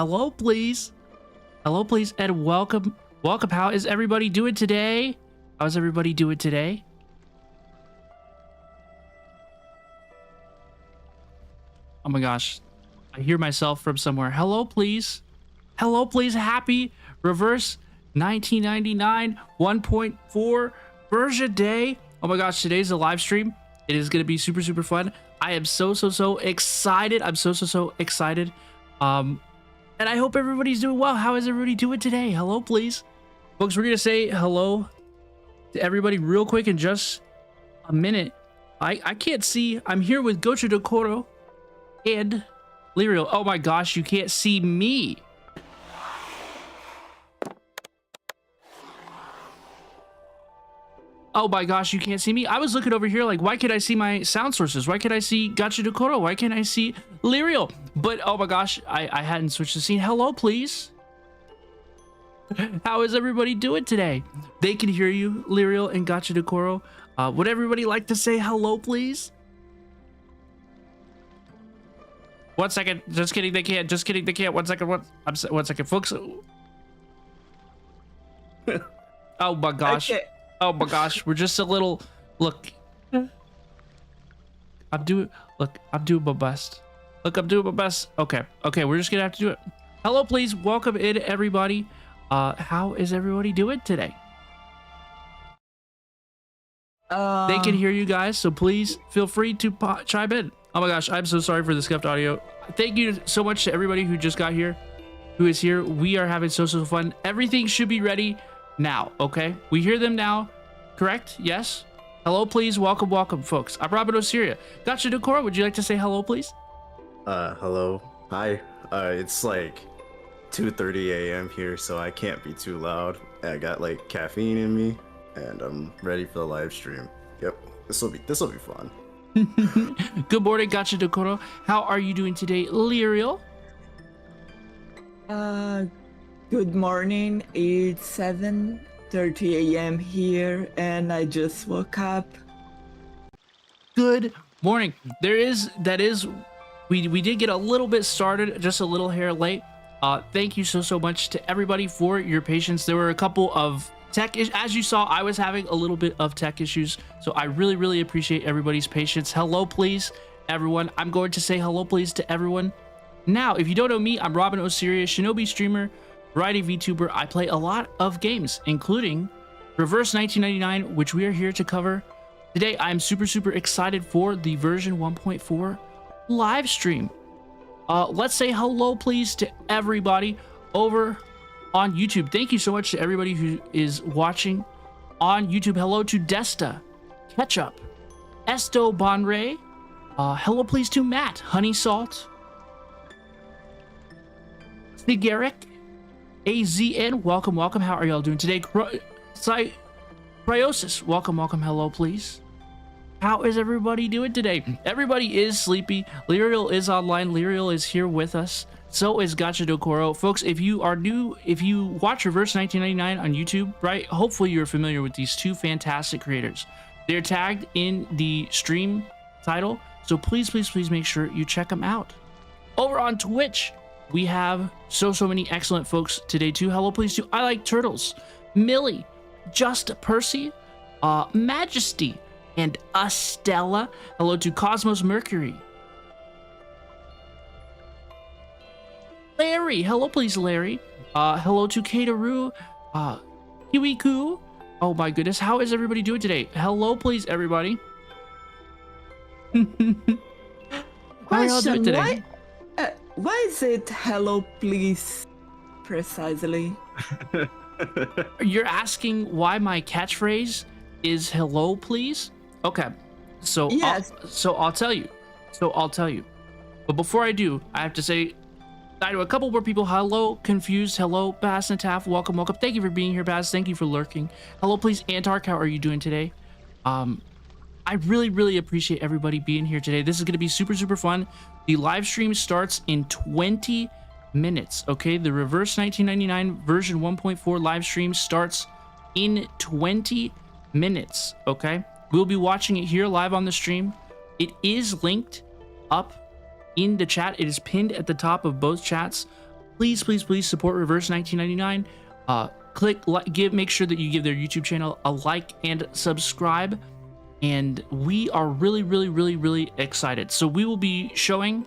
Hello, please. Hello, please, and welcome. Welcome. How is everybody doing today? How's everybody doing today? Oh my gosh. I hear myself from somewhere. Hello, please. Hello, please. Happy Reverse 1999 1.4 version day. Oh my gosh, today's a live stream. It is going to be super, super fun. I am so excited. I'm so excited. And I hope everybody's doing well. How is everybody doing today? Hello, please. Folks, we're going to say hello to everybody real quick in just a minute. I can't see. I'm here with Gochu Dokoro and Lyriel. Oh my gosh, you can't see me. Oh my gosh, you can't see me. I was looking over here like, why can't I see my sound sources? Why can't I see Gochu Dokoro? Why can't I see Lyriel? But oh my gosh, I hadn't switched the scene. Hello, please. How is everybody doing today? They can hear you, Lyriel and Gochu Dokoro. Would everybody like to say hello, please? 1 second. Just kidding. They can't. Just kidding. They can't. 1 second. 1 second, folks. Oh my gosh. Okay. Oh my gosh. We're just a little. Look. I'm doing my best. Look, I'm doing my best. Okay. Okay. We're just gonna have to do it. Hello, please. Welcome in, everybody. How is everybody doing today? They can hear you guys, so please feel free to chime in. Oh my gosh, I'm so sorry for the scuffed audio. Thank you so much to everybody who just got here, who is here. We are having so fun. Everything should be ready now, okay? We hear them now, correct? Yes? Hello, please. Welcome, folks. I'm Robin Osiria. Gochu Dokoro, would you like to say hello, please? Hello. Hi. It's like 2:30 a.m. here, so I can't be too loud. I got like caffeine in me, and I'm ready for the live stream. Yep, this will be fun. Good morning, Gochu Dokoro. How are you doing today, Lyriel? Good morning. It's 7:30 a.m. here, and I just woke up. Good morning. We did get a little bit started, just a little hair late. Thank you so much to everybody for your patience. There were a couple of tech issues. As you saw, I was having a little bit of tech issues, so I really appreciate everybody's patience. Hello, please, everyone. I'm going to say hello, please, to everyone. Now, if you don't know me, I'm Robin Osiria, Shinobi streamer, variety VTuber. I play a lot of games, including Reverse 1999, which we are here to cover today. I'm super excited for the version 1.4 live stream. Let's say hello, please, to everybody over on YouTube. Thank you so much to everybody who is watching on YouTube. Hello to Desta, Ketchup, Esto Bonray. Hello, please, to Matt, Honey Salt, Sigaric, AZN. Welcome. How are y'all doing today? Cryosis. Welcome. Hello, please. How is everybody doing today? Everybody is sleepy. Lyriel is online. Lyriel is here with us. So is Gochu Dokoro. Folks, if you are new, if you watch Reverse 1999 on YouTube, right, hopefully you're familiar with these two fantastic creators. They're tagged in the stream title, so please make sure you check them out. Over on Twitch, we have so many excellent folks today too. Hello, please, to I Like Turtles, Millie, Just Percy, Majesty, and Estella. Hello to Cosmos Mercury. Larry, hello please, Larry. Hello to Kataru, Kiwiku. Oh my goodness, how is everybody doing today? Hello please, everybody. How are y'all doing today? Why is it hello please precisely? You're asking why my catchphrase is hello please? Okay, so yes. I'll tell you. But before I do, I have to say hi to a couple more people. Hello, Confused. Hello, Bass and Taff. Welcome. Thank you for being here, Bass. Thank you for lurking. Hello, please, Antark. How are you doing today? I really appreciate everybody being here today. This is going to be super fun. The live stream starts in 20 minutes. Okay, the Reverse 1999 version 1.4 live stream starts in 20 minutes. Okay, we'll be watching it here live on the stream. It is linked up in the chat. It is pinned at the top of both chats. please, please, please support Reverse 1999. Make sure that you give their YouTube channel a like and subscribe. And we are really, really, really, really excited. So we will be showing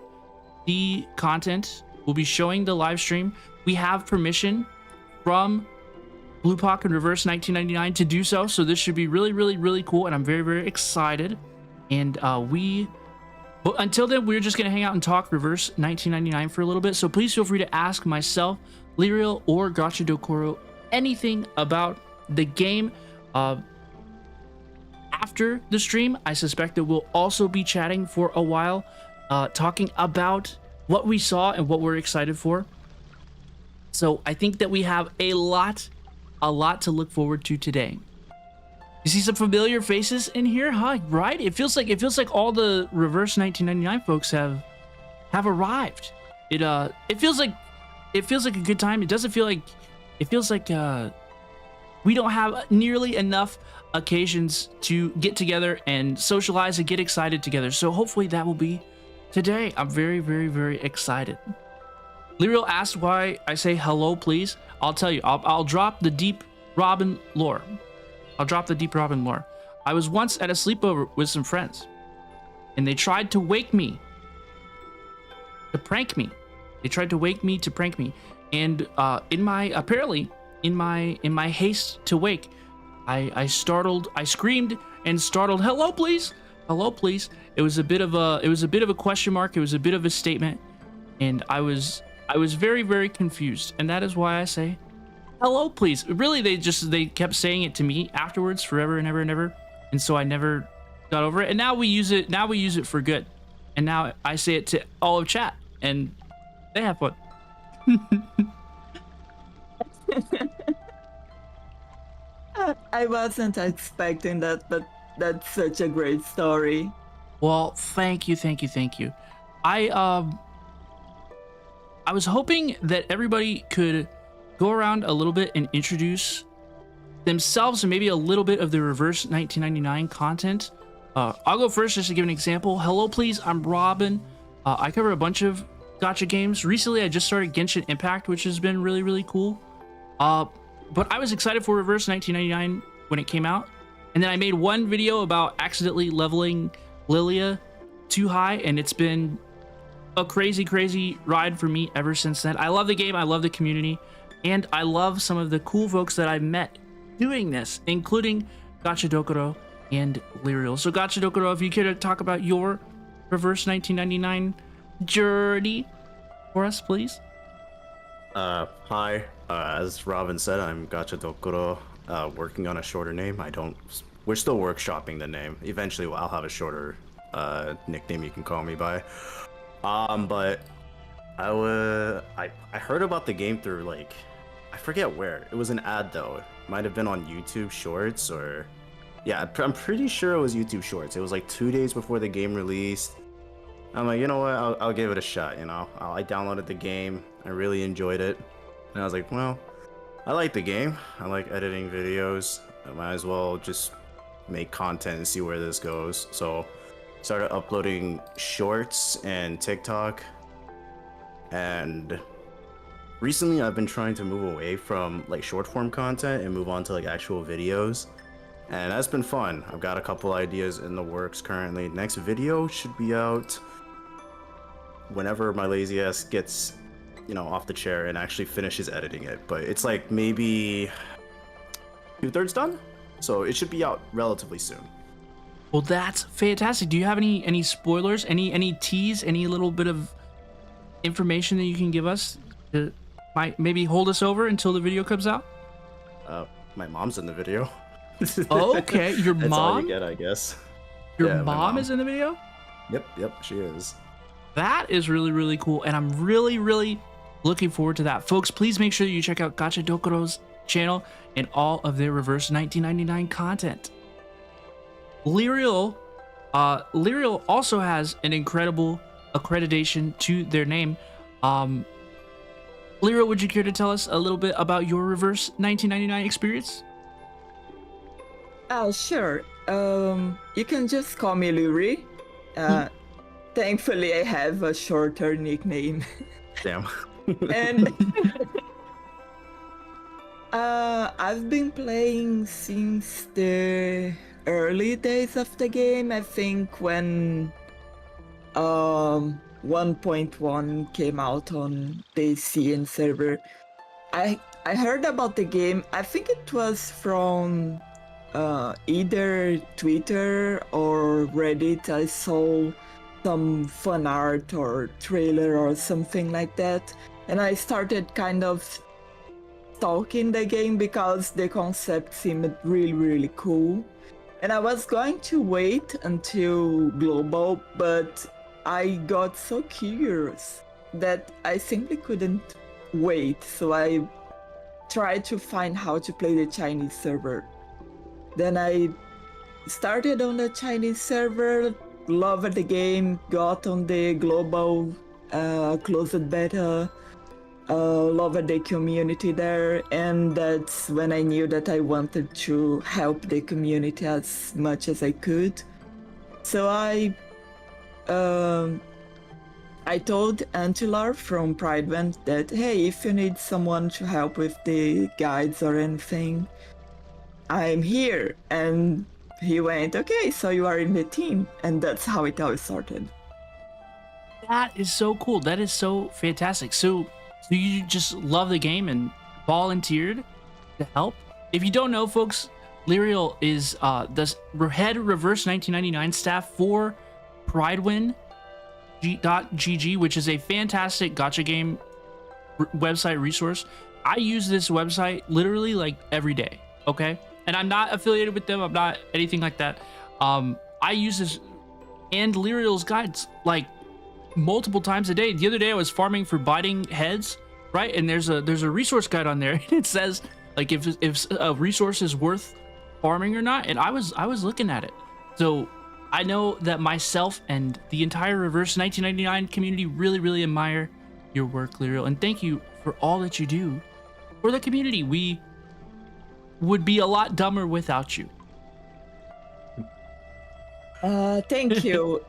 the content. We'll be showing the live stream. We have permission from Bluepoch and Reverse 1999 to do so. So this should be really, really, really cool. And I'm very, very excited. And but until then, we're just going to hang out and talk Reverse 1999 for a little bit. So please feel free to ask myself, Liriel, or Gacha Dokoro anything about the game. After the stream, I suspect that we'll also be chatting for a while, talking about what we saw and what we're excited for. So I think that we have a lot to look forward to today. You see some familiar faces in here, huh? Right? It feels like all the Reverse 1999 folks have arrived. It feels like a good time. It doesn't feel like we don't have nearly enough occasions to get together and socialize and get excited together. So hopefully that will be today. I'm very, very, very excited. Liriel asked why I say hello, please. I'll tell you. I'll drop the deep Robin lore. I was once at a sleepover with some friends, and they tried to wake me to prank me. And in my haste to wake, I screamed and startled, hello please. It was a bit of a question mark. It was a bit of a statement, and I was very, very confused. And that is why I say hello please. Really, they kept saying it to me afterwards forever and ever and ever. And so I never got over it. And now we use it for good. And now I say it to all of chat, and they have fun. I wasn't expecting that, but that's such a great story. Well, thank you. I was hoping that everybody could go around a little bit and introduce themselves and maybe a little bit of the Reverse 1999 content. I'll go first just to give an example. Hello, please. I'm Robin. I cover a bunch of gacha games. Recently, I just started Genshin Impact, which has been really, really cool. But I was excited for Reverse 1999 when it came out. And then I made one video about accidentally leveling Lilia too high, and it's been a crazy, crazy ride for me ever since then. I love the game, I love the community, and I love some of the cool folks that I've met doing this, including Gacha Dokoro and Liriel. So Gacha Dokoro, if you care to talk about your Reverse 1999 journey for us, please. Hi. As Robin said, I'm Gacha Dokoro, working on a shorter name. We're still workshopping the name. Eventually, I'll have a shorter nickname you can call me by. But I heard about the game through, like, I forget where. It was an ad though. It might have been on YouTube Shorts, or yeah, I'm pretty sure it was YouTube Shorts. It was like 2 days before the game released. I'm like, you know what? I'll give it a shot. You know, I downloaded the game. I really enjoyed it, and I was like, well, I like the game. I like editing videos. I might as well just make content and see where this goes. So started uploading shorts and TikTok, and recently I've been trying to move away from like short form content and move on to like actual videos, and that's been fun. I've got a couple ideas in the works currently. Next video should be out whenever my lazy ass gets, you know, off the chair and actually finishes editing it, but it's like maybe 2/3 done, so it should be out relatively soon. Well, that's fantastic. Do you have any spoilers, any tease, any little bit of information that you can give us to might maybe hold us over until the video comes out? My mom's in the video. Okay, your That's mom? all you get, I guess. Your Yeah, my mom mom. is in the video? Yep, she is. That is really, really cool, and I'm really, really looking forward to that. Folks, please make sure that you check out Gacha Dokoro's channel and all of their Reverse 1999 content. Liriel also has an incredible accreditation to their name. Liriel, would you care to tell us a little bit about your Reverse 1999 experience? Oh, sure. You can just call me Luri. Thankfully, I have a shorter nickname. Damn. And I've been playing since the early days of the game. I think when 1.1 came out on the CN server. I heard about the game. I think it was from either Twitter or Reddit. I saw some fan art or trailer or something like that, and I started kind of stalking the game because the concept seemed really cool. And I was going to wait until global, but I got so curious that I simply couldn't wait. So I tried to find how to play the Chinese server. Then I started on the Chinese server, loved the game, got on the global closed beta, loved the community there, and that's when I knew that I wanted to help the community as much as I could. So I told Antilar from Pridevent that, hey, if you need someone to help with the guides or anything, I'm here. And he went, okay, so you are in the team. And that's how it all started. That is so cool. That is so fantastic. So you just love the game and volunteered to help? If you don't know, folks, Lyriel is the head reverse 1999 staff for PrideWin.gg, which is a fantastic gacha game website resource. I use this website literally like every day, okay? And I'm not affiliated with them. I'm not anything like that. I use this and Lyriel's guides like multiple times a day. The other day I was farming for biting heads, right? And there's a resource guide on there. It says like if a resource is worth farming or not, and I was looking at it. So I know that myself and the entire reverse 1999 community really admire your work, Lyriel, and thank you for all that you do for the community. We would be a lot dumber without you. Thank you.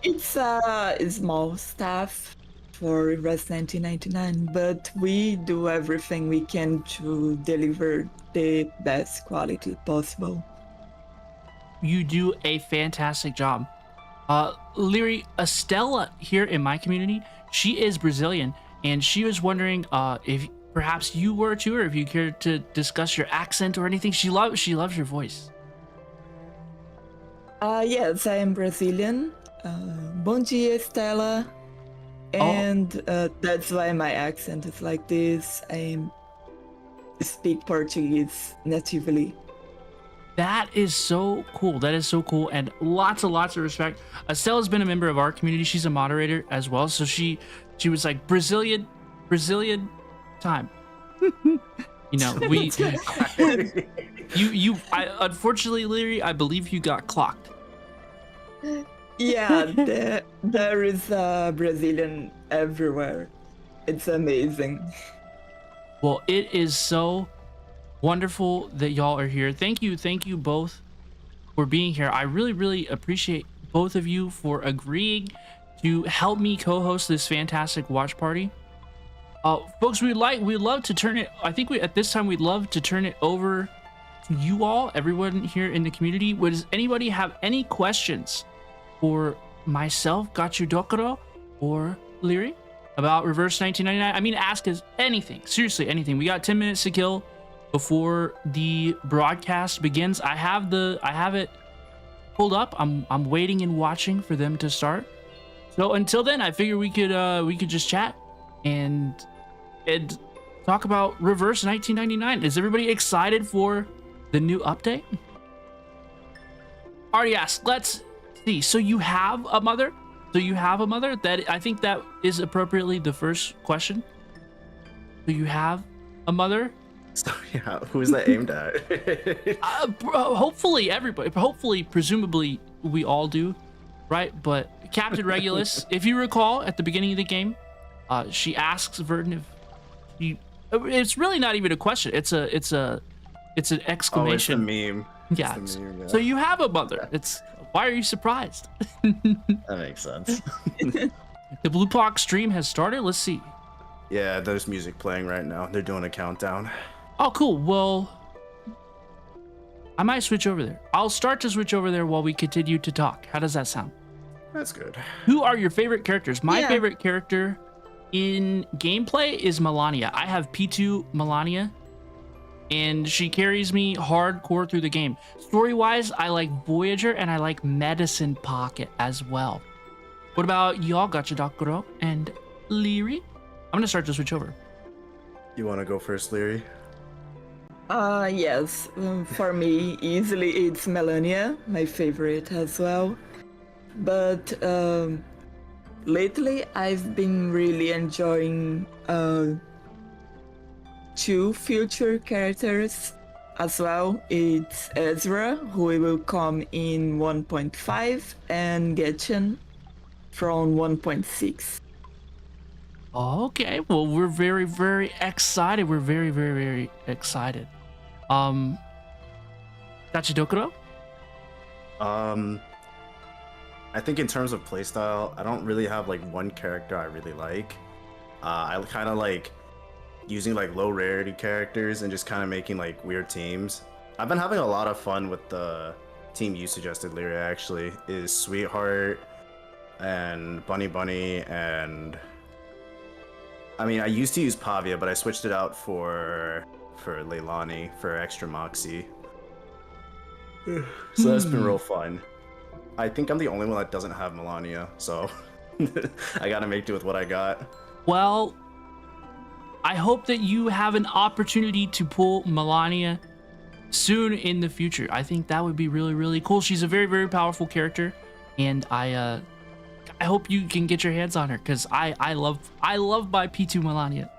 It's a small staff for Reverse 1999, but we do everything we can to deliver the best quality possible. You do a fantastic job. Lyri, Estella here in my community, she is Brazilian, and she was wondering if perhaps you were too, or if you cared to discuss your accent or anything. She loves your voice. Yes, I am Brazilian. Bom dia, Estella. And that's why my accent is like this. I speak Portuguese natively. That is so cool. That is so cool, and lots of respect. Estella's been a member of our community. She's a moderator as well, so she was like Brazilian time. You know, we unfortunately, Lyri, I believe you got clocked. Yeah, there is Brazilian everywhere. It's amazing. Well, it is so wonderful that y'all are here. Thank you both for being here. I really appreciate both of you for agreeing to help me co-host this fantastic watch party. Folks, we'd love to turn it, I think at this time we'd love to turn it over to you all, everyone here in the community. Does anybody have any questions for myself, Gachudokuro, or Lyri about Reverse 1999? I mean, ask us anything, seriously anything. We got 10 minutes to kill before the broadcast begins. I have it pulled up. I'm waiting and watching for them to start. So until then, I figure we could just chat and talk about Reverse 1999. Is everybody excited for the new update? Already asked. Let's see. So you have a mother? That, I think that is appropriately the first question. So you have a mother? So yeah, who's that aimed at? Hopefully everybody. Hopefully, presumably, we all do, right? But Captain Regulus, if you recall, at the beginning of the game, she asks Verdun if he. It's really not even a question. It's an exclamation. Oh, it's a meme. Yeah. It's a meme, yeah. So you have a mother. It's why are you surprised? That makes sense. The Bluepoch stream has started. Let's see. Yeah, there's music playing right now. They're doing a countdown. Oh, cool. Well, I might switch over there. I'll start to switch over there while we continue to talk. How does that sound? That's good. Who are your favorite characters? My Yeah. favorite character in gameplay is Melania. I have P2 Melania, and she carries me hardcore through the game. Story-wise, I like Voyager, and I like Medicine Pocket as well. What about y'all, Gachadakuro and Leary? I'm gonna start to switch over. You want to go first, Leary? Yes. For me, easily it's Melania, my favorite as well. But lately, I've been really enjoying two future characters as well. It's Ezra, who will come in 1.5, and Getchen from 1.6. Okay, well, we're very, very excited. We're very, very, very excited. Gachadokuro? I think in terms of playstyle, I don't really have like one character I really like. I kind of like using like low rarity characters and just kind of making like weird teams. I've been having a lot of fun with the team you suggested, Leary, actually, is Sweetheart and Bunny, and I mean, I used to use Pavia, but I switched it out for Leilani for extra Moxie. So that's been real fun. I think I'm the only one that doesn't have Melania, so I gotta make do with what I got. Well, I hope that you have an opportunity to pull Melania soon in the future. I think that would be really, really cool. She's a very, very powerful character, and I hope you can get your hands on her, because I love my P2 Melania.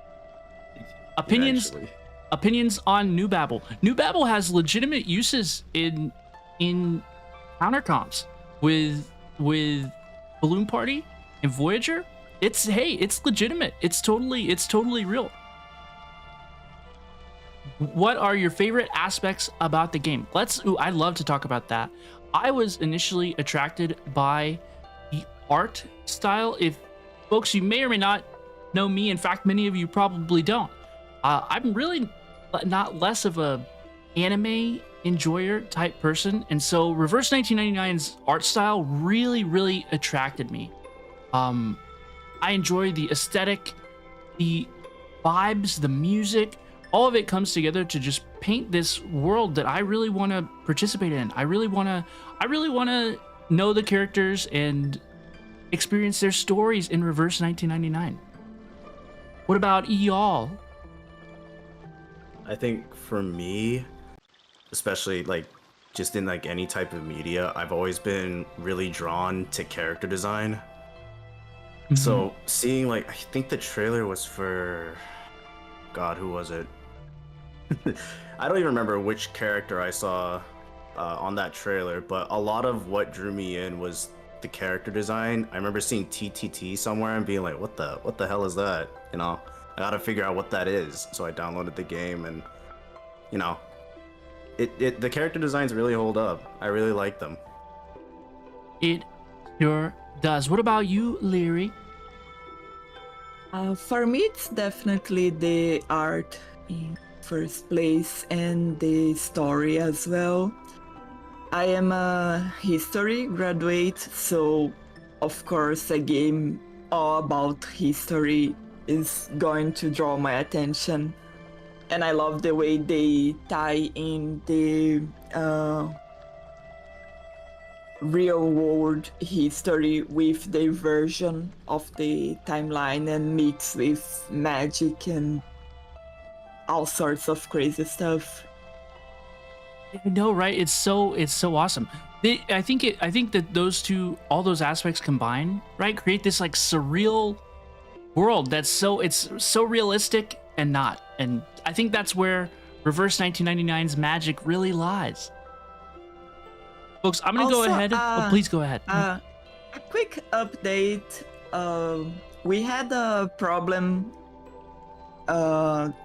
Opinions on New Babel. New Babel has legitimate uses in countercomps with Balloon Party and Voyager. It's legitimate. It's totally real. What are your favorite aspects about the game? I'd love to talk about that. I was initially attracted by the art style. If folks, you may or may not know me, in fact, many of you probably don't. I'm really not less of a anime enjoyer type person, and so Reverse 1999's art style really attracted me. I enjoy the aesthetic, the vibes, the music. All of it comes together to just paint this world that I really want to participate in. I really want to know the characters and experience their stories in Reverse 1999. What about y'all? I think for me, especially like just in like any type of media, I've always been really drawn to character design. So seeing like, I think the trailer was for, God, who was it? I don't even remember which character I saw on that trailer, but a lot of what drew me in was the character design. I remember seeing TTT somewhere and being like, what the hell is that? You know, I gotta figure out what that is. So I downloaded the game, and you know, the character designs really hold up. I really like them. It sure does. What about you, Leary? For me, it's definitely the art in first place and the story as well. I am a history graduate, so of course a game all about history is going to draw my attention. And I love the way they tie in the real world history with their version of the timeline and mix with magic and all sorts of crazy stuff. I know, right? It's so awesome. I think that all those aspects combined, right, create this like surreal world that's so realistic and not. And I think that's where Reverse 1999's magic really lies. Folks, I'm gonna go ahead. Please go ahead. A quick update. We had a problem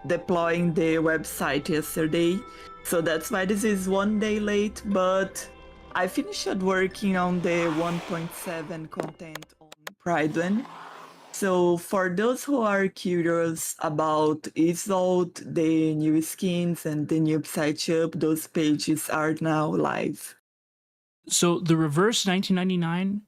deploying the website yesterday, so that's why this is one day late, but I finished working on the 1.7 content on Prideland. So for those who are curious about Isolt, the new skins and the new side shop, those pages are now live. So the reverse 1999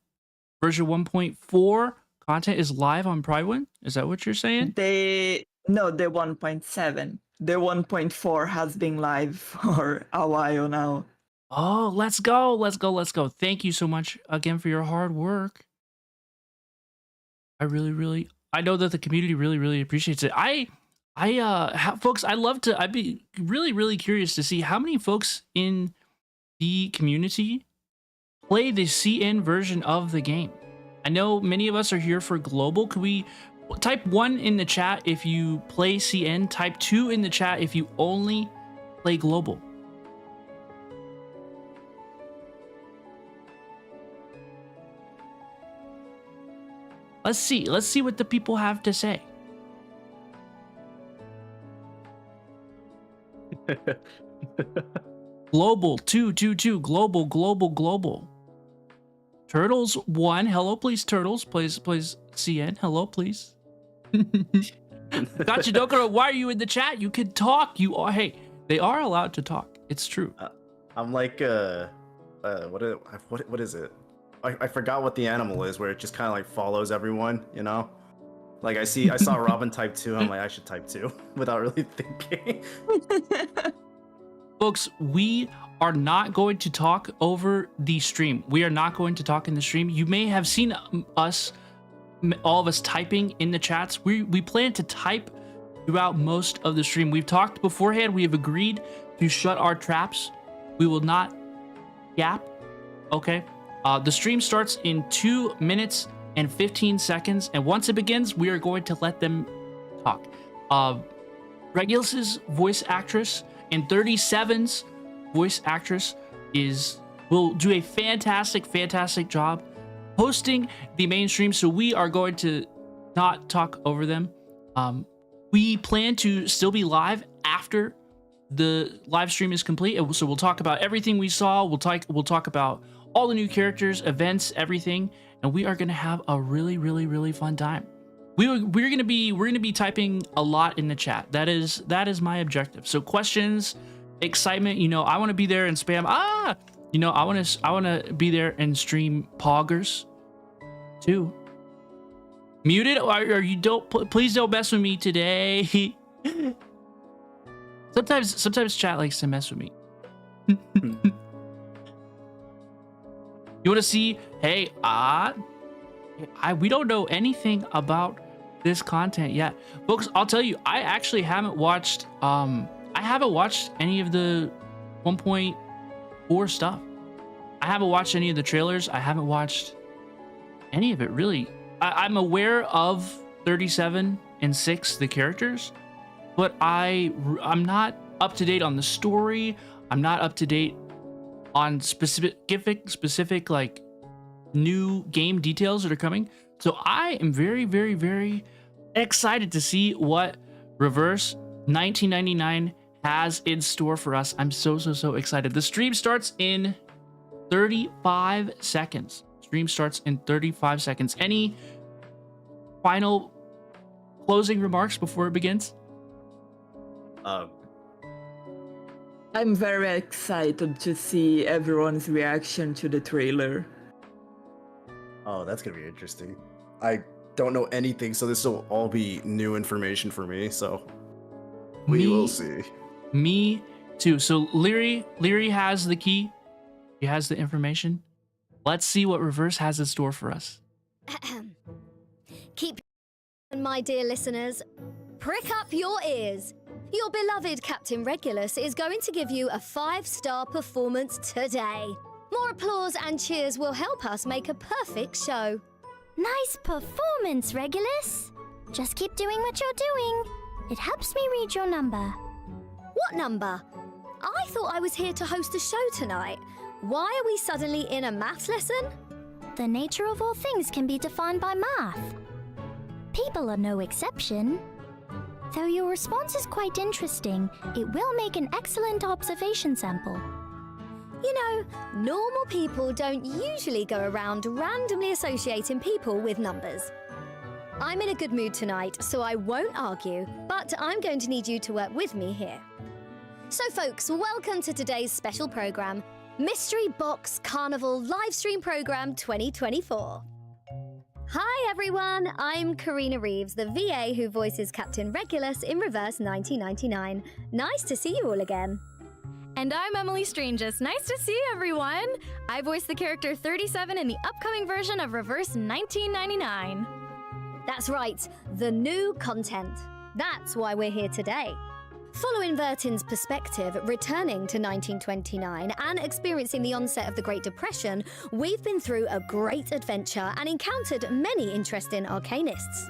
version 1.4 content is live on Pridewind? Is that what you're saying? The 1.7. The 1.4 has been live for a while now. Oh, let's go. Let's go. Let's go. Thank you so much again for your hard work. I know that the community really appreciates it. Folks, I'd be really curious to see how many folks in the community play the CN version of the game. I know many of us are here for global. Could we type 1 in the chat if you play CN, type 2 in the chat if you only play global. Let's see what the people have to say. Global 222 global. Turtles 1. Hello, please. Turtles plays CN. Hello, please. Gotcha, Dokuro. Why are you in the chat? You can talk. You are. Hey, they are allowed to talk. It's true. I'm like what is it? I forgot what the animal is where it just kind of like follows everyone, you know? Like I saw Robin type 2, I'm like I should type 2 without really thinking. Folks, we are not going to talk over the stream. We are not going to talk in the stream. You may have seen us, all of us typing in the chats. We plan to type throughout most of the stream. We've talked beforehand. We have agreed to shut our traps. We will not yap, okay? The stream starts in 2 minutes and 15 seconds, and once it begins, we are going to let them talk. Regulus's voice actress and 37's voice actress will do a fantastic job hosting the main stream, so we are going to not talk over them. We plan to still be live after the live stream is complete, so we'll talk about everything we saw. We'll talk about all the new characters, events, everything, and we are gonna have a really fun time. We're gonna be typing a lot in the chat. That is my objective. So questions, excitement. You know, I want to be there and spam. You know, I want to be there and stream poggers too. Muted? Or you don't? Please don't mess with me today. Sometimes chat likes to mess with me. You want to see? Hey, we don't know anything about this content yet, folks. I'll tell you, I actually haven't watched. I haven't watched any of the 1.4 stuff. I haven't watched any of the trailers. I haven't watched any of it really. I'm aware of 37 and 6, the characters, but I'm not up to date on the story. I'm not up to date on specific like new game details that are coming. So I am very excited to see what Reverse 1999 has in store for us. I'm so excited. The stream starts in 35 seconds. Stream starts in 35 seconds. Any final closing remarks before it begins? I'm very excited to see everyone's reaction to the trailer. Oh, that's gonna be interesting. I don't know anything, so this will all be new information for me, so we will see. Me too. So Leary has the key. He has the information. Let's see what Reverse has in store for us. Keep, my dear listeners, prick up your ears. Your beloved Captain Regulus is going to give you a 5-star performance today. More applause and cheers will help us make a perfect show. Nice performance, Regulus. Just keep doing what you're doing. It helps me read your number. What number? I thought I was here to host a show tonight. Why are we suddenly in a maths lesson? The nature of all things can be defined by math. People are no exception. Though your response is quite interesting, it will make an excellent observation sample. You know, normal people don't usually go around randomly associating people with numbers. I'm in a good mood tonight, so I won't argue, but I'm going to need you to work with me here. So folks, welcome to today's special program, Mystery Box Carnival Livestream Program 2024. Hi everyone, I'm Karina Reeves, the VA who voices Captain Regulus in Reverse 1999. Nice to see you all again. And I'm Emily Stranges. Nice to see everyone! I voice the character 37 in the upcoming version of Reverse 1999. That's right, the new content. That's why we're here today. Following Vertin's perspective, returning to 1929 and experiencing the onset of the Great Depression, we've been through a great adventure and encountered many interesting arcanists.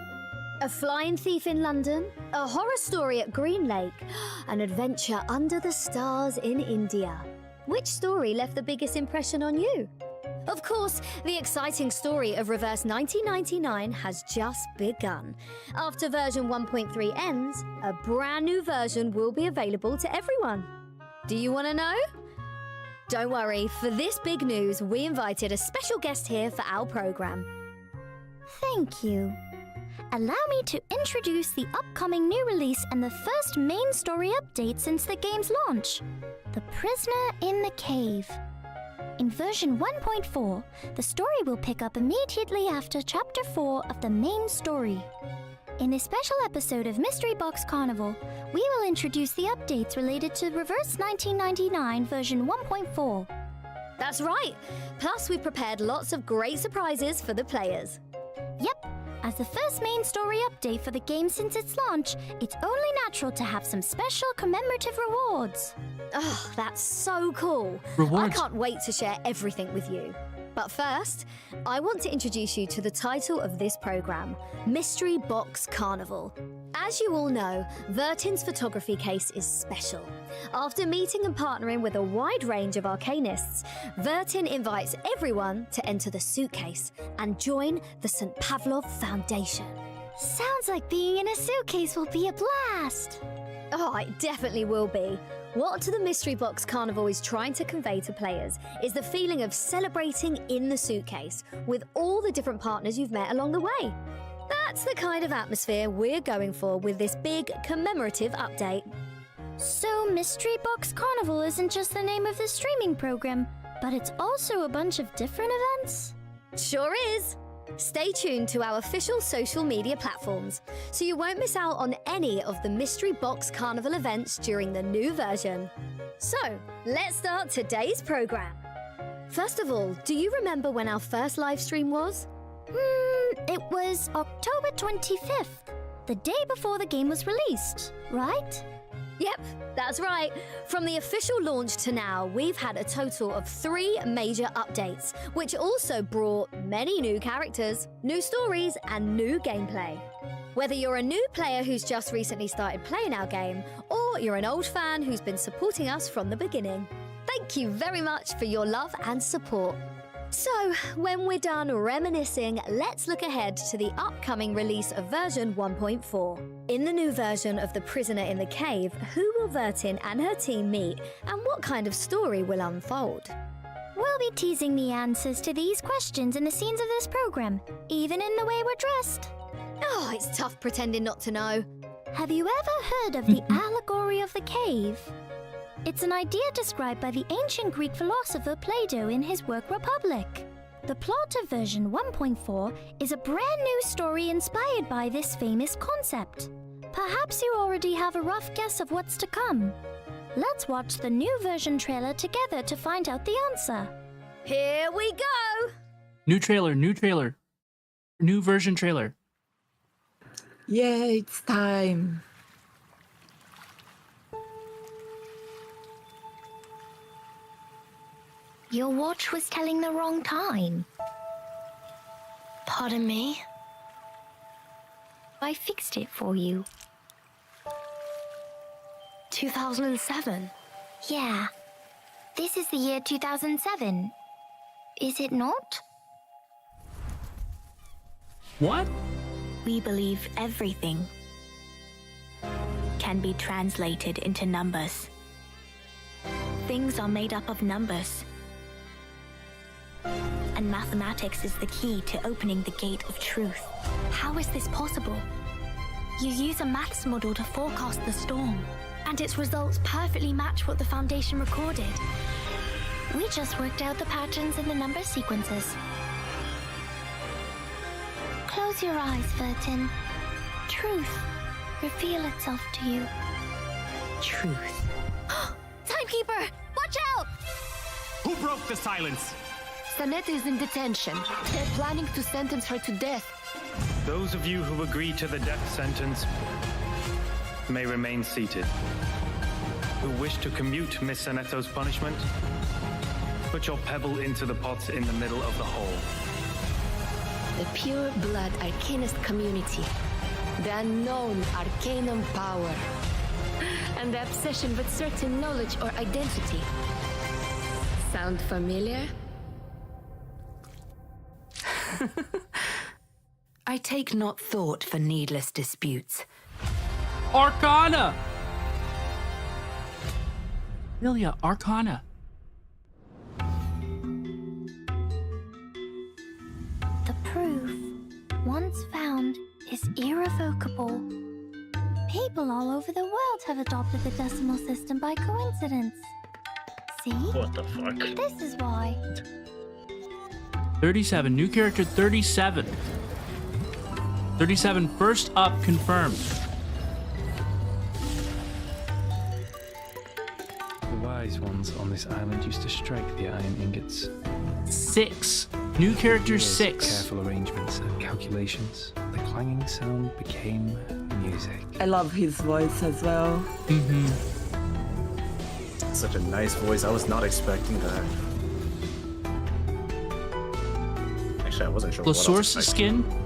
A flying thief in London, a horror story at Green Lake, an adventure under the stars in India. Which story left the biggest impression on you? Of course, the exciting story of Reverse 1999 has just begun. After version 1.3 ends, a brand new version will be available to everyone. Do you want to know? Don't worry, for this big news, we invited a special guest here for our program. Thank you. Allow me to introduce the upcoming new release and the first main story update since the game's launch, The Prisoner in the Cave. In version 1.4, the story will pick up immediately after Chapter 4 of the main story. In this special episode of Mystery Box Carnival, we will introduce the updates related to Reverse 1999 version 1.4. That's right! Plus, we've prepared lots of great surprises for the players. Yep, as the first main story update for the game since its launch, it's only natural to have some special commemorative rewards. Oh, that's so cool. Rewards. I can't wait to share everything with you. But first, I want to introduce you to the title of this program, Mystery Box Carnival. As you all know, Vertin's photography case is special. After meeting and partnering with a wide range of arcanists, Vertin invites everyone to enter the suitcase and join the St. Pavlov Foundation. Sounds like being in a suitcase will be a blast. Oh, it definitely will be. What the Mystery Box Carnival is trying to convey to players is the feeling of celebrating in the suitcase with all the different partners you've met along the way. That's the kind of atmosphere we're going for with this big commemorative update. So Mystery Box Carnival isn't just the name of the streaming program, but it's also a bunch of different events? Sure is! Stay tuned to our official social media platforms so you won't miss out on any of the Mystery Box Carnival events during the new version. So, let's start today's program. First of all, do you remember when our first live stream was? It was October 25th, the day before the game was released, right? Yep, that's right. From the official launch to now, we've had a total of 3 major updates, which also brought many new characters, new stories, and new gameplay. Whether you're a new player who's just recently started playing our game, or you're an old fan who's been supporting us from the beginning, thank you very much for your love and support. So, when we're done reminiscing, let's look ahead to the upcoming release of version 1.4. In the new version of The Prisoner in the Cave, who will Vertin and her team meet, and what kind of story will unfold? We'll be teasing the answers to these questions in the scenes of this program, even in the way we're dressed. Oh, it's tough pretending not to know. Have you ever heard of the allegory of the cave? It's an idea described by the ancient Greek philosopher Plato in his work Republic. The plot of version 1.4 is a brand new story inspired by this famous concept. Perhaps you already have a rough guess of what's to come. Let's watch the new version trailer together to find out the answer. Here we go! New trailer, new version trailer. Yeah, it's time. Your watch was telling the wrong time. Pardon me? I fixed it for you. 2007? Yeah. This is the year 2007. Is it not? What? We believe everything can be translated into numbers. Things are made up of numbers. and mathematics is the key to opening the gate of truth. How is this possible? You use a maths model to forecast the storm, and its results perfectly match what the Foundation recorded. We just worked out the patterns in the number sequences. Close your eyes, Vertin. Truth reveal itself to you. Truth. Timekeeper, watch out! Who broke the silence? Sanette is in detention. They're planning to sentence her to death. Those of you who agree to the death sentence may remain seated. Who wish to commute Miss Sanetto's punishment, put your pebble into the pot in the middle of the hole. The pure blood arcanist community. The unknown arcanum power. And the obsession with certain knowledge or identity. Sound familiar? I take not thought for needless disputes. Arcana! Lilia, Arcana. The proof, once found, is irrevocable. People all over the world have adopted the decimal system by coincidence. See? What the fuck? This is why. 37. New character 37. 37 first up confirmed. The wise ones on this island used to strike the iron ingots. 6. New character Years of 6. Careful arrangements and calculations. The clanging sound became music. I love his voice as well. Such a nice voice. I was not expecting that. Actually, I wasn't sure what I was Lasource expecting. skin.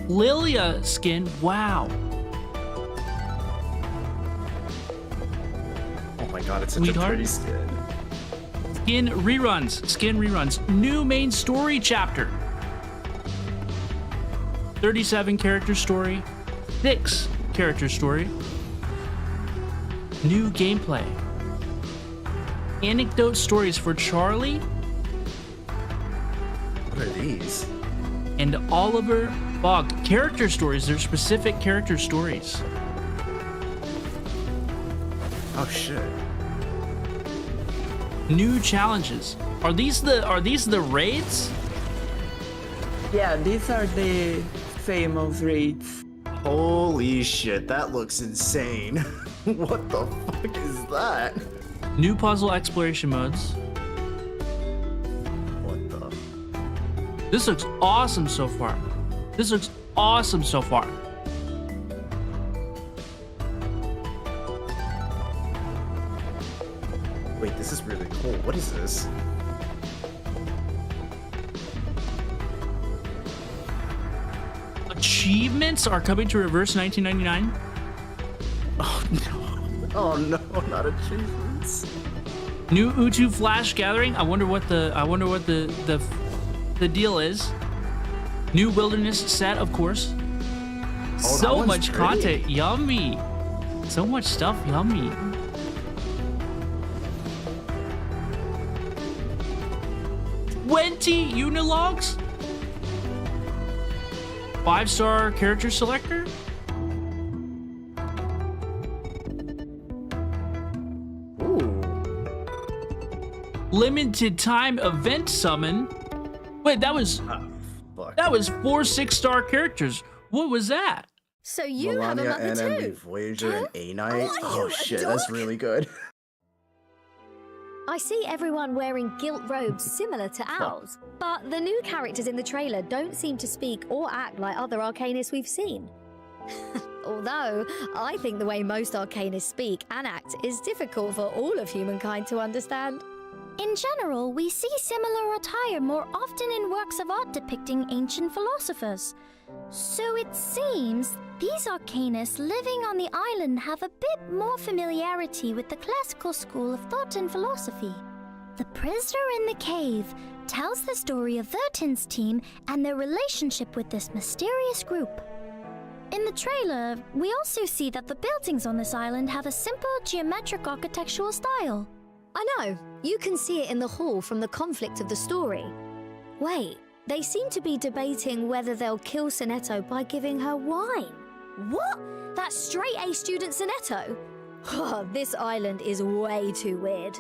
Lilia skin. Wow. Oh my god, it's such Sweetheart? a pretty skin. Skin reruns. Skin reruns. New main story chapter. 37 character story. 6 character story. New gameplay. Anecdote stories for Charlie What are these? and Oliver Bog. Character stories. They're specific character stories. Oh shit. New challenges. Are these the raids? Yeah, these are the famous raids. Holy shit, that looks insane. What the fuck is that? New puzzle exploration modes. What the? This looks awesome so far. This looks awesome so far. Wait, this is really cool. What is this? Achievements are coming to Reverse 1999. Oh no. Oh no, not achievements. New Utu Flash Gathering. I wonder what the deal is. New Wilderness set, of course. Oh, that So one's much pretty. content. Yummy. So much stuff. Yummy. $20 Unilogs? 5-star character selector? Ooh. Limited time event summon? Wait, that was Fuck. 4 6-star characters. What was that? So you Melania, have a mother NMB, too? Voyager, and A Knight. Are Oh you a shit, that's dork? really good. I see everyone wearing gilt robes similar to ours, but the new characters in the trailer don't seem to speak or act like other Arcanists we've seen. Although, I think the way most Arcanists speak and act is difficult for all of humankind to understand. In general, we see similar attire more often in works of art depicting ancient philosophers. So it seems these Arcanists living on the island have a bit more familiarity with the classical school of thought and philosophy. The Prisoner in the Cave tells the story of Vertin's team and their relationship with this mysterious group. In the trailer, we also see that the buildings on this island have a simple geometric architectural style. I know, you can see it in the hall from the conflict of the story. Wait, they seem to be debating whether they'll kill Sonetto by giving her wine. What? That straight-A student Sonetto? Oh, this island is way too weird.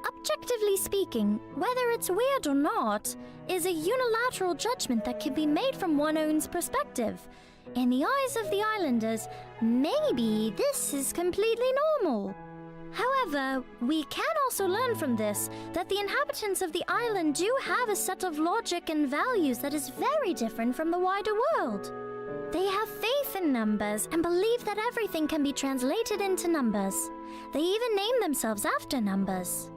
Objectively speaking, whether it's weird or not, is a unilateral judgment that can be made from one's own perspective. In the eyes of the islanders, maybe this is completely normal. However, we can also learn from this that the inhabitants of the island do have a set of logic and values that is very different from the wider world. They have faith in numbers and believe that everything can be translated into numbers. They even name themselves after numbers.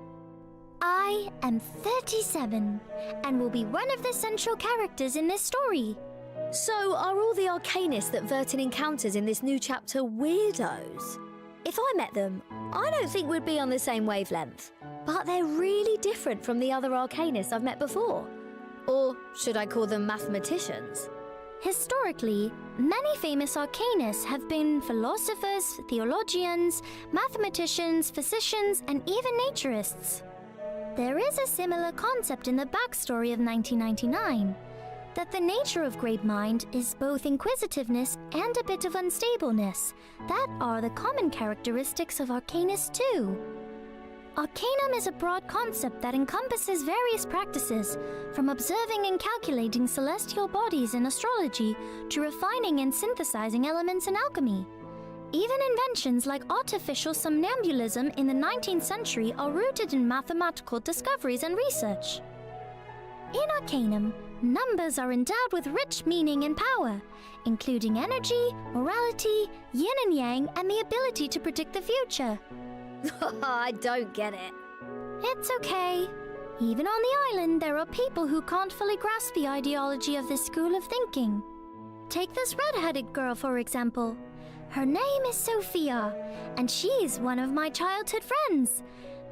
I am 37 and will be one of the central characters in this story. So are all the Arcanists that Vertin encounters in this new chapter weirdos? If I met them, I don't think we'd be on the same wavelength. But they're really different from the other Arcanists I've met before. Or should I call them mathematicians? Historically, many famous Arcanists have been philosophers, theologians, mathematicians, physicians, and even naturists. There is a similar concept in the backstory of 1999, that the nature of great mind is both inquisitiveness and a bit of unstableness. That are the common characteristics of Arcanists too. Arcanum is a broad concept that encompasses various practices, from observing and calculating celestial bodies in astrology to refining and synthesizing elements in alchemy. Even inventions like artificial somnambulism in the 19th century are rooted in mathematical discoveries and research. In Arcanum, numbers are endowed with rich meaning and power, including energy, morality, yin and yang, and the ability to predict the future. I don't get it. It's okay. Even on the island, there are people who can't fully grasp the ideology of this school of thinking. Take this red-headed girl, for example. Her name is Sophia, and she's one of my childhood friends.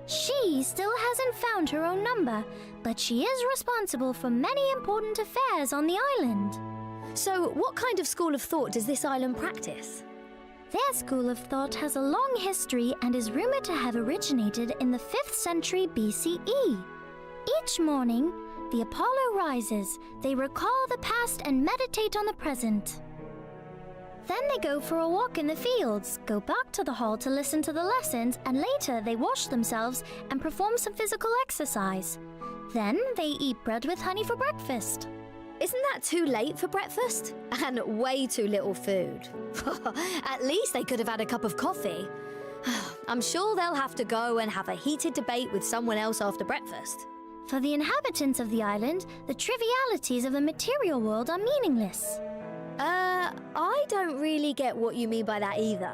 She still hasn't found her own number, but she is responsible for many important affairs on the island. So, what kind of school of thought does this island practice? Their school of thought has a long history and is rumored to have originated in the 5th century BCE. Each morning, the Apollo rises, they recall the past and meditate on the present. Then they go for a walk in the fields, go back to the hall to listen to the lessons, and later they wash themselves and perform some physical exercise. Then they eat bread with honey for breakfast. Isn't that too late for breakfast? And way too little food. At least they could have had a cup of coffee. I'm sure they'll have to go and have a heated debate with someone else after breakfast. For the inhabitants of the island, the trivialities of the material world are meaningless. I don't really get what you mean by that either.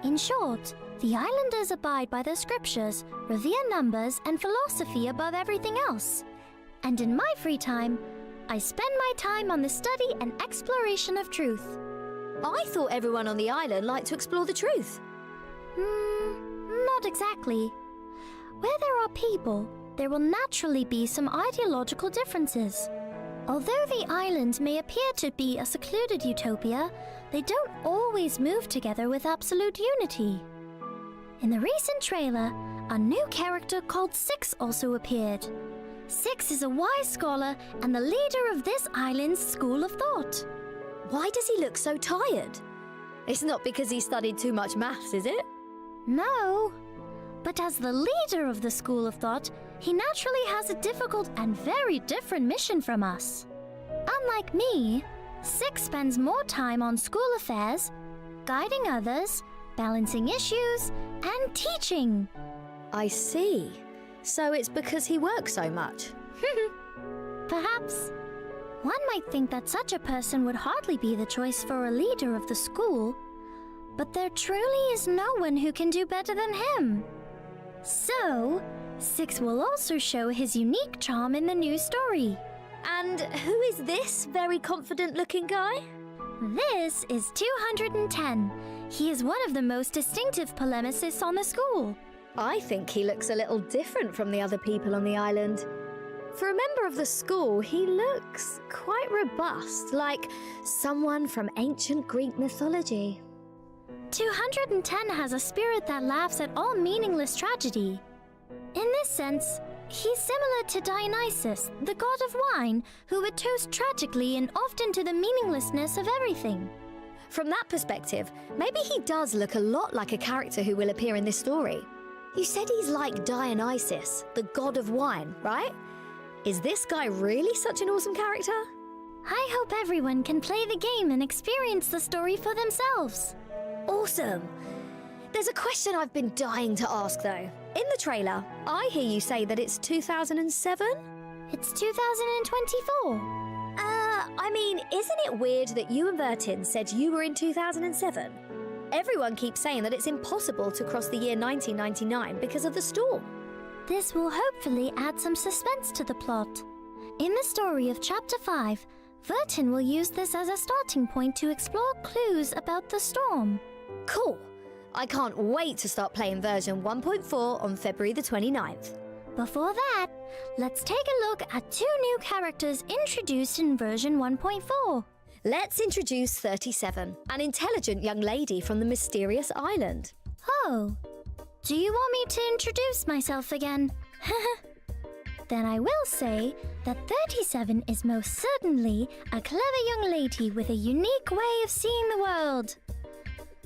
In short, the islanders abide by the scriptures, revere numbers and philosophy above everything else. And in my free time, I spend my time on the study and exploration of truth. I thought everyone on the island liked to explore the truth. Not exactly. Where there are people, there will naturally be some ideological differences. Although the island may appear to be a secluded utopia, they don't always move together with absolute unity. In the recent trailer, a new character called Six also appeared. Six is a wise scholar and the leader of this island's school of thought. Why does he look so tired? It's not because he studied too much maths, is it? No. But as the leader of the school of thought, he naturally has a difficult and very different mission from us. Unlike me, Six spends more time on school affairs, guiding others, balancing issues, and teaching. I see. So it's because he works so much. Perhaps. One might think that such a person would hardly be the choice for a leader of the school, but there truly is no one who can do better than him. So, Six will also show his unique charm in the new story. And who is this very confident-looking guy? This is 210. He is one of the most distinctive polemicists on the school. I think he looks a little different from the other people on the island. For a member of the school, he looks quite robust, like someone from ancient Greek mythology. 210 has a spirit that laughs at all meaningless tragedy. In this sense, He's similar to Dionysus, the god of wine, who would toast tragically and often to the meaninglessness of everything. From that perspective, maybe he does look a lot like a character who will appear in this story. You said he's like Dionysus, the god of wine, right? Is this guy really such an awesome character? I hope everyone can play the game and experience the story for themselves. Awesome. There's a question I've been dying to ask though. In the trailer, I hear you say that it's 2007? It's 2024. I mean, isn't it weird that you and Vertin said you were in 2007? Everyone keeps saying that it's impossible to cross the year 1999 because of the storm. This will hopefully add some suspense to the plot. In the story of Chapter 5, Vertin will use this as a starting point to explore clues about the storm. Cool. I can't wait to start playing version 1.4 on February the 29th. Before that, let's take a look at 2 new characters introduced in version 1.4. Let's introduce 37, an intelligent young lady from the mysterious island. Oh, do you want me to introduce myself again? Then I will say that 37 is most certainly a clever young lady with a unique way of seeing the world.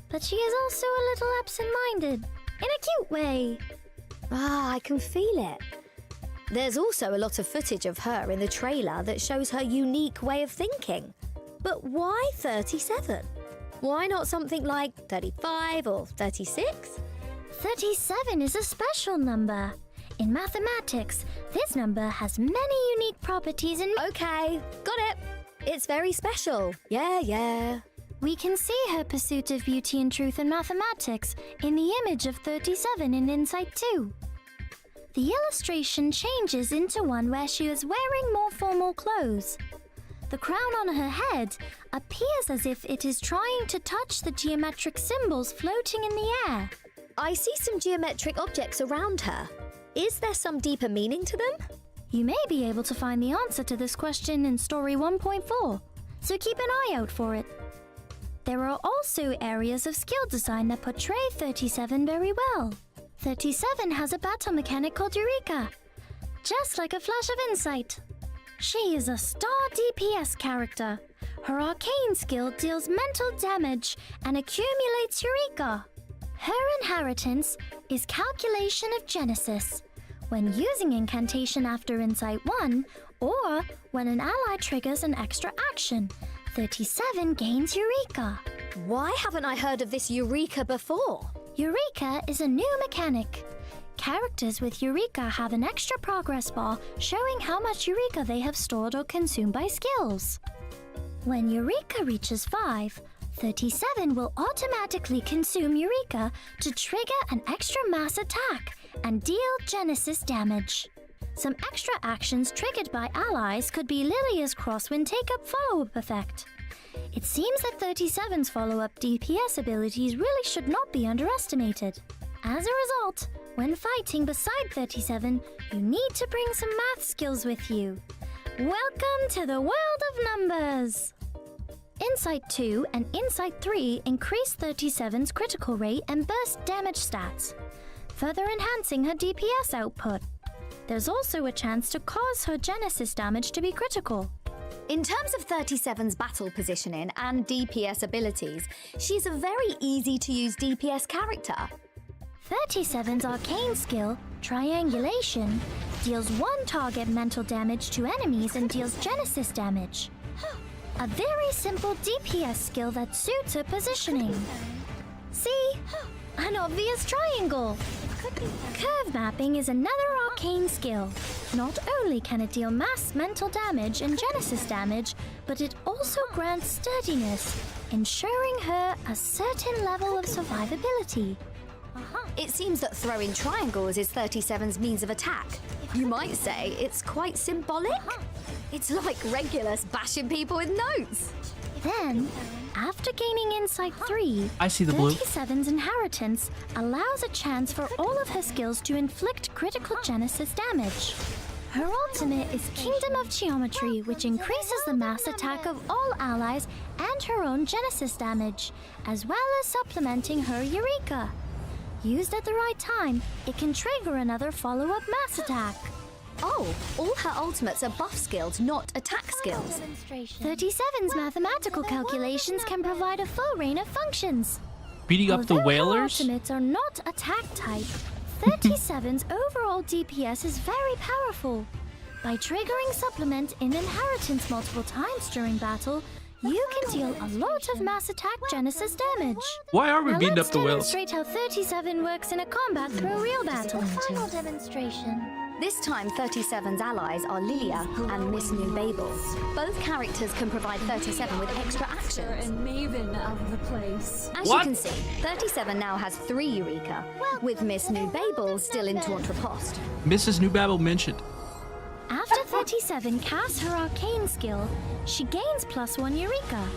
But she is also a little absent-minded, in a cute way. Ah, I can feel it. There's also a lot of footage of her in the trailer that shows her unique way of thinking. But why 37? Why not something like 35 or 36? 37 is a special number. In mathematics, this number has many unique properties and... Okay, got it. It's very special. Yeah. We can see her pursuit of beauty and truth in mathematics in the image of 37 in Insight 2. The illustration changes into one where she is wearing more formal clothes. The crown on her head appears as if it is trying to touch the geometric symbols floating in the air. I see some geometric objects around her. Is there some deeper meaning to them? You may be able to find the answer to this question in Story 1.4, so keep an eye out for it. There are also areas of skill design that portray 37 very well. 37 has a battle mechanic called Eureka, just like a flash of insight. She is a star DPS character. Her arcane skill deals mental damage and accumulates Eureka. Her inheritance is Calculation of Genesis. When using incantation after Insight 1, or when an ally triggers an extra action, 37 gains Eureka. Why haven't I heard of this Eureka before? Eureka is a new mechanic. Characters with Eureka have an extra progress bar showing how much Eureka they have stored or consumed by skills. When Eureka reaches 5, 37 will automatically consume Eureka to trigger an extra mass attack and deal Genesis damage. Some extra actions triggered by allies could be Lilia's Crosswind Take-Up follow-up effect. It seems that 37's follow-up DPS abilities really should not be underestimated. As a result, when fighting beside 37, you need to bring some math skills with you. Welcome to the world of numbers! Insight 2 and Insight 3 increase 37's critical rate and burst damage stats, further enhancing her DPS output. There's also a chance to cause her Genesis damage to be critical. In terms of 37's battle positioning and DPS abilities, she's a very easy-to-use DPS character. 37's arcane skill, Triangulation, deals 1 target mental damage to enemies and deals Genesis damage. A very simple DPS skill that suits her positioning. See? An obvious triangle! Curve mapping is another arcane skill. Not only can it deal mass mental damage and Genesis damage, but it also grants sturdiness, ensuring her a certain level of survivability. It seems that throwing triangles is 37's means of attack. You might say it's quite symbolic. It's like Regulus bashing people with notes. Then, after gaining Insight 3, I see the blue. 37's inheritance allows a chance for all of her skills to inflict critical Genesis damage. Her ultimate is Kingdom of Geometry, which increases the mass attack of all allies and her own Genesis damage, as well as supplementing her Eureka. Used at the right time, it can trigger another follow-up mass attack. Oh, all her ultimates are buff skills, not attack skills. 37's mathematical calculations can provide a full range of functions. Beating up the Although her whalers? ultimates are not attack type, 37's overall DPS is very powerful. By triggering supplement in inheritance multiple times during battle, you can deal a lot of mass attack Genesis damage. Why are we Now beating let's up the whales? demonstrate how 37 works in a combat through a real battle. Final demonstration. This time, 37's allies are Lilia and Miss New Babel. Both characters can provide 37 with extra actions. And maven of the place. As you can see, 37 now has 3 Eureka, with Miss New Babel still in Taunt Riposte. Mrs. Newbabble mentioned. After 37 casts her arcane skill, she gains +1 Eureka.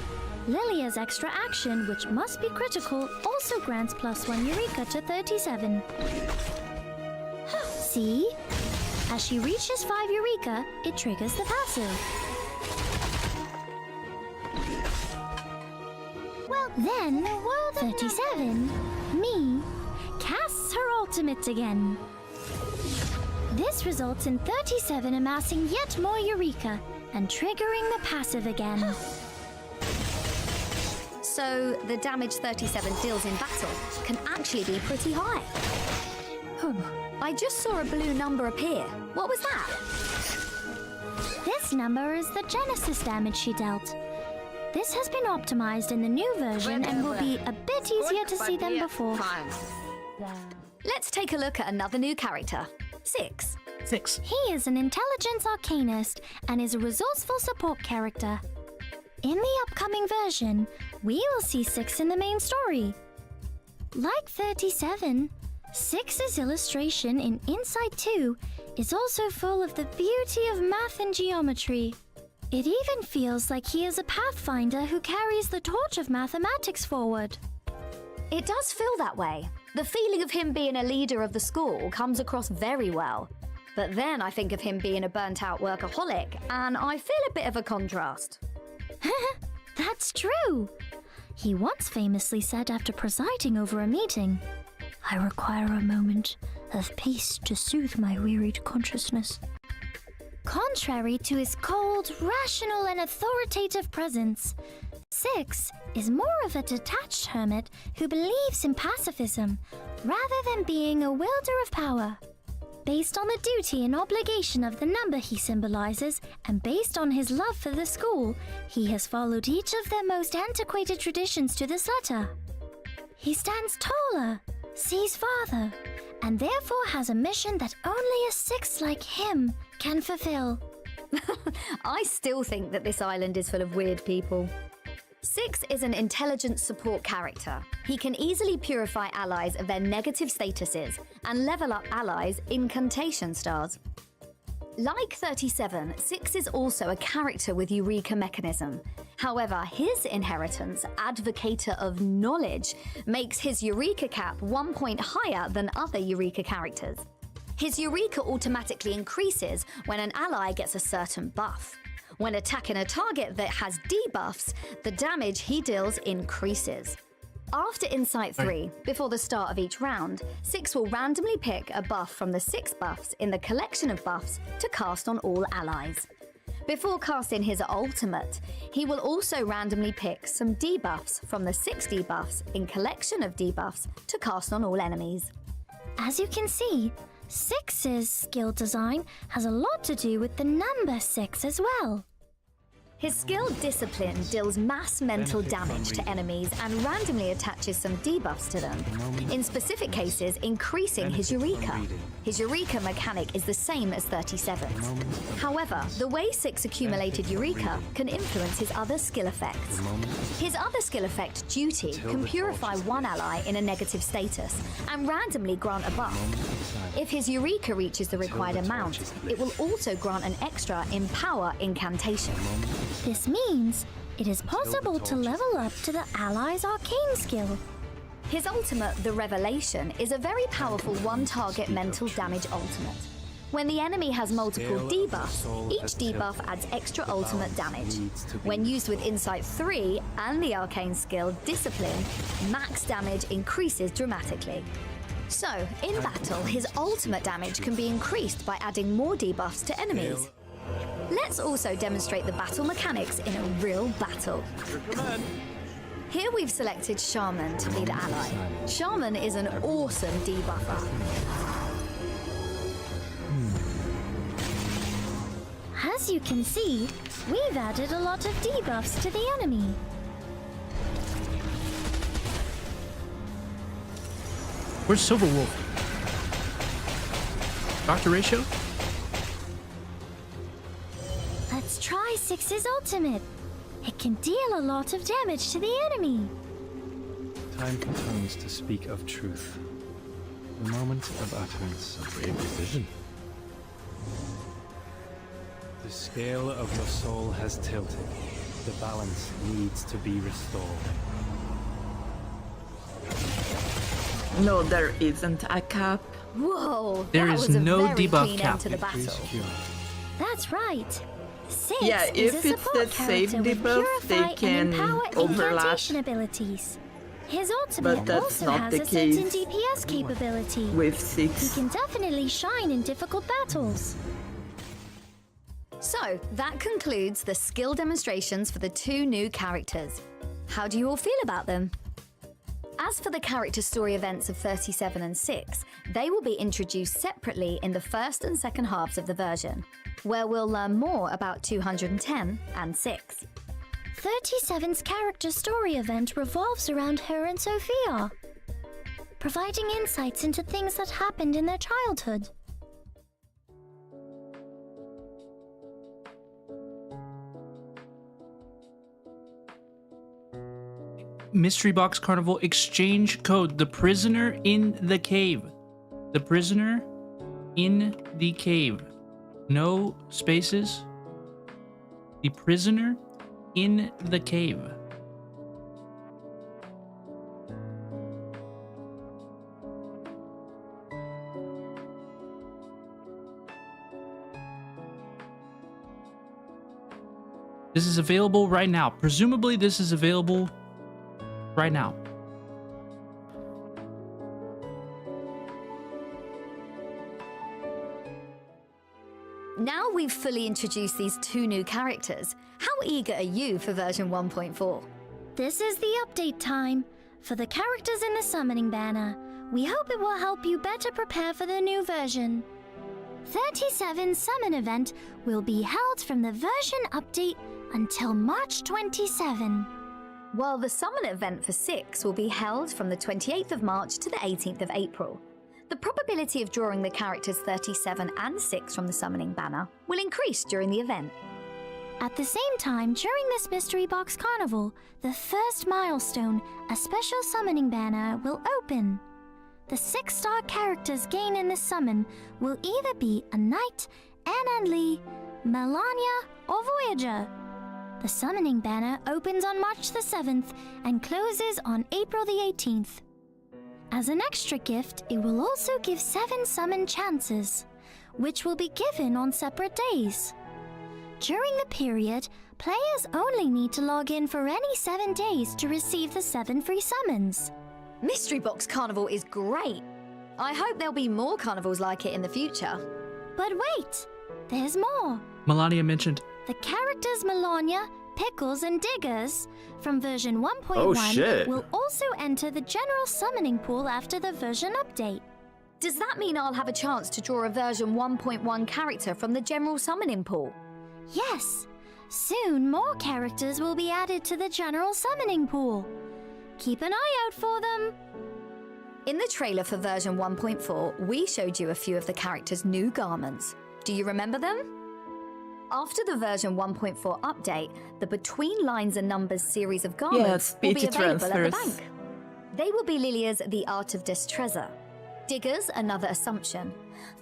Lilia's extra action, which must be critical, also grants +1 Eureka to 37. See? As she reaches 5 Eureka, it triggers the passive. Then, 37, me, casts her ultimate again. This results in 37 amassing yet more Eureka and triggering the passive again. So, the damage 37 deals in battle can actually be pretty high. I just saw a blue number appear. What was that? This number is the Genesis damage she dealt. This has been optimized in the new version and will be a bit easier to see than before. Let's take a look at another new character, 6. 6. He is an intelligence arcanist and is a resourceful support character. In the upcoming version, we will see 6 in the main story. Like 37, 6's illustration in Insight 2 is also full of the beauty of math and geometry. It even feels like he is a pathfinder who carries the torch of mathematics forward. It does feel that way. The feeling of him being a leader of the school comes across very well. But then I think of him being a burnt-out workaholic, and I feel a bit of a contrast. That's true. He once famously said after presiding over a meeting, "I require a moment of peace to soothe my wearied consciousness." Contrary to his cold, rational, and authoritative presence, 6 is more of a detached hermit who believes in pacifism rather than being a wielder of power. Based on the duty and obligation of the number he symbolizes, and based on his love for the school, he has followed each of their most antiquated traditions to this letter. He stands taller, sees farther, and therefore has a mission that only a 6 like him can fulfill. I still think that this island is full of weird people. 6 is an intelligence support character. He can easily purify allies of their negative statuses and level up allies' incantation stars. Like 37, 6 is also a character with Eureka mechanism. However, his inheritance, Advocator of Knowledge, makes his Eureka cap 1 point higher than other Eureka characters. His Eureka automatically increases when an ally gets a certain buff. When attacking a target that has debuffs, the damage he deals increases. After Insight 3, before the start of each round, 6 will randomly pick a buff from the 6 buffs in the collection of buffs to cast on all allies. Before casting his ultimate, he will also randomly pick some debuffs from the 6 debuffs in collection of debuffs to cast on all enemies. As you can see, 6's skill design has a lot to do with the number 6 as well. His skill Discipline deals mass mental damage to enemies and randomly attaches some debuffs to them, in specific cases increasing his Eureka. His Eureka mechanic is the same as 37's. However, the way 6 accumulated Eureka can influence his other skill effects. His other skill effect, Duty, can purify one ally in a negative status and randomly grant a buff. If his Eureka reaches the required amount, it will also grant an extra Empower incantation. This means it is possible to level up to the ally's arcane skill. His ultimate, the Revelation, is a very powerful one-target mental damage ultimate. When the enemy has multiple debuffs, each debuff adds extra ultimate damage. When used with Insight 3 and the arcane skill Discipline, max damage increases dramatically. So, in battle, his ultimate damage can be increased by adding more debuffs to enemies. Let's also demonstrate the battle mechanics in a real battle. Here we've selected Shaman to be the ally. Shaman is an awesome debuffer. As you can see, we've added a lot of debuffs to the enemy. Where's Silver Wolf? Dr. Ratio? Let's try Six's ultimate. It can deal a lot of damage to the enemy. Time comes to speak of truth. The moment of utterance. A brave decision. The scale of your soul has tilted. The balance needs to be restored. No, there isn't a cap. Whoa, There that is was a no very debuff clean cap. end to the battle. That's right. Six Yeah, is if a it's support the same character with debuff, purify they and can empower overlap. incantation abilities. His ultimate But that's also not has the a certain case DPS capability. with He 6. can definitely shine in difficult battles. So, that concludes the skill demonstrations for the 2 new characters. How do you all feel about them? As for the character story events of 37 and 6, they will be introduced separately in the first and second halves of the version, where we'll learn more about 210 and 6. 37's character story event revolves around her and Sophia, providing insights into things that happened in their childhood. Mystery Box Carnival exchange code. The prisoner in the cave. The prisoner in the cave. No spaces. The prisoner in the cave. This is available right now. Presumably this is available right now. Now we've fully introduced these 2 new characters, how eager are you for version 1.4? This is the update time for the characters in the summoning banner. We hope it will help you better prepare for the new version. 37's summon event will be held from the version update until March 27. While the summon event for 6 will be held from the 28th of March to the 18th of April. The probability of drawing the characters 37 and 6 from the summoning banner will increase during the event. At the same time, during this Mystery Box Carnival, the first milestone, a special summoning banner, will open. The 6-star characters gained in this summon will either be a Knight, Anand, Melania, or Voyager. The summoning banner opens on March the 7th and closes on April the 18th. As an extra gift, it will also give 7 summon chances, which will be given on separate days. During the period, players only need to log in for any 7 days to receive the 7 free summons. Mystery Box Carnival is great. I hope there'll be more carnivals like it in the future. But wait, there's more. Melania mentioned The characters Melania, Pickles, and Diggers from version 1.1 Oh, shit. will also enter the general summoning pool after the version update. Does that mean I'll have a chance to draw a version 1.1 character from the general summoning pool? Yes, soon more characters will be added to the general summoning pool. Keep an eye out for them. In the trailer for version 1.4, we showed you a few of the characters' new garments. Do you remember them? After the version 1.4 update, the Between Lines and Numbers series of garments will be speech available at the transfers. bank. They will be Lilia's The Art of Destreza, Diggers, Another Assumption,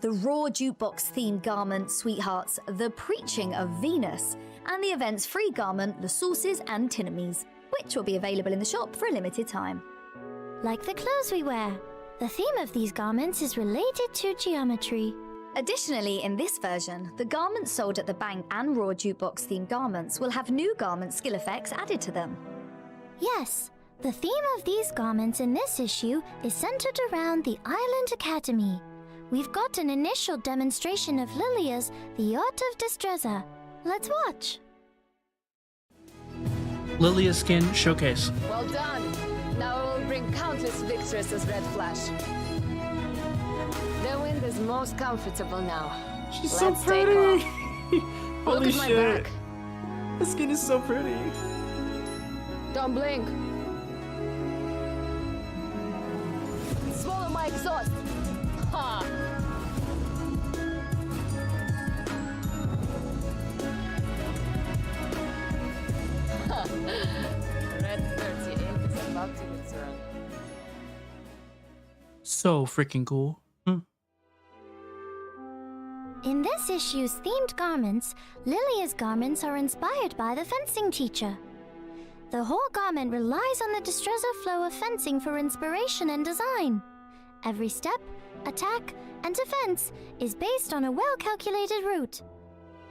the Raw Jukebox themed garment, Sweethearts, The Preaching of Venus, and the event's free garment, The Sources and Tinamies, which will be available in the shop for a limited time. Like the clothes we wear, the theme of these garments is related to geometry. Additionally, in this version, the garments sold at the bank and Raw Jukebox themed garments will have new garment skill effects added to them. Yes, The theme of these garments in this issue is centered around the Island Academy. We've got an initial demonstration of Lilia's The Art of Destreza. Let's watch. Lilia skin showcase. Well done. Now I will bring countless victories as Red Flash. The wind is most comfortable now. She's Let's so take pretty. off. Holy Look at my shit. back. The skin is so pretty. Don't blink. Swallow my exhaust. Ha! Red 38 is about to return. So freaking cool. In this issue's themed garments, Lilia's garments are inspired by the fencing teacher. The whole garment relies on the Destreza flow of fencing for inspiration and design. Every step, attack, and defense is based on a well-calculated route.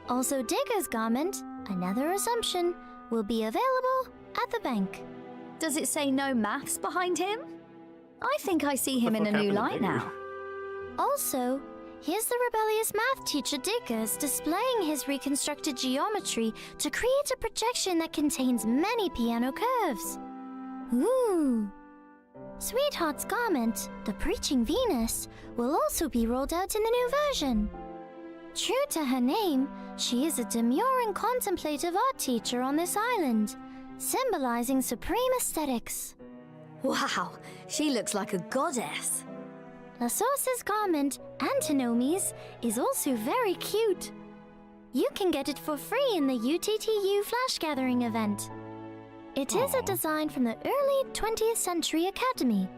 Also, Digger's garment, another assumption, will be available at the bank. Does it say no maths behind him? I think I see him in a new light now. Also, here's the rebellious math teacher Diggers displaying his reconstructed geometry to create a projection that contains many piano curves. Ooh! Sweetheart's garment, the Preaching Venus, will also be rolled out in the new version. True to her name, she is a demure and contemplative art teacher on this island, symbolizing supreme aesthetics. Wow, she looks like a goddess. La Source's garment, Antinomi's, is also very cute. You can get it for free in the UTTU Flash Gathering event. It is a design from the early 20th century academy.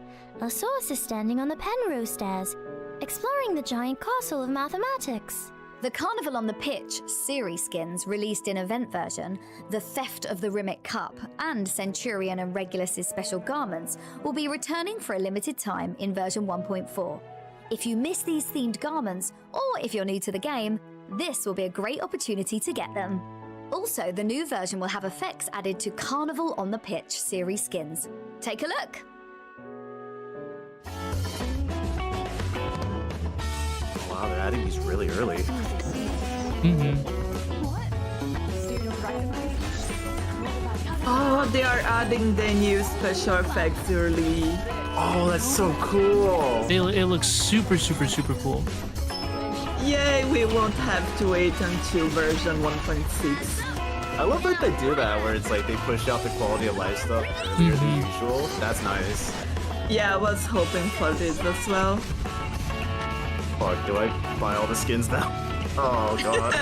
La Source is standing on the Penrose stairs, exploring the giant castle of mathematics. The Carnival on the Pitch series skins released in event version, the Theft of the Rimmick Cup, and Centurion and Regulus's special garments will be returning for a limited time in version 1.4. If you miss these themed garments, or if you're new to the game, this will be a great opportunity to get them. Also, the new version will have effects added to Carnival on the Pitch series skins. Take a look! Wow, they're adding these really early. Oh, they are adding the new special effects early. Oh, that's so cool. It looks super, super, super cool. Yay, we won't have to wait until version 1.6. I love that they do that, where it's like they push out the quality of life stuff earlier than usual. That's nice. Yeah, I was hoping for this as well. Fuck, do I buy all the skins now? Oh god.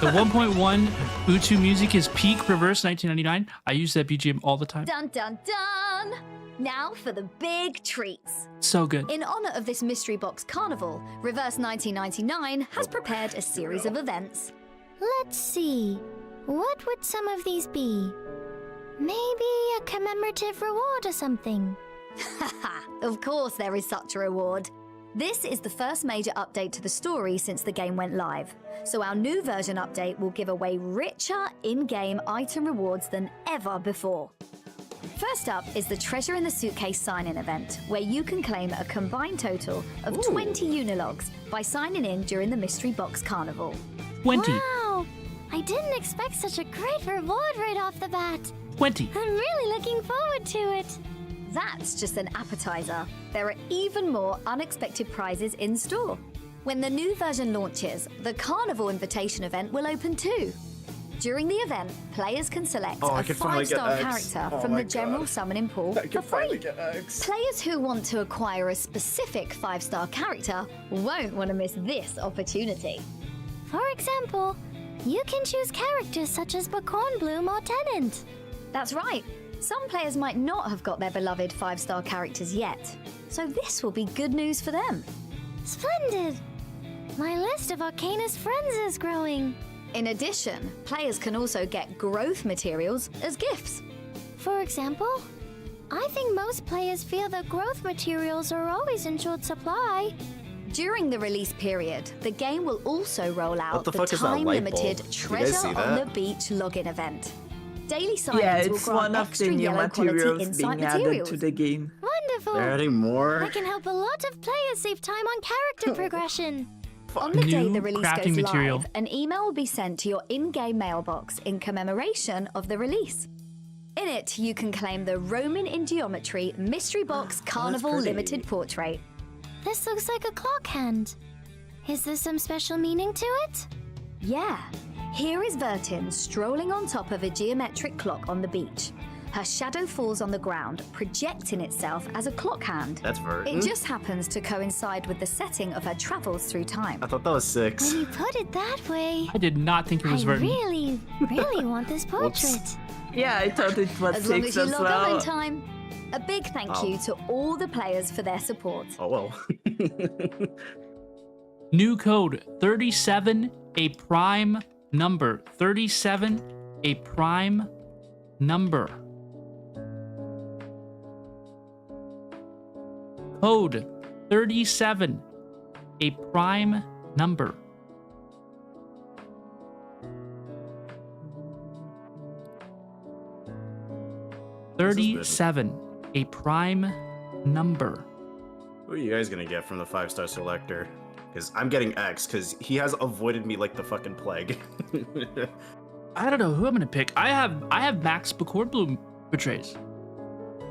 The 1.1 Utu music is peak reverse 1999. I use that BGM all the time. Dun dun dun! Now for the big treats. So good. In honor of this mystery box carnival, Reverse 1999 has prepared a series of events. Let's see. What would some of these be? Maybe a commemorative reward or something. Haha, of course there is such a reward. This is the first major update to the story since the game went live, so our new version update will give away richer in-game item rewards than ever before. First up is the Treasure in the Suitcase sign-in event, where you can claim a combined total of 20 Unilogs by signing in during the Mystery Box Carnival. 20. Wow! I didn't expect such a great reward right off the bat. 20. I'm really looking forward to it. That's just an appetizer. There are even more unexpected prizes in store. When the new version launches, the Carnival Invitation event will open too. During the event, players can select a 5-star character from the general summoning pool for free. Players who want to acquire a specific 5-star character won't want to miss this opportunity. For example, you can choose characters such as Bacorn Bloom or Tenant. That's right. Some players might not have got their beloved 5-star characters yet, so this will be good news for them. Splendid! My list of Arcanist friends is growing. In addition, players can also get growth materials as gifts. For example, I think most players feel that growth materials are always in short supply. During the release period, the game will also roll out the time-limited Treasure on the Beach login event. Daily Science Yeah, will it's grant one of extra the new yellow quality materials insight being added materials. to the game. Wonderful! They're adding more. I can help a lot of players save time on character progression. On the day New the release crafting goes material. live, an email will be sent to your in-game mailbox in commemoration of the release. In it, you can claim the Roman in Geometry Mystery Box Carnival pretty. Limited Portrait. This looks like a clock hand. Is there some special meaning to it? Yeah, here is Vertin strolling on top of a geometric clock on the beach. Her shadow falls on the ground, projecting itself as a clock hand. That's Vert. It just happens to coincide with the setting of her travels through time. I thought that was 6. When you put it that way, I did not think it was I Vertin. really, really want this portrait. Yeah, I thought it was As long 6 as you as log on well. in time. A big thank Oh. you to all the players for their support. Oh well. New code 37, a prime number. 37, a prime number. Code 37, a prime number. This is good. 37, a prime number. Who are you guys gonna get from the 5-star selector? Because I'm getting X, because he has avoided me like the fucking plague. I don't know who I'm gonna pick. I have Max Bloom portrays.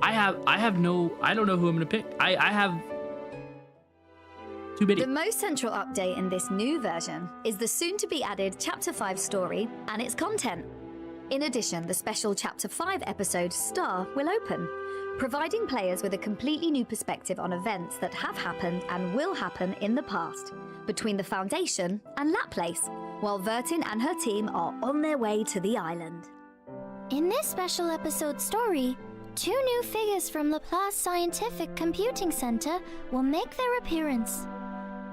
I don't know who I'm gonna pick. I have too many. The most central update in this new version is the soon-to-be added Chapter 5 story and its content. In addition, the special Chapter 5 episode Star will open, providing players with a completely new perspective on events that have happened and will happen in the past, between the Foundation and Lapplace, while Vertin and her team are on their way to the island. In this special episode story, 2 new figures from Laplace Scientific Computing Center will make their appearance.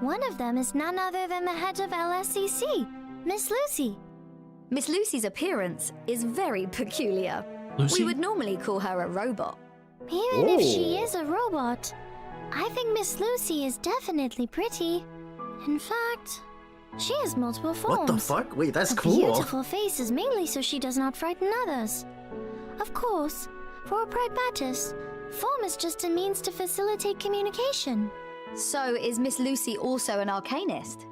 One of them is none other than the head of LSCC, Miss Lucy. Miss Lucy's appearance is very peculiar. Lucy? We would normally call her a robot. Even if she is a robot, I think Miss Lucy is definitely pretty. In fact, she has multiple forms. What the fuck? Wait, that's A cool. beautiful face is mainly so she does not frighten others. Of course, for a pragmatist, form is just a means to facilitate communication. So is Miss Lucy also an arcanist?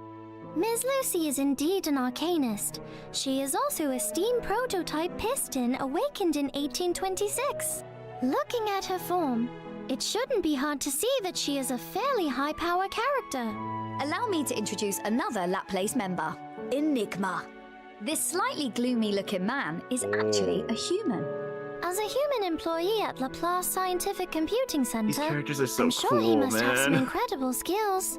Ms. Lucy is indeed an arcanist. She is also a steam prototype piston awakened in 1826. Looking at her form, it shouldn't be hard to see that she is a fairly high-power character. Allow me to introduce another Lapplace member, Enigma. This slightly gloomy-looking man is actually a human. As a human employee at Laplace Scientific Computing Center, These characters are so I'm sure cool, he must have some man. incredible skills.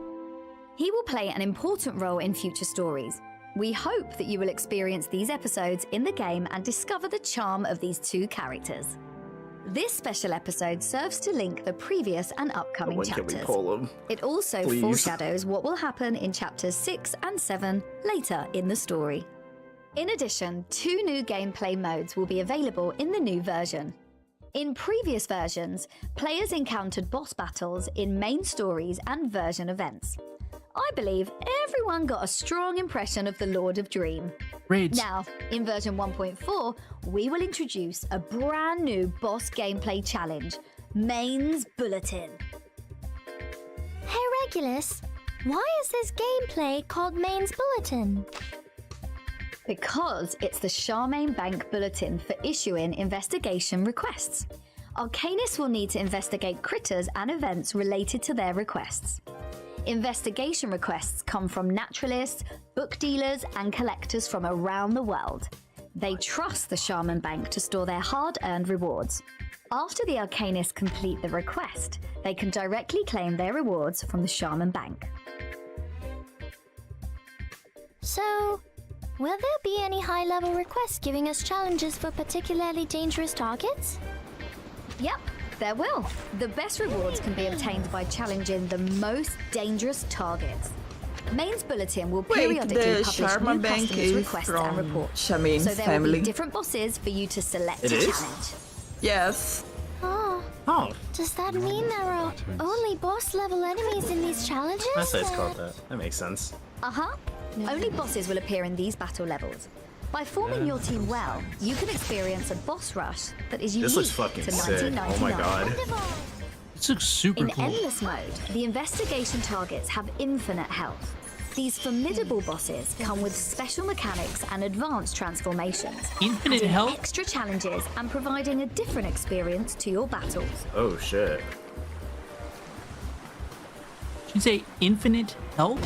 He will play an important role in future stories. We hope that you will experience these episodes in the game and discover the charm of these 2 characters. This special episode serves to link the previous and upcoming When can we chapters. pull him? It also Please. foreshadows what will happen in chapters 6 and 7 later in the story. In addition, 2 new gameplay modes will be available in the new version. In previous versions, players encountered boss battles in main stories and version events. I believe everyone got a strong impression of the Lord of Dream. Raids. Now, in version 1.4, we will introduce a brand new boss gameplay challenge, Main's Bulletin. Hey Regulus, why is this gameplay called Main's Bulletin? Because it's the Charmaine Bank Bulletin for issuing investigation requests. Arcanists will need to investigate critters and events related to their requests. Investigation requests come from naturalists, book dealers, and collectors from around the world. They trust the Shaman Bank to store their hard-earned rewards. After the Arcanists complete the request, they can directly claim their rewards from the Shaman Bank. So, will there be any high-level requests giving us challenges for particularly dangerous targets? Yep, there will. The best rewards can be obtained by challenging the most dangerous targets. Main's Bulletin will Wait, periodically the publish new Sharma Bank customers' is requests and from reports. Shaman's So there will family. be different bosses for you to select It to is? challenge. Yes. Oh, Oh, does that mean there are only boss-level enemies in these challenges? that's why it's called that. That makes sense. Uh-huh. Only bosses will appear in these battle levels. By forming your team well, you can experience a boss rush that is unique This looks fucking to sick. 1999. Oh my god. This looks super In cool. endless mode, the investigation targets have infinite health. These formidable bosses come with special mechanics and advanced transformations, Infinite adding health? extra challenges and providing a different experience to your battles. Oh shit. Did you say infinite health?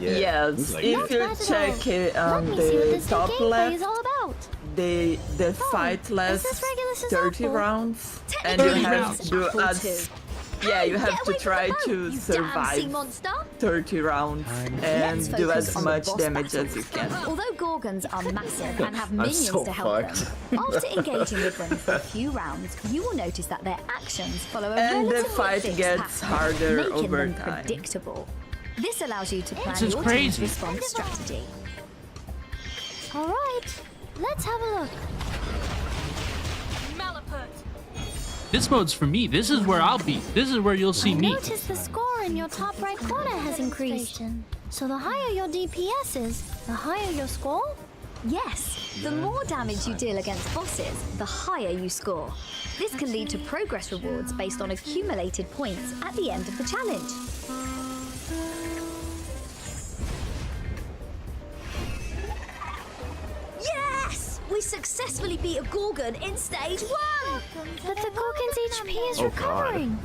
Yeah. Yes, looks like if it. you check it on Let me see what the this new top gameplay left, is all about. the fight is lasts this Regulus's 30 apple? rounds, and you 30 have rounds. to Apple add, too. yeah, you have Get to away from try the boat, to you damn sea survive monster! 30 rounds and Let's do focus as on the much boss damage as battles. you can. Although Gorgons are massive and have I'm minions so to help fucked. them, after engaging with them for a few rounds, you will notice that their actions follow a And the relatively fight fixed gets pattern, harder making over them time. predictable. This allows you to plan This is your crazy. team's response strategy. All right, let's have a look. This mode's for me. This is where I'll be. This is where you'll see me. Notice the score in your top right corner has increased. So the higher your DPS is, the higher your score? Yes, the more damage you deal against bosses, the higher you score. This can lead to progress rewards based on accumulated points at the end of the challenge. Yes! We successfully beat a Gorgon in stage 1! But the Gorgon's HP is Oh, God. recovering.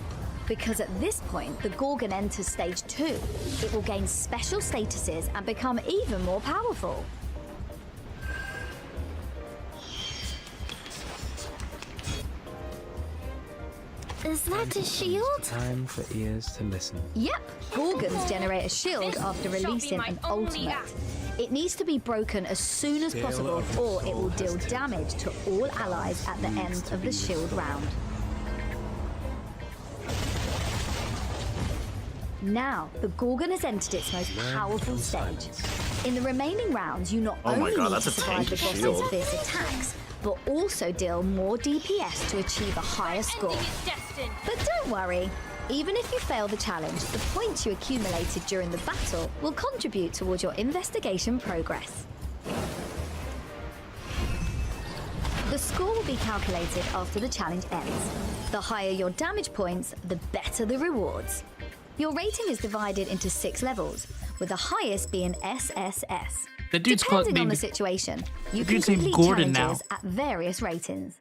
Because at this point, the Gorgon enters stage 2. It will gain special statuses and become even more powerful. Is that a shield? Time for ears to listen. Yep, Gorgons generate a shield after releasing an ultimate. It needs to be broken as soon as possible, or it will deal damage to all allies at the end of the shield round. Now, the Gorgon has entered its most powerful stage. In the remaining rounds, you not Oh my only God, need that's to a survive the tanky boss's shield. fierce attacks, but also deal more DPS to achieve a higher score. But don't worry, even if you fail the challenge, the points you accumulated during the battle will contribute towards your investigation progress. The score will be calculated after the challenge ends. The higher your damage points, the better the rewards. Your rating is divided into 6 levels, with the highest being SSS. The dude's called Depending on the named. situation, you The can dude's named complete Gordon challenges now. at various ratings.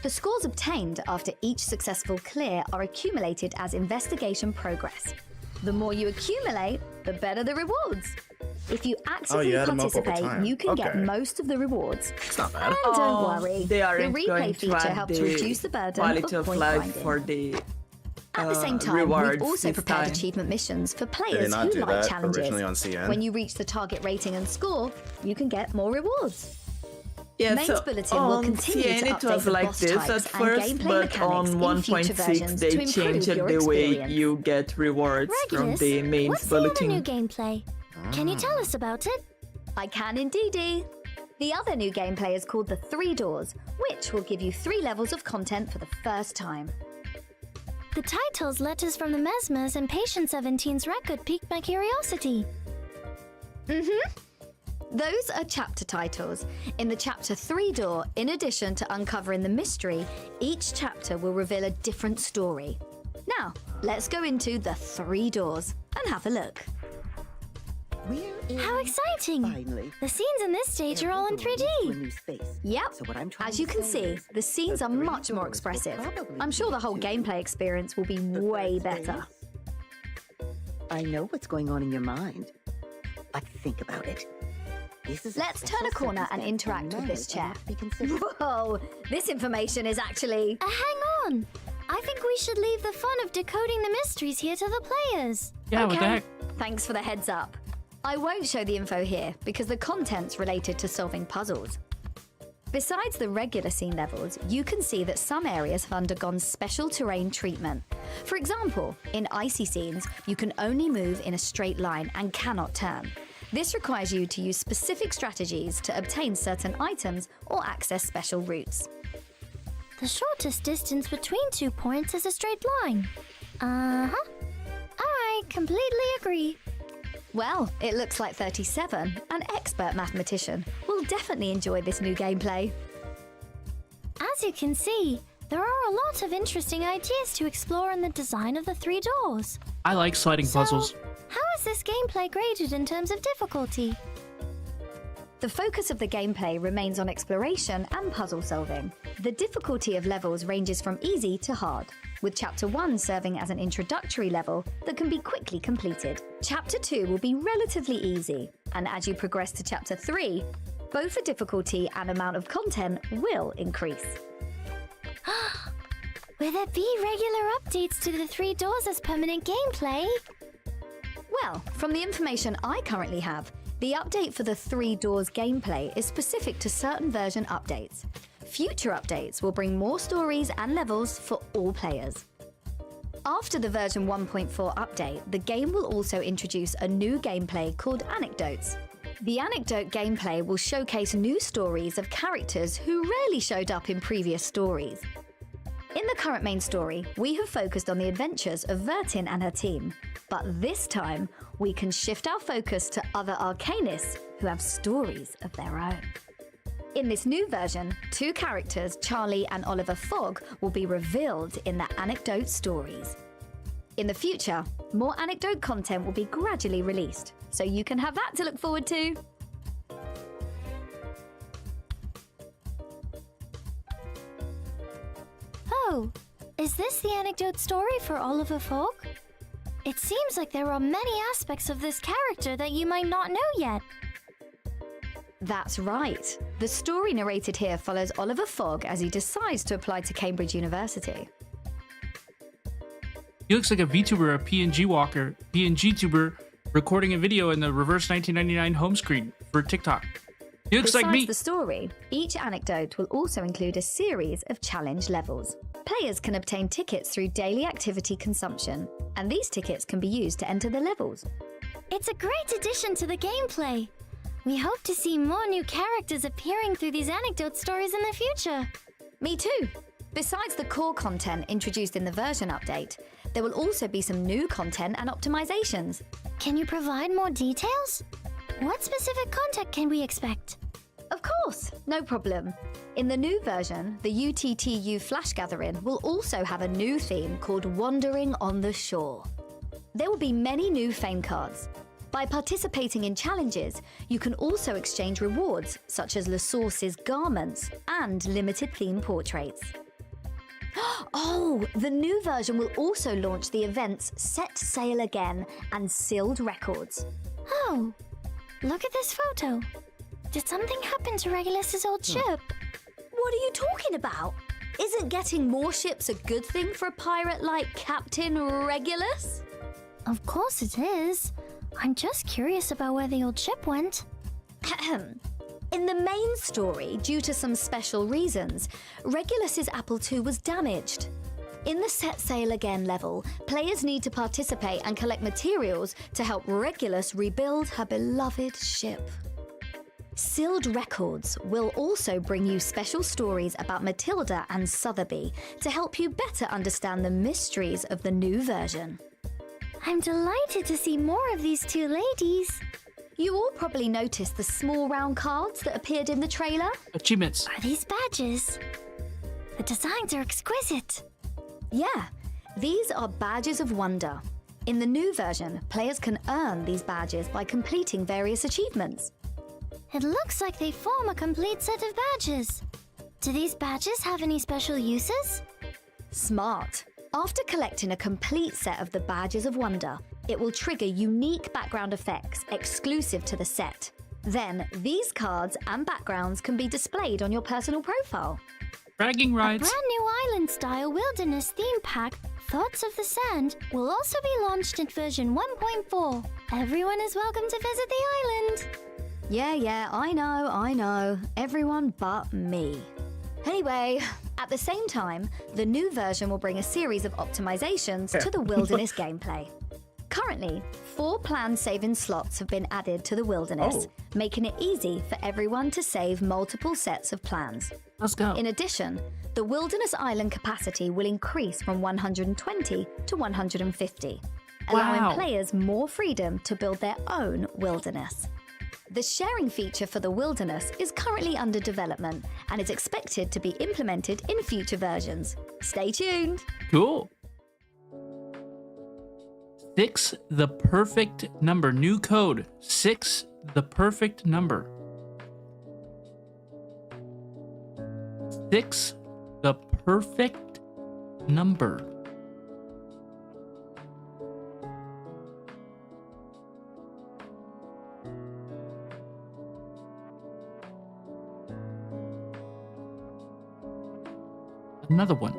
The scores obtained after each successful clear are accumulated as investigation progress. The more you accumulate, the better the rewards. If you actively add 'em up over participate, time. you can get Okay. most of the rewards. It's not bad. And don't worry, They the aren't replay going to feature add helps the reduce the burden quality of of point life grinding. for the At the same time, rewards we've also this prepared time. achievement missions for Did they players not who do like that challenges. originally on CN? When you reach the target rating and score, you can get more rewards. Yeah, Main's so bulletin will on continue to CN it update was the like boss this types at and first, gameplay but mechanics on in future 1.6 versions they to improve changed your the way experience. you get rewards from Regulus, the main what's the other bulletin. new gameplay? Can you tell us about it? I can indeedy. The other new gameplay is called the 3 Doors, which will give you 3 levels of content for the first time. The titles, Letters from the Mesmers and Patient 17's record piqued my curiosity. Those are chapter titles. In the chapter 3 door, in addition to uncovering the mystery, each chapter will reveal a different story. Now, let's go into the 3 doors and have a look. How exciting! The scenes in this stage are all in 3D. Yep, as you can see, the scenes are much more expressive. I'm sure the whole gameplay experience will be way better. I know what's going on in your mind, but think about it. Let's turn a corner and interact with this chair. Whoa, this information is actually... Hang on! I think we should leave the fun of decoding the mysteries here to the players. Yeah, what the heck? Thanks for the heads up. I won't show the info here because the content's related to solving puzzles. Besides the regular scene levels, you can see that some areas have undergone special terrain treatment. For example, in icy scenes, you can only move in a straight line and cannot turn. This requires you to use specific strategies to obtain certain items or access special routes. The shortest distance between 2 points is a straight line. Uh-huh. I completely agree. Well, it looks like 37, an expert mathematician, will definitely enjoy this new gameplay. As you can see, there are a lot of interesting ideas to explore in the design of the 3 doors. I like sliding puzzles. How is this gameplay graded in terms of difficulty? The focus of the gameplay remains on exploration and puzzle solving. The difficulty of levels ranges from easy to hard, with Chapter 1 serving as an introductory level that can be quickly completed. Chapter 2 will be relatively easy, and as you progress to Chapter 3, both the difficulty and amount of content will increase. Will there be regular updates to the 3 doors as permanent gameplay? Well, from the information I currently have, the update for the 3 doors gameplay is specific to certain version updates. Future updates will bring more stories and levels for all players. After the version 1.4 update, the game will also introduce a new gameplay called Anecdotes. The Anecdote gameplay will showcase new stories of characters who rarely showed up in previous stories. In the current main story, we have focused on the adventures of Vertin and her team, but this time we can shift our focus to other Arcanists who have stories of their own. In this new version, 2 characters, Charlie and Oliver Fogg, will be revealed in the Anecdote stories. In the future, more Anecdote content will be gradually released, so you can have that to look forward to. Oh, is this the Anecdote story for Oliver Fogg? It seems like there are many aspects of this character that you might not know yet. That's right. The story narrated here follows Oliver Fogg as he decides to apply to Cambridge University. He looks like a VTuber, a PNG walker, PNG tuber, recording a video in the reverse 1999 home screen for TikTok. He looks like me. Besides the story, each anecdote will also include a series of challenge levels. Players can obtain tickets through daily activity consumption, and these tickets can be used to enter the levels. It's a great addition to the gameplay. We hope to see more new characters appearing through these anecdote stories in the future. Me too. Besides the core content introduced in the version update, there will also be some new content and optimizations. Can you provide more details? What specific content can we expect? Of course, no problem. In the new version, the UTTU Flash Gathering will also have a new theme called Wandering on the Shore. There will be many new fame cards. By participating in challenges, you can also exchange rewards such as La Source's garments and limited theme portraits. Oh, the new version will also launch the events Set Sail Again and Sealed Records. Oh, look at this photo. Did something happen to Regulus's old ship? What are you talking about? Isn't getting more ships a good thing for a pirate like Captain Regulus? Of course it is. I'm just curious about where the old ship went. In the main story, due to some special reasons, Regulus's Apple II was damaged. In the Set Sail Again level, players need to participate and collect materials to help Regulus rebuild her beloved ship. Sealed Records will also bring you special stories about Matilda and Sotheby to help you better understand the mysteries of the new version. I'm delighted to see more of these 2 ladies. You all probably noticed the small round cards that appeared in the trailer. Achievements. Are these badges? The designs are exquisite. Yeah, these are badges of wonder. In the new version, players can earn these badges by completing various achievements. It looks like they form a complete set of badges. Do these badges have any special uses? Smart. After collecting a complete set of the badges of wonder, it will trigger unique background effects exclusive to the set. Then, these cards and backgrounds can be displayed on your personal profile. Bragging rights. A brand new island-style wilderness theme pack, Thoughts of the Sand, will also be launched in version 1.4. Everyone is welcome to visit the island. Yeah, I know. Everyone but me. Anyway, at the same time, the new version will bring a series of optimizations to the wilderness gameplay. Currently, 4 planned saving slots have been added to the wilderness, making it easy for everyone to save multiple sets of plans. Let's go. In addition, the wilderness island capacity will increase from 120 to 150. allowing players more freedom to build their own wilderness. The sharing feature for the wilderness is currently under development and is expected to be implemented in future versions. Stay tuned! Cool. 6 the perfect number. New code. 6 the perfect number. 6 the perfect number. Another one.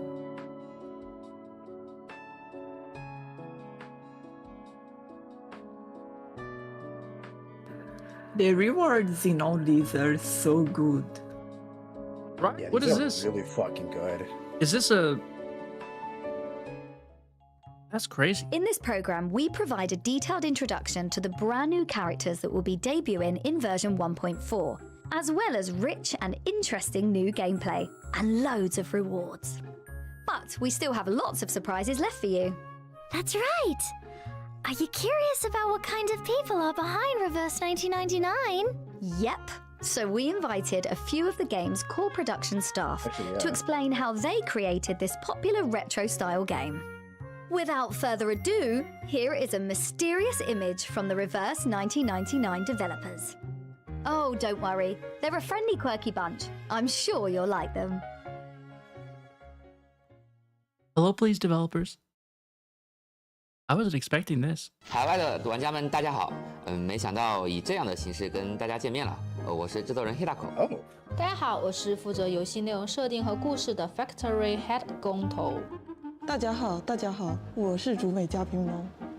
The rewards in all these are so good. Right. Yeah, What these is are this? Really fucking good. Is this a... That's crazy. In this program, we provide a detailed introduction to the brand new characters that will be debuting in version 1.4, as well as rich and interesting new gameplay, and loads of rewards. But we still have lots of surprises left for you. That's right! Are you curious about what kind of people are behind Reverse 1999? Yep. So we invited a few of the game's core production staff to explain how they created this popular retro-style game. Without further ado, here is a mysterious image from the Reverse 1999 developers. Oh, don't worry. They're a friendly, quirky bunch. I'm sure you'll like them. Hello, please, developers. I wasn't expecting this. 海外的玩家们，大家好。没想到以这样的形式跟大家见面了。我是制作人 Hidako。大家好，我是负责游戏内容设定和故事的 Factory Head 公头。大家好，我是竹美嘉宾猫。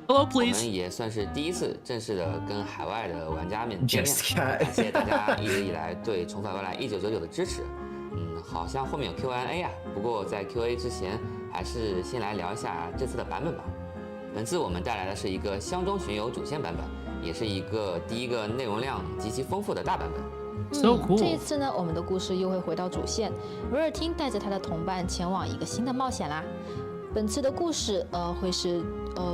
Hello, 我 please. 们也算是第一次正式的跟海外的玩家们见面，感谢大家一直以来对《重返未来1999》的支持。好像后面有 Q&A 啊，不过在 Q&A 之前，还是先来聊一下这次的版本吧。本次我们带来的是一个乡中巡游主线版本，也是一个第一个内容量极其丰富的大版本。So cool. 这一次呢，我们的故事又会回到主线，维尔汀带着他的同伴前往一个新的冒险啦。本次的故事会是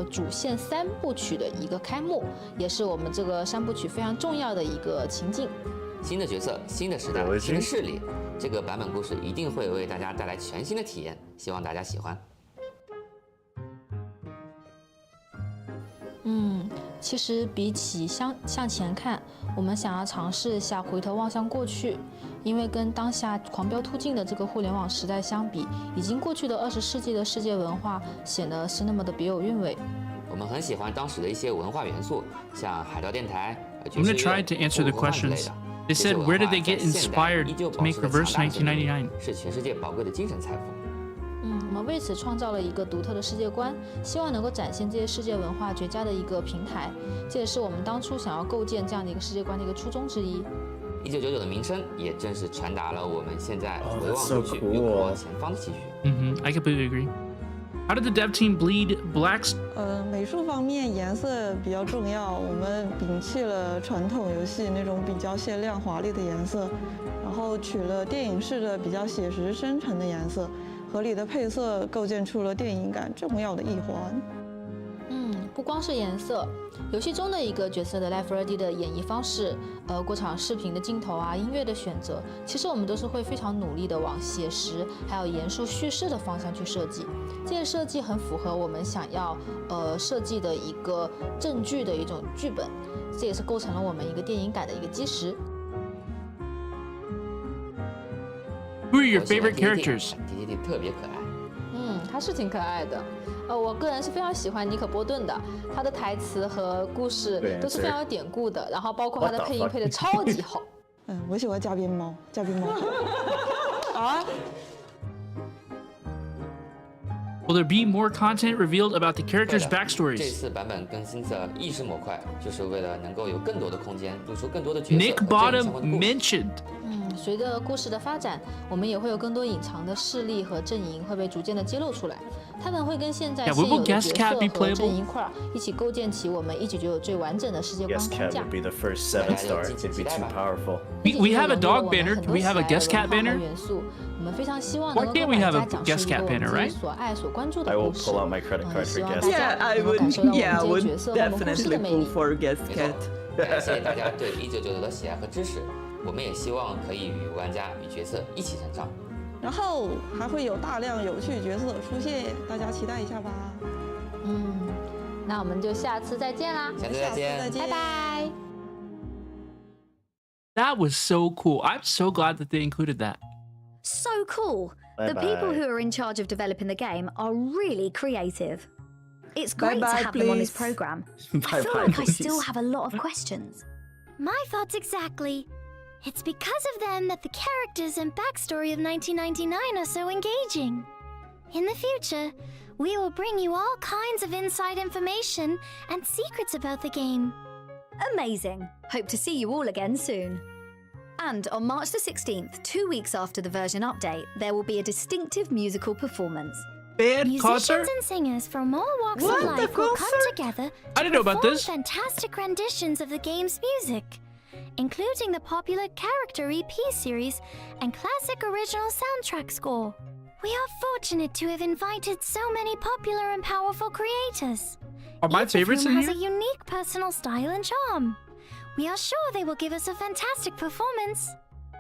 主线3部曲的一个开幕，也是我们这个3部曲非常重要的一个情境。新的角色、新的时代、新的势力，这个版本故事一定会为大家带来全新的体验，希望大家喜欢。其实比起向前看，我们想要尝试一下回头望向过去，因为跟当下狂飙突进的这个互联网时代相比，已经过去的20世纪的世界文化显得是那么的别有韵味。我们很喜欢当时的一些文化元素，像海盗电台、I'm gonna try to answer the questions. They said, where did they get inspired to make Reverse 1999? 是全世界宝贵的精神财富。我们为此创造了一个独特的世界观，希望能够展现这些世界文化绝佳的一个平台。这也是我们当初想要构建这样的一个世界观的一个初衷之一。1999的名声也正是传达了我们现在回望过去、又渴望前方的期许。I completely agree. How did the dev team bleed blacks? 美术方面颜色比较重要，我们摒弃了传统游戏那种比较鲜亮华丽的颜色，然后取了电影式的比较写实深沉的颜色。合理的配色构建出了电影感重要的一环。不光是颜色，游戏中的一个角色的 Life Ready 的演绎方式，过场视频的镜头啊，音乐的选择，其实我们都是会非常努力的往写实还有严肃叙事的方向去设计。这些设计很符合我们想要设计的一个正剧的一种剧本，这也是构成了我们一个电影感的一个基石。Who are your favorite characters? 弟弟特别可爱。他是挺可爱的。我个人是非常喜欢尼可波顿的，他的台词和故事都是非常有典故的，然后包括他的配音配的超级好。我喜欢嘉宾猫。啊。Will there be more content revealed about the characters' backstories? 这次版本更新的意识模块，就是为了能够有更多的空间，露出更多的角色。Nick Bottom mentioned. 随着故事的发展，我们也会有更多隐藏的势力和阵营会被逐渐的揭露出来，他们会跟现在现有的角色和阵营一块一起构建起我们1999最完整的世界观框架。 We have a dog banner. Can we have a guest cat banner? 我们非常希望能够给大家讲述一个我们自己所爱所关注的故事。希望大家能够感受到我们这些角色和我们故事的魅力。感谢大家对1999的喜爱和支持，我们也希望可以与玩家与角色一起成长。然后还会有大量有趣角色出现，大家期待一下吧。那我们就下次再见啦！下次再见，拜拜。 That was so cool. I'm so glad that they included that. So cool. The people who are in charge of developing the game are really creative. It's great to have them on this program. I feel like I still have a lot of questions. My thoughts exactly. It's because of them that the characters and backstory of 1999 are so engaging. In the future, we will bring you all kinds of inside information and secrets about the game. Amazing. Hope to see you all again soon. And on March the 16th, 2 weeks after the version update, there will be a distinctive musical performance. Musicians and singers from all walks of life will come together to perform fantastic renditions of the game's music, including the popular character EP series and classic original soundtrack score. We are fortunate to have invited so many popular and powerful creators. Are my favorites in here? Each here? has a unique personal style and charm. We are sure they will give us a fantastic performance.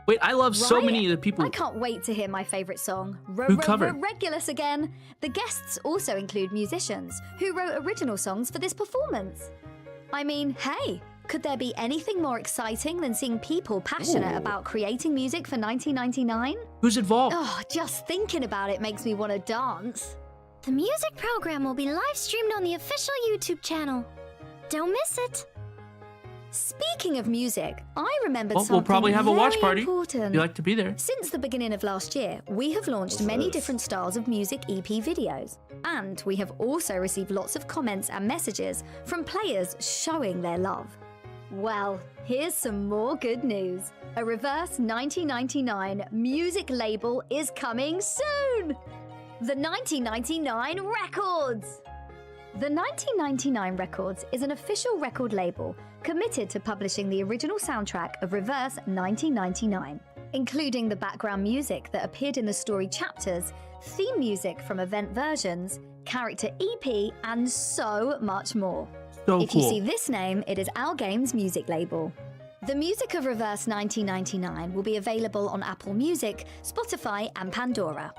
Wait, I love so many of the people. I can't wait to hear my favorite song, Who covered? Regulus again. The guests also include musicians who wrote original songs for this performance. I mean, hey, could there be anything more exciting than seeing people passionate about creating music for 1999? Who's involved? Oh, just thinking about it makes me want to dance. The music program will be live streamed on the official YouTube channel. Don't miss it. Speaking of music, I remembered something we'll probably have a watch party. Important. You'd like to be there. Since the beginning of last year, we have launched many different styles of music EP videos. And we have also received lots of comments and messages from players showing their love. Well, here's some more good news. A reverse 1999 music label is coming soon! The 1999 Records! The 1999 Records is an official record label committed to publishing the original soundtrack of Reverse 1999, including the background music that appeared in the story chapters, theme music from event versions, character EP, and so much more. If you see this name, it is our game's music label. The music of Reverse 1999 will be available on Apple Music, Spotify, and Pandora.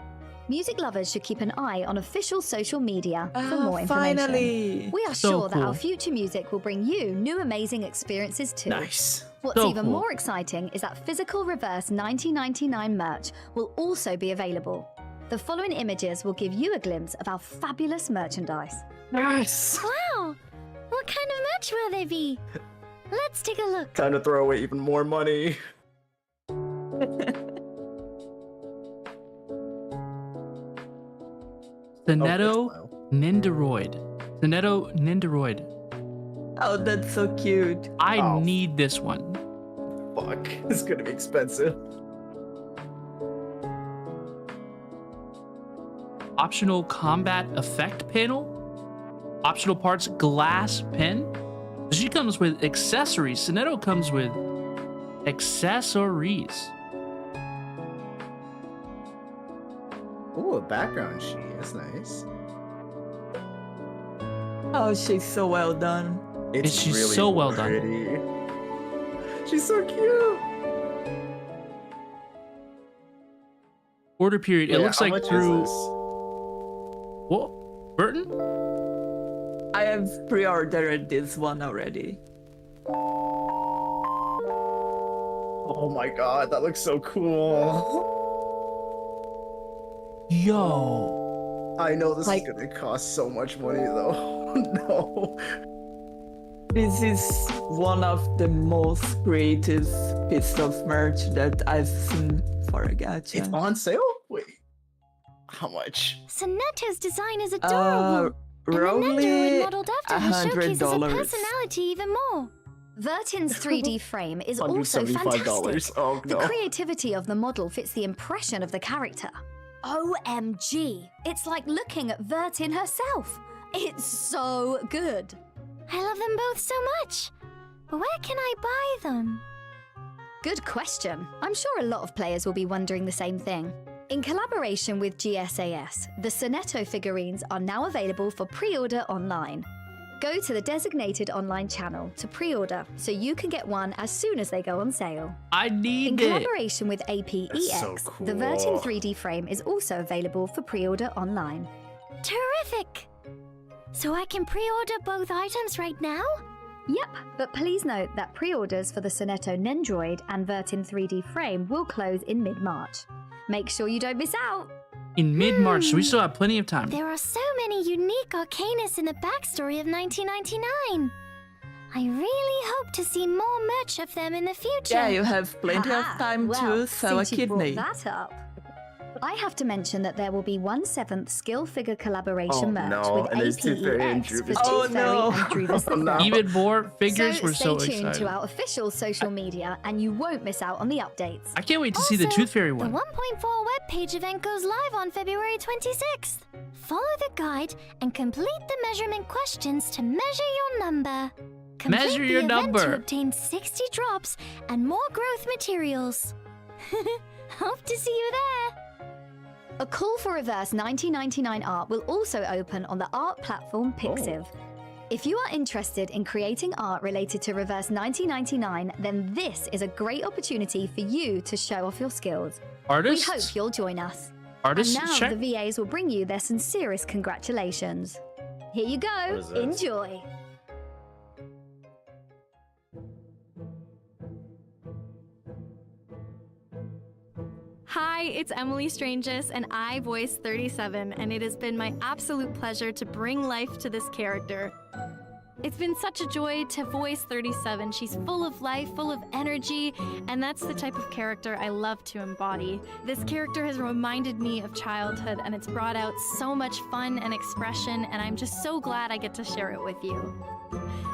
Music lovers should keep an eye on official social media for more information. Finally! We are sure that our future music will bring you new amazing experiences too. Nice. What's even more exciting is that physical Reverse 1999 merch will also be available. The following images will give you a glimpse of our fabulous merchandise. Nice! Wow! What kind of merch will they be? Let's take a look. Time to throw away even more money. Sonetto Nendoroid. Sonetto Nendoroid. Oh, that's so cute. I need this one. Fuck, it's gonna be expensive. Optional combat effect panel. Optional parts glass pen. She comes with accessories. Sonetto comes with accessories. Ooh, a background sheet. That's nice. Oh, she's so well done. She's really so well pretty. done. She's so cute. Order period. It looks like through. This? What? Burton? I have pre-ordered this one already. Oh my god, that looks so cool. Yo. I know this is gonna cost so much money though. No. This is one of the most creative pieces of merch that I've seen for a gacha. It's on sale? Wait. How much? Sonetto's design is adorable. And the Nendoroid modeled after her showcases her personality even more. Vertin's 3D frame is also fantastic. Oh, no. The creativity of the model fits the impression of the character. OMG! It's like looking at Vertin herself. It's so good. I love them both so much. But where can I buy them? Good question. I'm sure a lot of players will be wondering the same thing. In collaboration with GSAS, the Sonetto figurines are now available for pre-order online. Go to the designated online channel to pre-order so you can get one as soon as they go on sale. I need it. In collaboration with APEX, so cool. the Vertin 3D frame is also available for pre-order online. Terrific! So I can pre-order both items right now? Yep, but please note that pre-orders for the Sonetto Nendroid and Vertin 3D frame will close in mid-March. Make sure you don't miss out! In mid-March, so we still have plenty of time. There are so many unique arcanas in the backstory of 1999. I really hope to see more merch of them in the future. Yeah, you have plenty of time to sell a since you kidney. brought that up, I have to mention that there will be 1/7 skill figure collaboration merch with APEX for Tooth Fairy and Druvis the Third. Even more figures. We're so stay tuned excited. to our official social media and you won't miss out on the updates. I can't wait to see the Tooth Fairy The one. 1.4 webpage event goes live on February 26th. Follow the guide and complete the measurement questions to measure your number. Complete Measure the your event number. to obtain 60 drops and more growth materials. Hope to see you there. A call for reverse 1999 art will also open on the art platform Pixiv. If you are interested in creating art related to reverse 1999, then this is a great opportunity for you to show off your skills. Artists? We hope you'll join us. Artists, and now check. the VAs will bring you their sincerest congratulations. Here you go. Enjoy. Hi, it's Emily Stranges, and I voice 37, and it has been my absolute pleasure to bring life to this character. It's been such a joy to voice 37. She's full of life, full of energy, and that's the type of character I love to embody. This character has reminded me of childhood, and it's brought out so much fun and expression, and I'm just so glad I get to share it with you.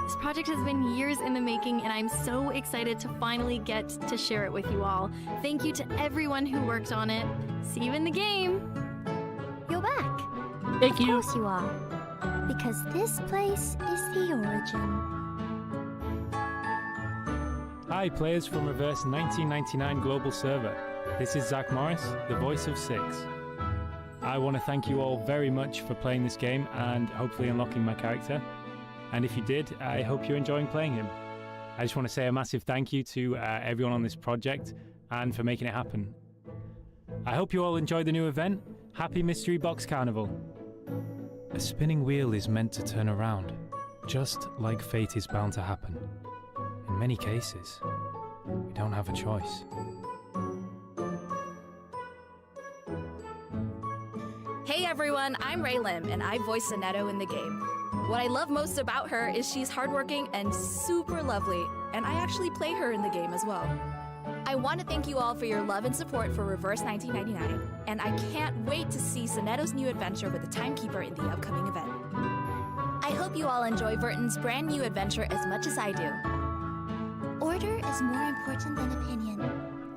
This project has been years in the making, and I'm so excited to finally get to share it with you all. Thank you to everyone who worked on it. See you in the game! You're back. Thank you. Of course you are. Because this place is the origin. Hi, players from Reverse 1999 Global Server. This is Zach Morris, the voice of Six. I want to thank you all very much for playing this game and hopefully unlocking my character. And if you did, I hope you're enjoying playing him. I just want to say a massive thank you to everyone on this project and for making it happen. I hope you all enjoy the new event. Happy Mystery Box Carnival. A spinning wheel is meant to turn around, just like fate is bound to happen. In many cases, we don't have a choice. Hey everyone, I'm Ray Lim, and I voice Sonetto in the game. What I love most about her is she's hardworking and super lovely, and I actually play her in the game as well. I want to thank you all for your love and support for Reverse 1999, and I can't wait to see Sonetto's new adventure with the Timekeeper in the upcoming event. I hope you all enjoy Vertin's brand new adventure as much as I do. Order is more important than opinion.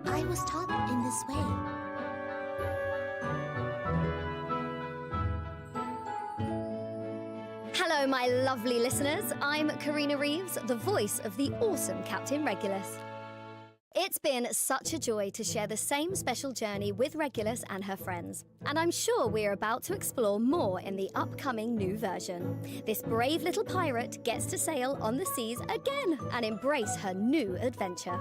I was taught in this way. Hello, my lovely listeners. I'm Karina Reeves, the voice of the awesome Captain Regulus. It's been such a joy to share the same special journey with Regulus and her friends, and I'm sure we're about to explore more in the upcoming new version. This brave little pirate gets to sail on the seas again and embrace her new adventure.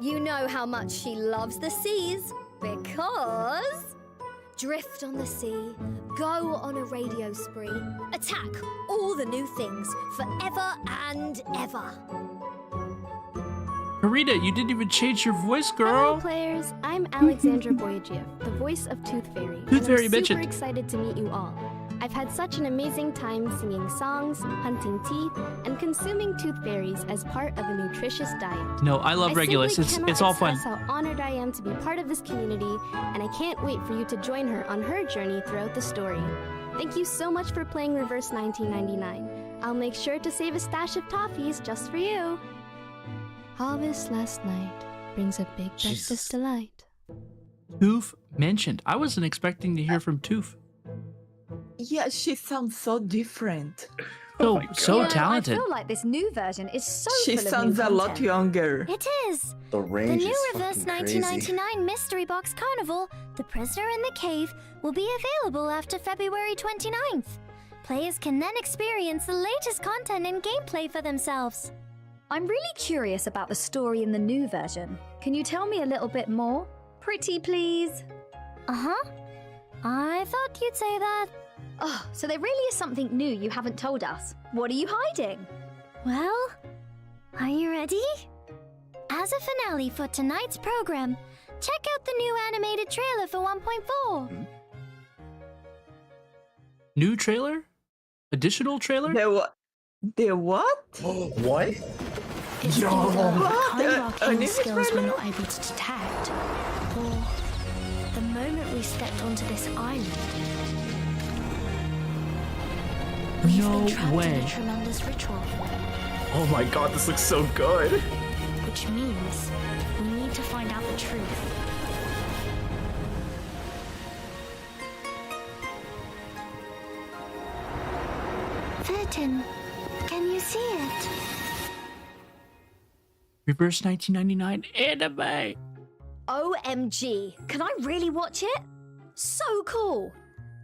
You know how much she loves the seas, because... drift on the sea, go on a radio spree, attack all the new things forever and ever. Karina, you didn't even change your voice, girl. Hello, players. I'm Alexandra Boyagiev, the voice of Tooth Fairy. Tooth Fairy I'm mentioned. super excited to meet you all. I've had such an amazing time singing songs, hunting teeth, and consuming tooth fairies as part of a nutritious diet. No, I love Regulus. It's all fun. I cannot express how honored I am to be part of this community, and I can't wait for you to join her on her journey throughout the story. Thank you so much for playing Reverse 1999. I'll make sure to save a stash of toffees just for you. Harvest last night brings a big breakfast delight. Toof mentioned. I wasn't expecting to hear from Toof. Yeah, she sounds so different. So talented. I feel like this new version is so She full of sounds new a lot content. younger. It is. The range The new is Reverse fucking crazy. 1999 Mystery Box Carnival, The Prisoner in the Cave, will be available after February 29th. Players can then experience the latest content and gameplay for themselves. I'm really curious about the story in the new version. Can you tell me a little bit more? Pretty please. Uh-huh. I thought you'd say that. Oh, so there really is something new you haven't told us. What are you hiding? Well, are you ready? As a finale for tonight's program, check out the new animated trailer for 1.4. New trailer? Additional trailer? The what? What? It's Yo, either what? hierarchy skills we're trailer? not able to detect, or the moment we stepped onto this island. We've been trapped in way. a tremendous ritual, Oh my god, this looks so good. which means we need to find out the truth. Vertin, can you see it? Reverse 1999 anime. OMG, can I really watch it? So cool.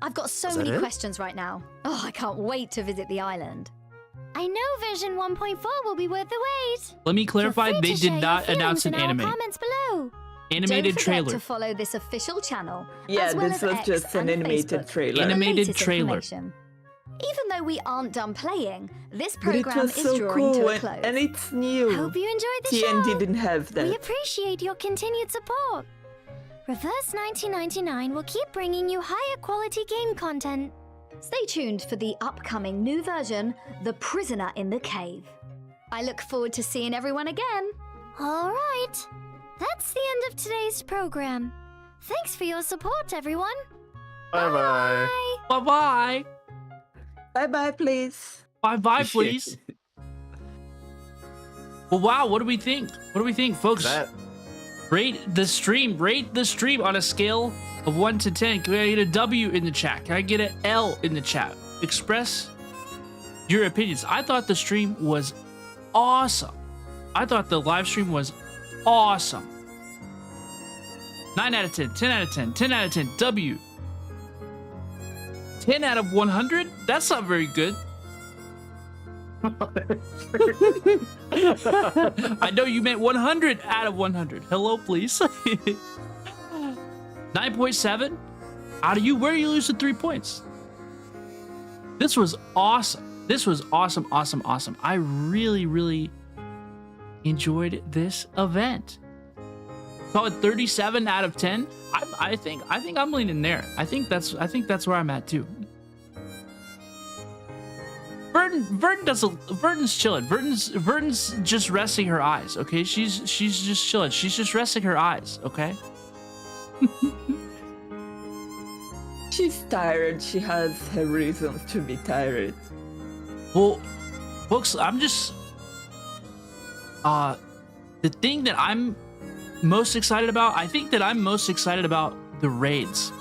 I've got so Is that many it? questions right now. Oh, I can't wait to visit the island. I know version 1.4 will be worth the wait. Let me clarify, Feel free they to did share not your announce an feelings in our anime. comments below. Animated Don't forget trailer. to follow this official channel. Yeah, as well this as was X just an and animated Facebook trailer. for the Animated latest trailer. information. Even though we aren't done playing, this But it program was is so drawing cool to a close. and it's new. Hope you enjoyed the TN show. didn't have that. We appreciate your continued support. Reverse 1999 will keep bringing you higher quality game content. Stay tuned for the upcoming new version, The Prisoner in the Cave. I look forward to seeing everyone again. All right. That's the end of today's program. Thanks for your support, everyone. Bye-bye. Bye-bye. Bye-bye, please. Bye-bye, please. Well, wow, what do we think? What do we think, folks? Rate the stream on a scale of 1 to 10. Can I get a W in the chat? Can I get an L in the chat? Express your opinions. I thought the stream was awesome. I thought the live stream was awesome. 9 out of 10, 10 out of 10, 10 out of 10, W. 10 out of 100? That's not very good. I know you meant 100 out of 100. Hello, please. 9.7 out of you. Where you lose the 3 points? This was awesome. This was awesome, awesome, awesome. I really, really enjoyed this event. So at 37 out of 10, I think I'm leaning there. I think that's where I'm at too. Verdon's chilling. Verdon's just resting her eyes, okay? She's just chilling. She's just resting her eyes, okay? She's tired. She has her reasons to be tired. Well, folks, I'm just the thing that I'm most excited about, I think that I'm most excited about the raids.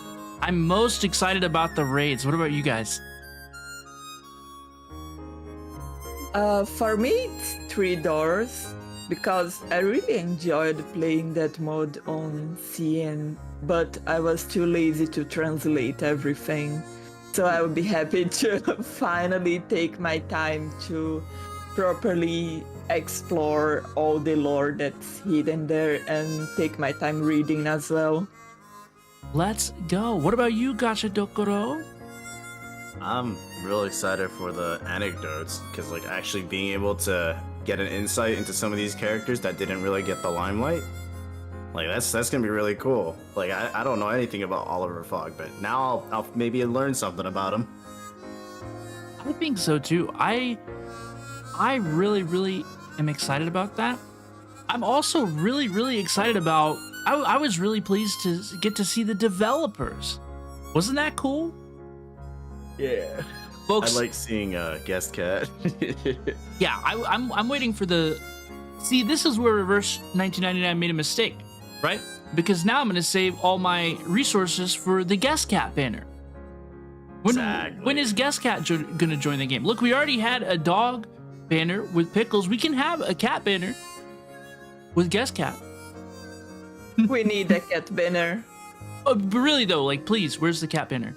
I'm most excited about the raids. What about you guys? For me, it's 3 doors because I really enjoyed playing that mode on CN, but I was too lazy to translate everything. So I would be happy to finally take my time to properly explore all the lore that's hidden there and take my time reading as well. Let's go. What about you, Gacha Dokoro? I'm real excited for the anecdotes because like actually being able to get an insight into some of these characters that didn't really get the limelight, like that's gonna be really cool. Like I don't know anything about Oliver Fogg, but now I'll maybe learn something about him. I think so too. I really, really am excited about that. I'm also really, really excited about. I was really pleased to get to see the developers. Wasn't that cool? Yeah. Folks, I like seeing guest cat. yeah, I'm waiting for the. See, this is where Reverse 1999 made a mistake, right? Because now I'm gonna save all my resources for the guest cat banner. When is guest cat gonna join the game? Look, we already had a dog banner with Pickles. We can have a cat banner with guest cat. We need a cat banner. But really though, like, please, where's the cat banner?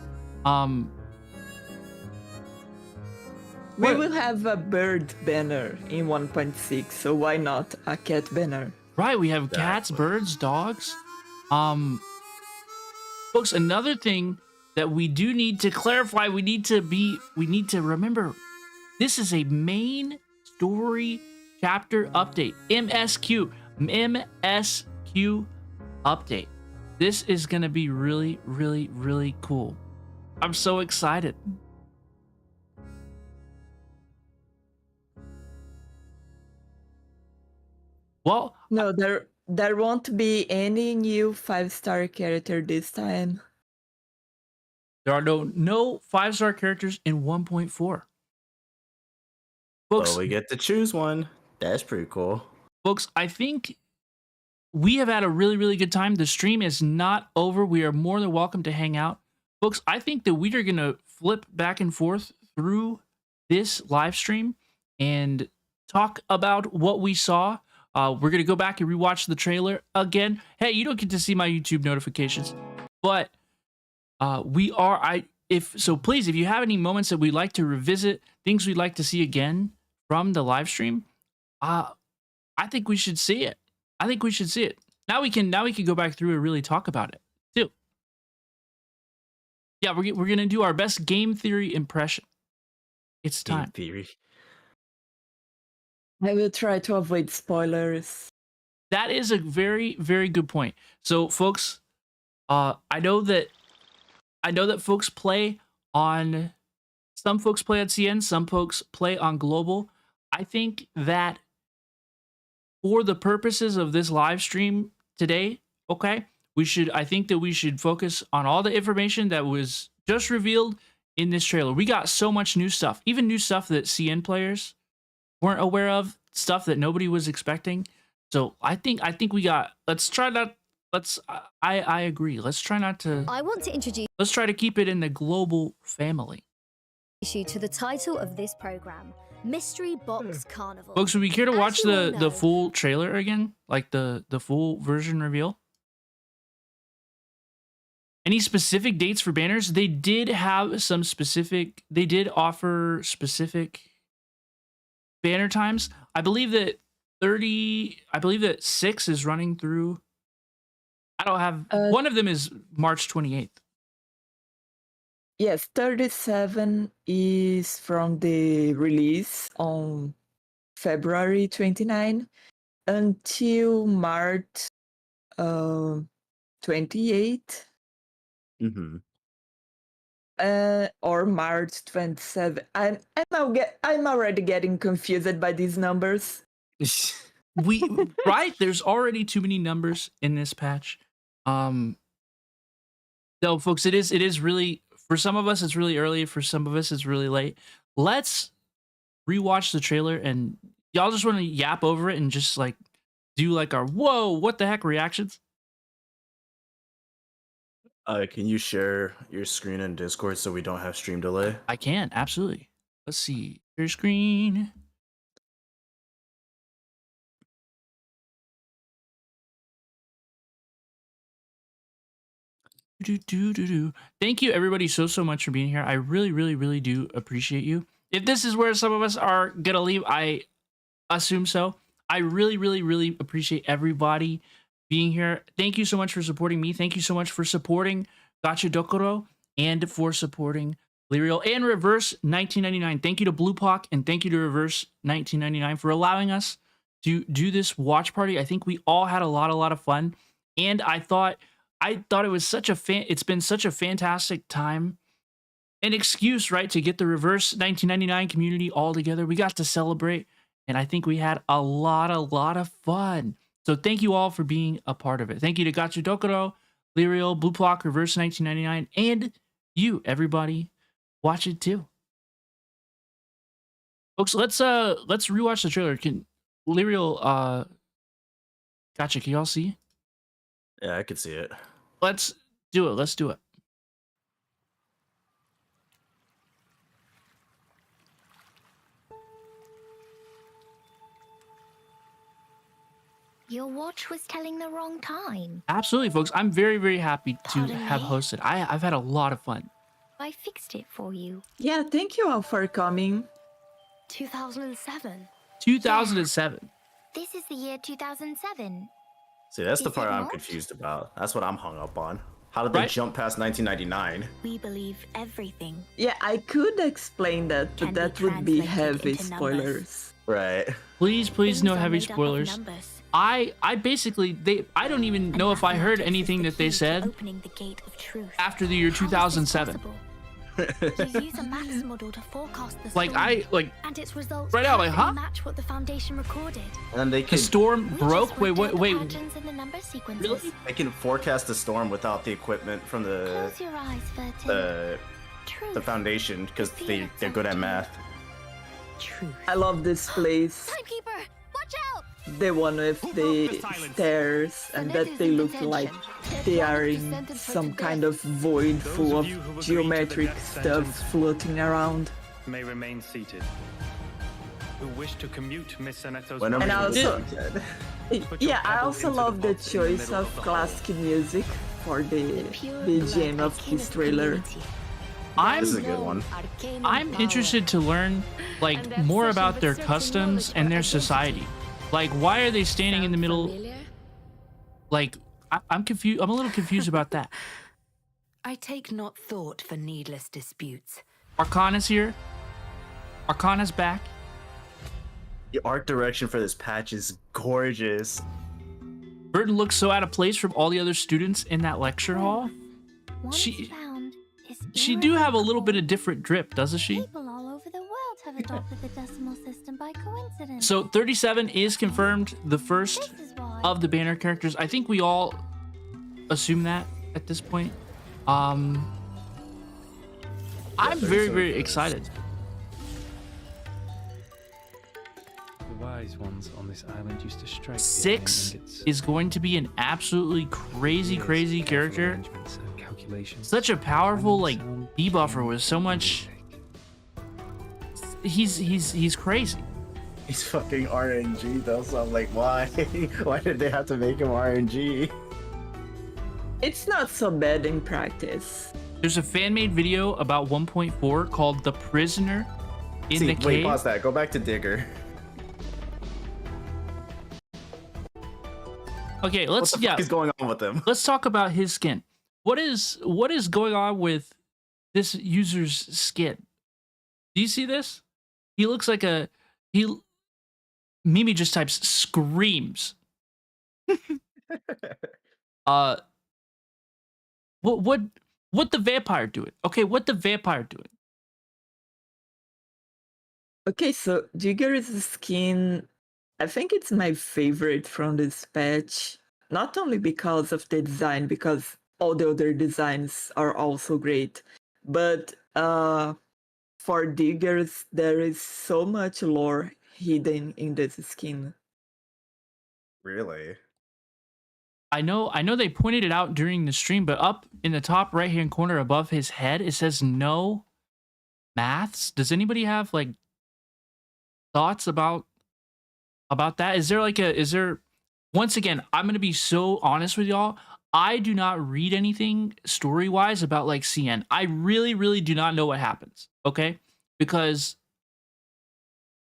We will have a bird banner in 1.6, so why not a cat banner? Right, we have cats, birds, dogs. Folks, another thing that we do need to clarify, we need to remember, this is a main story chapter update. MSQ update. This is gonna be really, really, really cool. I'm so excited. Well, no, there won't be any new 5-star character this time. There are no 5-star characters in 1.4. Folks, well, we get to choose one. That's pretty cool. Folks, I think we have had a really, really good time. The stream is not over. We are more than welcome to hang out. Folks, I think that we are going to flip back and forth through this live stream and talk about what we saw. We're going to go back and rewatch the trailer again. Hey, you don't get to see my YouTube notifications, but please, if you have any moments that we'd like to revisit, things we'd like to see again from the live stream, I think we should see it. I think we should see it. Now we can go back through and really talk about it too. Yeah, we're gonna do our best game theory impression. It's time. Game theory. I will try to avoid spoilers. That is a very, very good point. So, folks, I know that folks play on. Some folks play on CN. Some folks play on global. I think that for the purposes of this live stream today, okay, I think that we should focus on all the information that was just revealed in this trailer. We got so much new stuff, even new stuff that CN players weren't aware of, stuff that nobody was expecting. So I think we got. I agree. Let's try not to. I want to introduce. Let's try to keep it in the global family. You to the title of this program, Mystery Box Carnival. Folks, would we care to watch the full trailer again, like the full version reveal? Any specific dates for banners? They did have some specific. They did offer specific banner times. I believe that 6 is running through. I don't have one of them is March 28th. Yes, 37 is from the release on February 29 until March 28. Mm-hmm. Or March 27. I'm already getting confused by these numbers. Right? There's already too many numbers in this patch. So folks, it is really, for some of us it's really early, for some of us it's really late. Let's rewatch the trailer, and y'all just want to yap over it and just like do like our whoa, what the heck reactions. Can you share your screen in Discord so we don't have stream delay? I can, absolutely. Let's see your screen. Thank you everybody so much for being here. I really do appreciate you. If this is where some of us are gonna leave, I assume so. I really appreciate everybody being here. Thank you so much for supporting me. Thank you so much for supporting Gacha Dokoro and for supporting Lyriel and Reverse 1999. Thank you to Bluepoch and thank you to Reverse 1999 for allowing us to do this watch party. I think we all had a lot of fun, and I thought it was it's been such a fantastic time, an excuse, right, to get the Reverse 1999 community all together. We got to celebrate, and I think we had a lot of fun. So thank you all for being a part of it. Thank you to Gacha Dokoro, Lyriel, Bluepoch, Reverse 1999, and you, everybody, watch it too. Folks, let's rewatch the trailer. Can Lyrial gotcha, can y'all see? Yeah, I could see it. Let's do it. Let's do it. Your watch was telling the wrong time. Absolutely, folks. I'm very, very happy to Pardon have me? hosted. I've had a lot of fun. I fixed it for you. Yeah, thank you all for coming. 2007. 2007. This is the year 2007. See, that's the Is part it I'm not? confused about. That's what I'm hung up on. How did they Right? jump past 1999? We believe everything. Yeah, I could explain that, Can but be that would be translated heavy into numbers. spoilers. Right. Please, please, Things no are heavy made up of spoilers. numbers. I basically I don't even know if I heard Mathematics is anything the that they key to said opening the gate of truth. after the year How is this 2007. possible? You use a maths model to forecast the Like storm, and its results right out, like, perfectly huh? match what the Foundation recorded. And they The can storm We broke. just Wait, worked wait, out the wait. patterns in the number sequences. they can forecast the storm without the equipment from the Close your eyes, Vertin. the Truth. the foundation because they're good at math. Truth. I love this place. Timekeeper, watch out! The one with the stairs and that they look like they are in some kind of void full of geometric stuff floating around. May remain seated. Who wish to commute Miss Saneto's When And also, Put your yeah, I pebble also into the love the box in the choice middle of of the classic music for the BGM of this trailer. This is a good one. I'm interested to learn like more about their customs and their society. Like, why are they standing in the middle? Like, I'm confused. I'm a little confused about that. I take not thought for needless disputes. Arcana's here. Arcana's back. The art direction for this patch is gorgeous. Burton looks so out of place from all the other students in that lecture hall. Once She found, is she do have a little bit of different drip, doesn't she? People all over the world have adopted the decimal system by coincidence. So 37 is confirmed, the first of the banner characters. I think we all assume that at this point. I'm very, very excited. The wise ones on this island used to strike. 6 is going to be an absolutely crazy, crazy character. Such a powerful like debuffer with so much. He's crazy. He's fucking RNG though, so I'm like, why? Why did they have to make him RNG? It's not so bad in practice. There's a fan-made video about 1.4 called "The Prisoner in the Cave." Wait, pause that. Go back to Digger. Okay, What the fuck is going on with him? Let's talk about his skin. What is going on with this user's skin? Do you see this? He looks like Mimi just types screams. What the vampire doing? Okay, what the vampire doing? Okay, so Jigger's skin, I think it's my favorite from this patch. Not only because of the design, because all the other designs are also great, but for Diggers, there is so much lore hidden in this skin. Really? I know they pointed it out during the stream, but up in the top right-hand corner above his head, it says no maths. Does anybody have like thoughts about that? Is there once again, I'm gonna be so honest with y'all. I do not read anything story-wise about like CN. I really, really do not know what happens. Okay? Because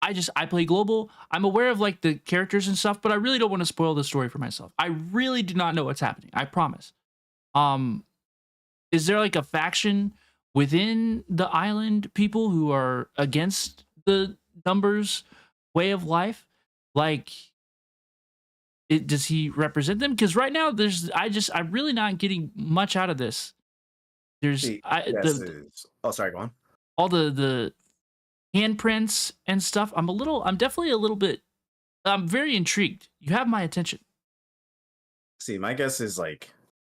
I play global. I'm aware of like the characters and stuff, but I really don't want to spoil the story for myself. I really do not know what's happening. I promise. Is there like a faction within the island people who are against the numbers way of life? Like, does he represent them? Because right now I'm really not getting much out of this. There's oh, sorry, go on. All the handprints and stuff. I'm definitely a little bit. I'm very intrigued. You have my attention. See, my guess is like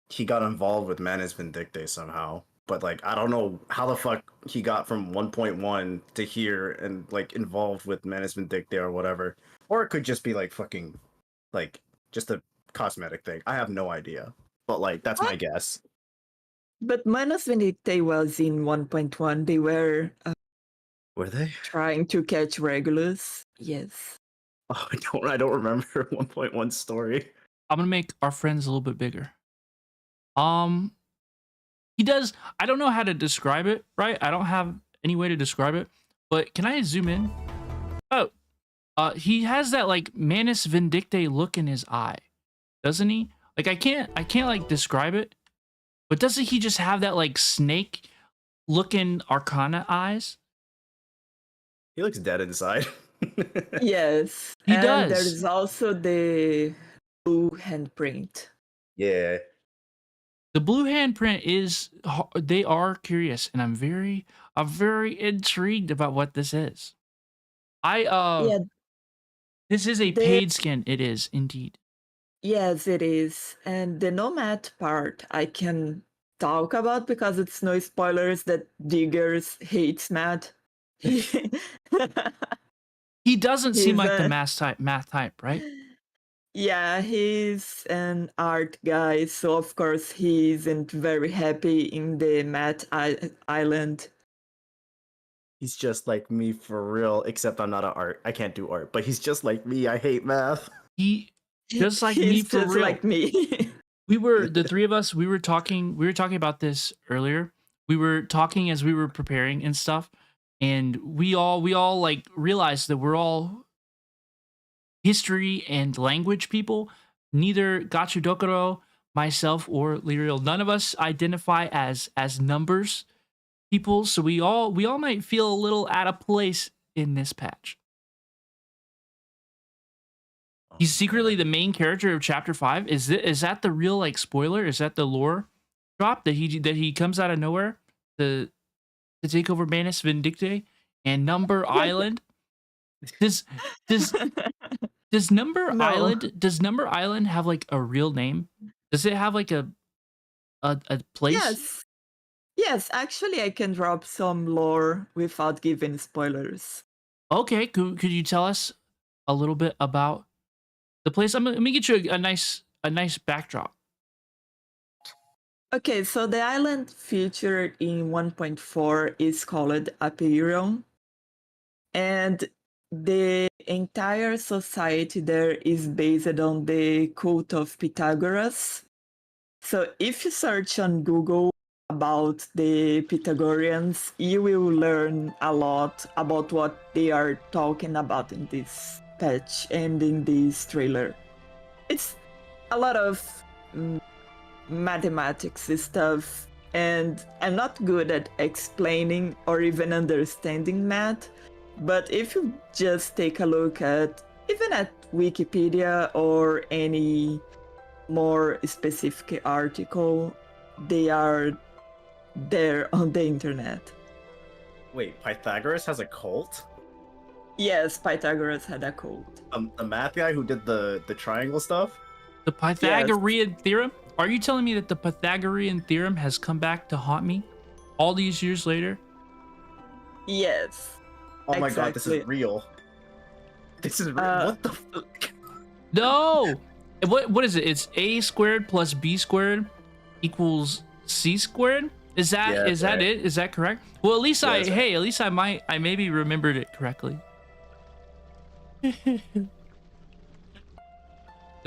he got involved with Manus Vindicte somehow. but like I don't know how the fuck he got from 1.1 to here and like involved with Manus Vindicta or whatever. Or it could just be like fucking like just a cosmetic thing. I have no idea. But like that's my guess. But Manus Vindicta was in 1.1. They were they trying to catch Regulus? Yes. Oh, I don't remember 1.1 story. I'm gonna make our friends a little bit bigger. He does. I don't know how to describe it, right? I don't have any way to describe it. But can I zoom in? Oh, he has that like Manus Vindicta look in his eye, doesn't he? Like I can't like describe it. But doesn't he just have that like snake looking Arcana eyes? He looks dead inside. Yes. He and does. There's also the blue handprint. Yeah. The blue handprint is, they are curious, and I'm very intrigued about what this is. This is a paid skin. It is indeed. Yes, it is. And the Nomad part I can talk about because it's no spoilers that Diggers hates Matt. He doesn't seem like the math type, right? Yeah, he's an art guy, so of course he isn't very happy in the Math Island. He's just like me for real, except I'm not an art. I can't do art, but he's just like me. I hate math. He just like me for just real. like me. The three of us, we were talking about this earlier. We were talking as we were preparing and stuff, and we all like realized that we're all history and language people. Neither Gachudokuro, myself, or Lyriel, none of us identify as numbers people, so we all might feel a little out of place in this patch. He's secretly the main character of Chapter 5. Is that the real like spoiler? Is that the lore drop that he comes out of nowhere to take over Manus Vindicta and Number Island? Does Number Island have like a real name? Does it have like a place? Yes, actually I can drop some lore without giving spoilers. Okay, could you tell us a little bit about the place? Let me get you a nice backdrop. Okay, so the island featured in 1.4 is called Apeiron, and the entire society there is based on the cult of Pythagoras. So if you search on Google about the Pythagoreans, you will learn a lot about what they are talking about in this patch and in this trailer. It's a lot of mathematics stuff, and I'm not good at explaining or even understanding math, but if you just take a look at Wikipedia or any more specific article, they are there on the internet. Wait, Pythagoras has a cult? Yes, Pythagoras had a cult. The math guy who did the triangle stuff? The Pythagorean theorem? Are you telling me that the Pythagorean theorem has come back to haunt me all these years later? Yes. Oh my god, this is real. This is real. What the fuck? No! What is it? It's a squared plus b squared equals c squared? Is that it? Is that correct? Well, at least I maybe remembered it correctly. The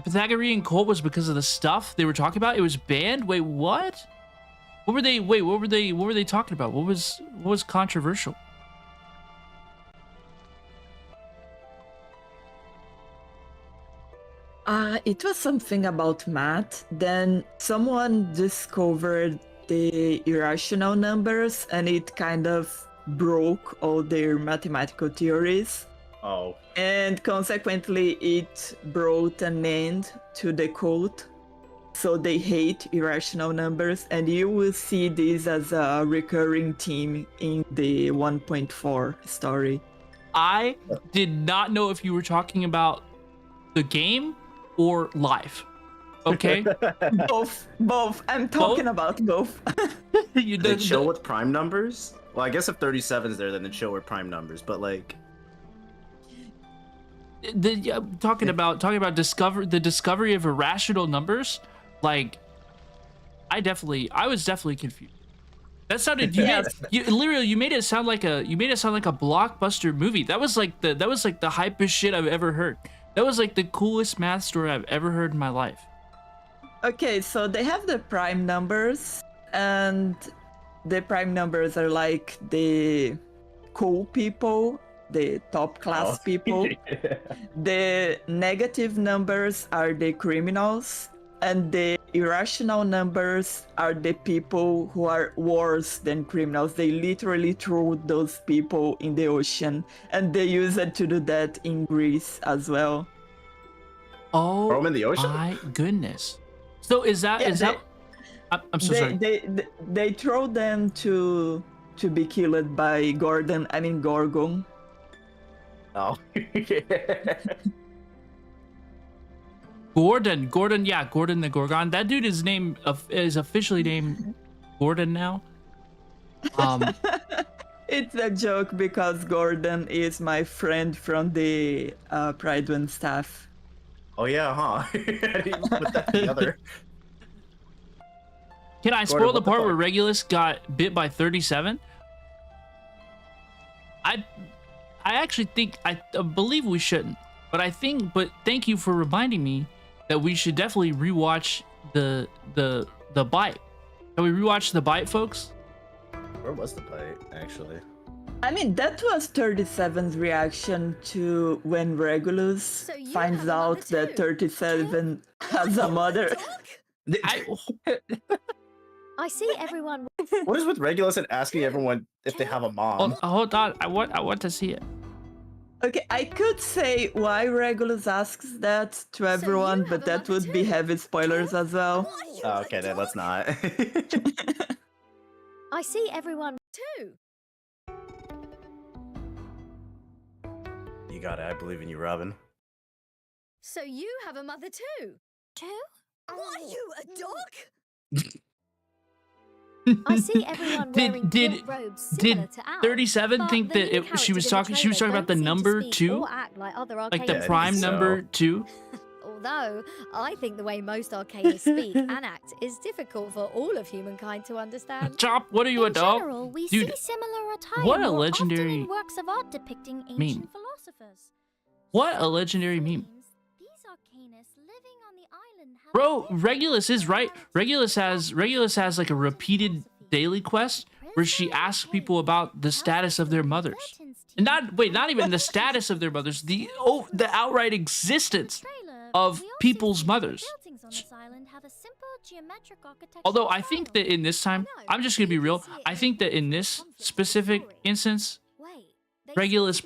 Pythagorean cult was because of the stuff they were talking about. It was banned. Wait, what? What were they talking about? What was controversial? It was something about math. Then someone discovered the irrational numbers, and it kind of broke all their mathematical theories. Oh. And consequently, it brought an end to the cult. So they hate irrational numbers, and you will see this as a recurring theme in the 1.4 story. I did not know if you were talking about the game or live. Okay. Both. I'm talking about both. You They chill with prime numbers? Well, I guess if 37's there, then they chill with prime numbers. But like, talking about the discovery of irrational numbers, like I was definitely confused. That sounded you made it sound like a blockbuster movie. That was like the hypest shit I've ever heard. That was like the coolest math story I've ever heard in my life. Okay, so they have the prime numbers, and the prime numbers are like the cool people, the top class people. The negative numbers are the criminals, and the irrational numbers are the people who are worse than criminals. They literally threw those people in the ocean, and they used to do that in Greece as well. Oh, throw them in the ocean? My goodness. So is that I'm so sorry. They throw them to be killed by Gorgon. Oh. Gordon, yeah, Gordon the Gorgon. That dude is officially named Gordon now. It's a joke because Gordon is my friend from the Pride One staff. Oh yeah, huh? I didn't put that together. Can I spoil the part where Regulus got bit by 37? I actually think I believe we shouldn't, but thank you for reminding me that we should definitely rewatch the bite. Can we rewatch the bite, folks? Where was the bite actually? I mean, that was 37's reaction to when Regulus finds out that 37 has a mother. I see everyone. What is with Regulus and asking everyone if they have a mom? Hold on, I want to see it. Okay, I could say why Regulus asks that to everyone, but that would be heavy spoilers as well. Oh, okay, then let's not. I see everyone too. You got it. I believe in you, Robin. So you have a mother too? Two? What are you, a dog? I see everyone wearing gilt robes similar to ours. 37 think that she was talking about the number 2? Like the prime number 2? Although, I think the way most arcades speak and act is difficult for all of humankind to understand. Chop, what are you, a dog? General, we Dude, see similar attire what a more legendary often in works of art depicting ancient meme. philosophers. What a legendary meme. These arcanists living on the island have Bro, Regulus is right. Regulus has like a repeated daily quest where she asks people about the status of their mothers. And not even the status of their mothers, the outright existence of people's mothers. Although I think that in this time, I'm just gonna be real, I think that in this specific instance, Regulus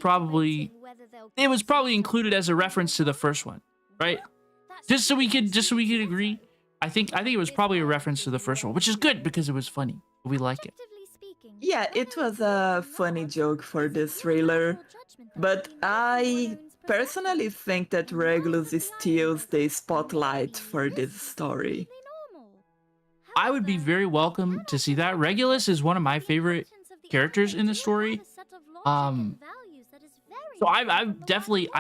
it was probably included as a reference to the first one, right? Just so we could agree. I think it was probably a reference to the first one, which is good because it was funny. We like it. Yeah, it was a funny joke for this trailer, but I personally think that Regulus steals the spotlight for this story. I would be very welcome to see that. Regulus is one of my favorite characters in the story. So I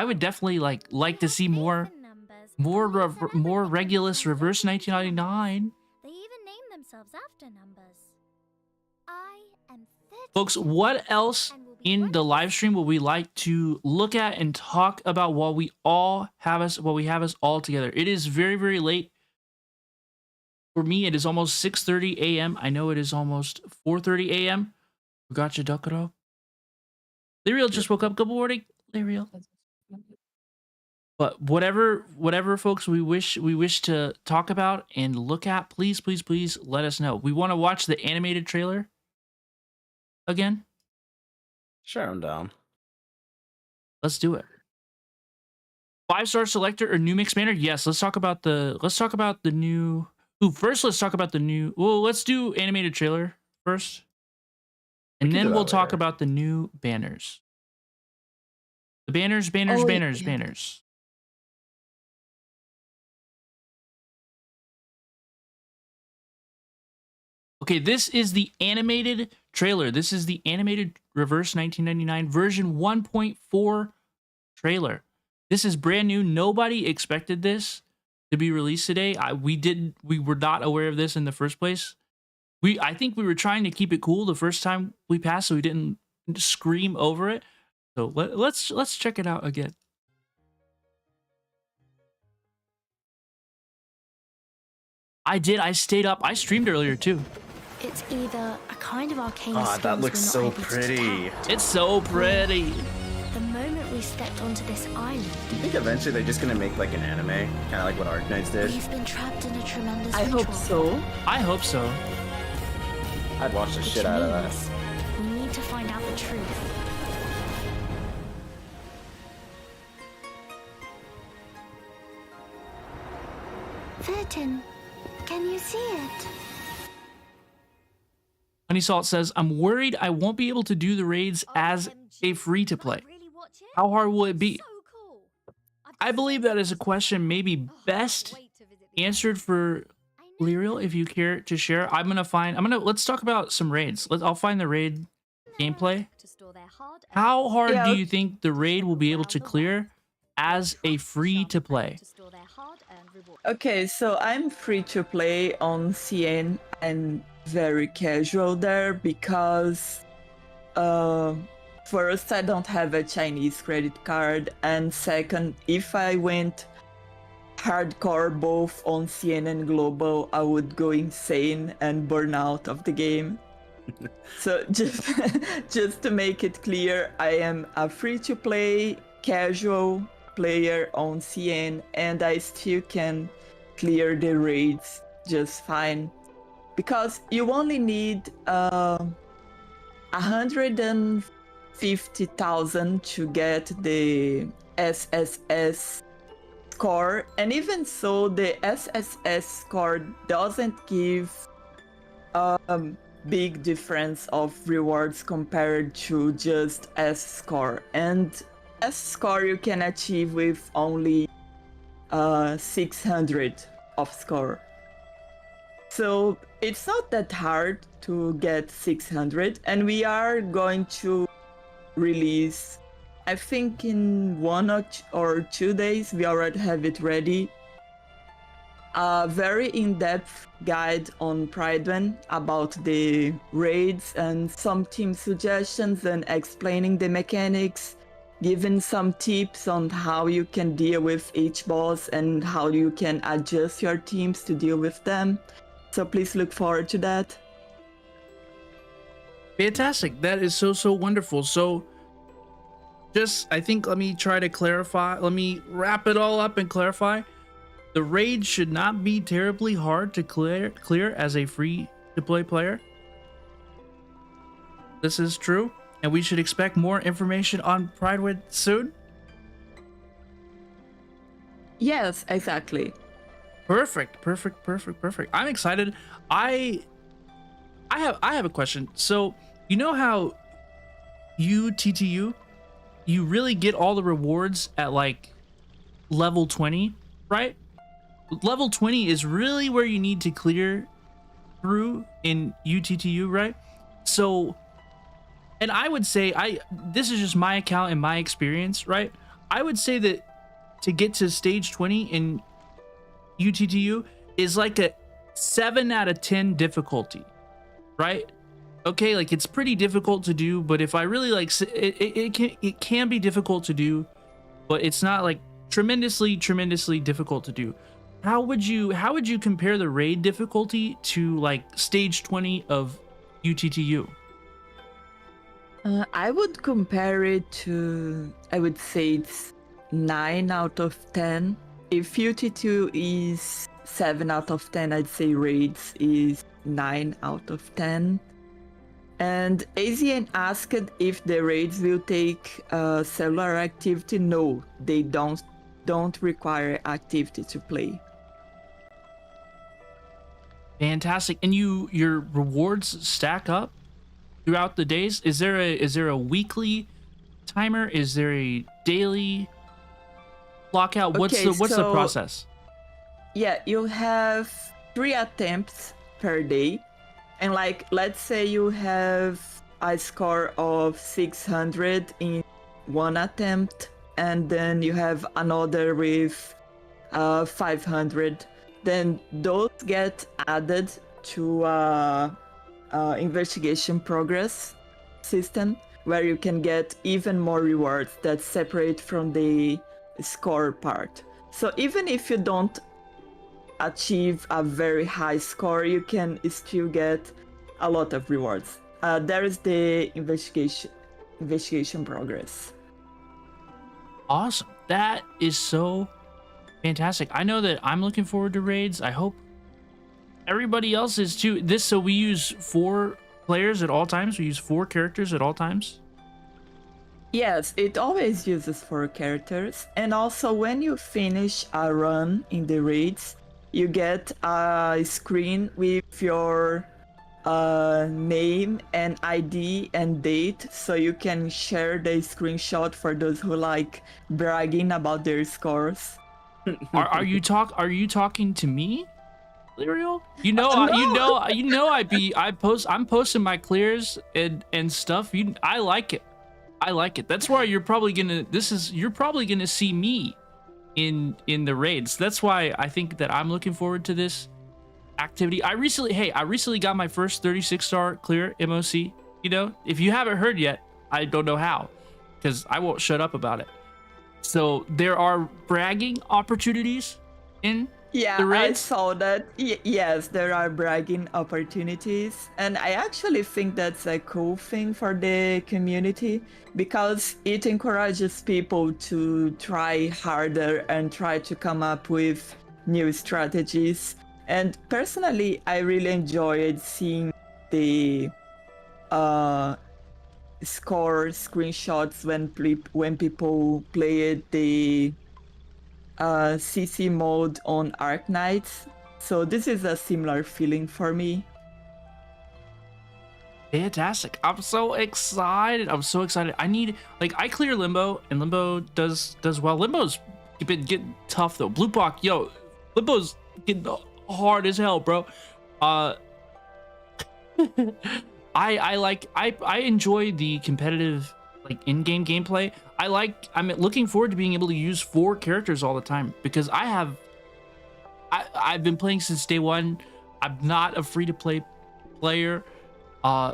would definitely like to see more Regulus Reverse 1999. They even name themselves after numbers. Folks, what else in the live stream would we like to look at and talk about while we have us all together? It is very, very late. For me, it is almost 6:30 a.m. I know it is almost 4:30 a.m. We got you, Dokuro. Lyriel just woke up. Good morning, Lyriel. But whatever folks we wish to talk about and look at, please let us know. We want to watch the animated trailer again. Sure, I'm down. Let's do it. 5-star selector or new mix banner? Yes, let's talk about the new. Ooh, first let's talk about the new. Well, let's do animated trailer first. And then we'll talk about the new banners. The banners. Okay, this is the animated trailer. This is the animated Reverse 1999 version 1.4 trailer. This is brand new. Nobody expected this to be released today. We were not aware of this in the first place. I think we were trying to keep it cool the first time we passed, so we didn't scream over it. So let's check it out again. I did. I stayed up. I streamed earlier too. It's either a kind of arcane Oh, that looks so pretty. It's so pretty. The moment we stepped onto this island, Do you think eventually they're just gonna make like an anime, kind of like what Arknights did? we've been trapped in a tremendous I hope ritual. so. I hope so. I'd watch the Which shit out of that. means we need to find out the truth. Virgin, can you see it? Honey Salt says, I'm worried I won't be able to do the raids as a free-to-play. How hard will it be? I believe that is a question maybe best answered for Lyriel, if you care to share. Let's talk about some raids. I'll find the raid gameplay. How hard do you think the raid will be able to clear as a free-to-play? Okay, so I'm free to play on CN. I'm very casual there because first, I don't have a Chinese credit card, and second, if I went hardcore both on CN and global, I would go insane and burn out of the game. So just to make it clear, I am a free-to-play casual player on CN, and I still can clear the raids just fine, because you only need 150,000 to get the SSS score, and even so, the SSS score doesn't give big difference of rewards compared to just S score, and S score you can achieve with only 600 of score. So it's not that hard to get 600, and we are going to release, I think in 1 or 2 days, we already have it ready, a very in-depth guide on Pridwen about the raids and some team suggestions and explaining the mechanics, giving some tips on how you can deal with each boss and how you can adjust your teams to deal with them. So please look forward to that. Fantastic. That is so wonderful. So I think let me try to clarify. Let me wrap it all up and clarify. The raid should not be terribly hard to clear as a free-to-play player. This is true, and we should expect more information on Pridwen soon. Yes, exactly. Perfect. I'm excited. I have a question. So you know how UTTU, you really get all the rewards at like level 20, right? Level 20 is really where you need to clear through in UTTU, right? So, and I would say, this is just my account and my experience, right? I would say that to get to stage 20 in UTTU is like a 7 out of 10 difficulty, right? Okay, like it's pretty difficult to do, but if I really like it can be difficult to do, but it's not like tremendously difficult to do. How would you compare the raid difficulty to like stage 20 of UTTU? I would compare it to, I would say it's 9 out of 10. If UTTU is 7 out of 10, I'd say raids is 9 out of 10. And AZN asked if the raids will take cellular activity. No, they don't require activity to play. Fantastic. And your rewards stack up throughout the days? Is there a weekly timer? Is there a daily lockout? What's the process? Yeah, you have 3 attempts per day, And like, let's say you have a score of 600 in one attempt, and then you have another with 500. Then those get added to investigation progress system, where you can get even more rewards that separate from the score part. So even if you don't achieve a very high score, you can still get a lot of rewards. There is the investigation progress. Awesome. That is so fantastic. I know that I'm looking forward to raids. I hope everybody else is too. So we use 4 players at all times. We use 4 characters at all times. Yes, it always uses 4 characters. And also when you finish a run in the raids, you get a screen with your name and ID and date, so you can share the screenshot for those who like bragging about their scores. Are you talking to me, Lyriel? I'm posting my clears and stuff. I like it. I like it. That's why you're probably gonna see me in the raids. That's why I think that I'm looking forward to this activity. I recently got my first 36-star clear MOC. You know, if you haven't heard yet, I don't know how, because I won't shut up about it. So there are bragging opportunities in the raids. I saw that. Yes, there are bragging opportunities, and I actually think that's a cool thing for the community, because it encourages people to try harder and try to come up with new strategies. And personally, I really enjoyed seeing the score screenshots when people played the CC mode on Arc Knights. So this is a similar feeling for me. Fantastic. I'm so excited. I clear Limbo, and Limbo does well. Limbo's been getting tough though. Bluepoch, yo, Limbo's getting hard as hell, bro. I enjoy the competitive, like, in-game gameplay. I'm looking forward to being able to use 4 characters all the time, because I've been playing since day one. I'm not a free-to-play player. I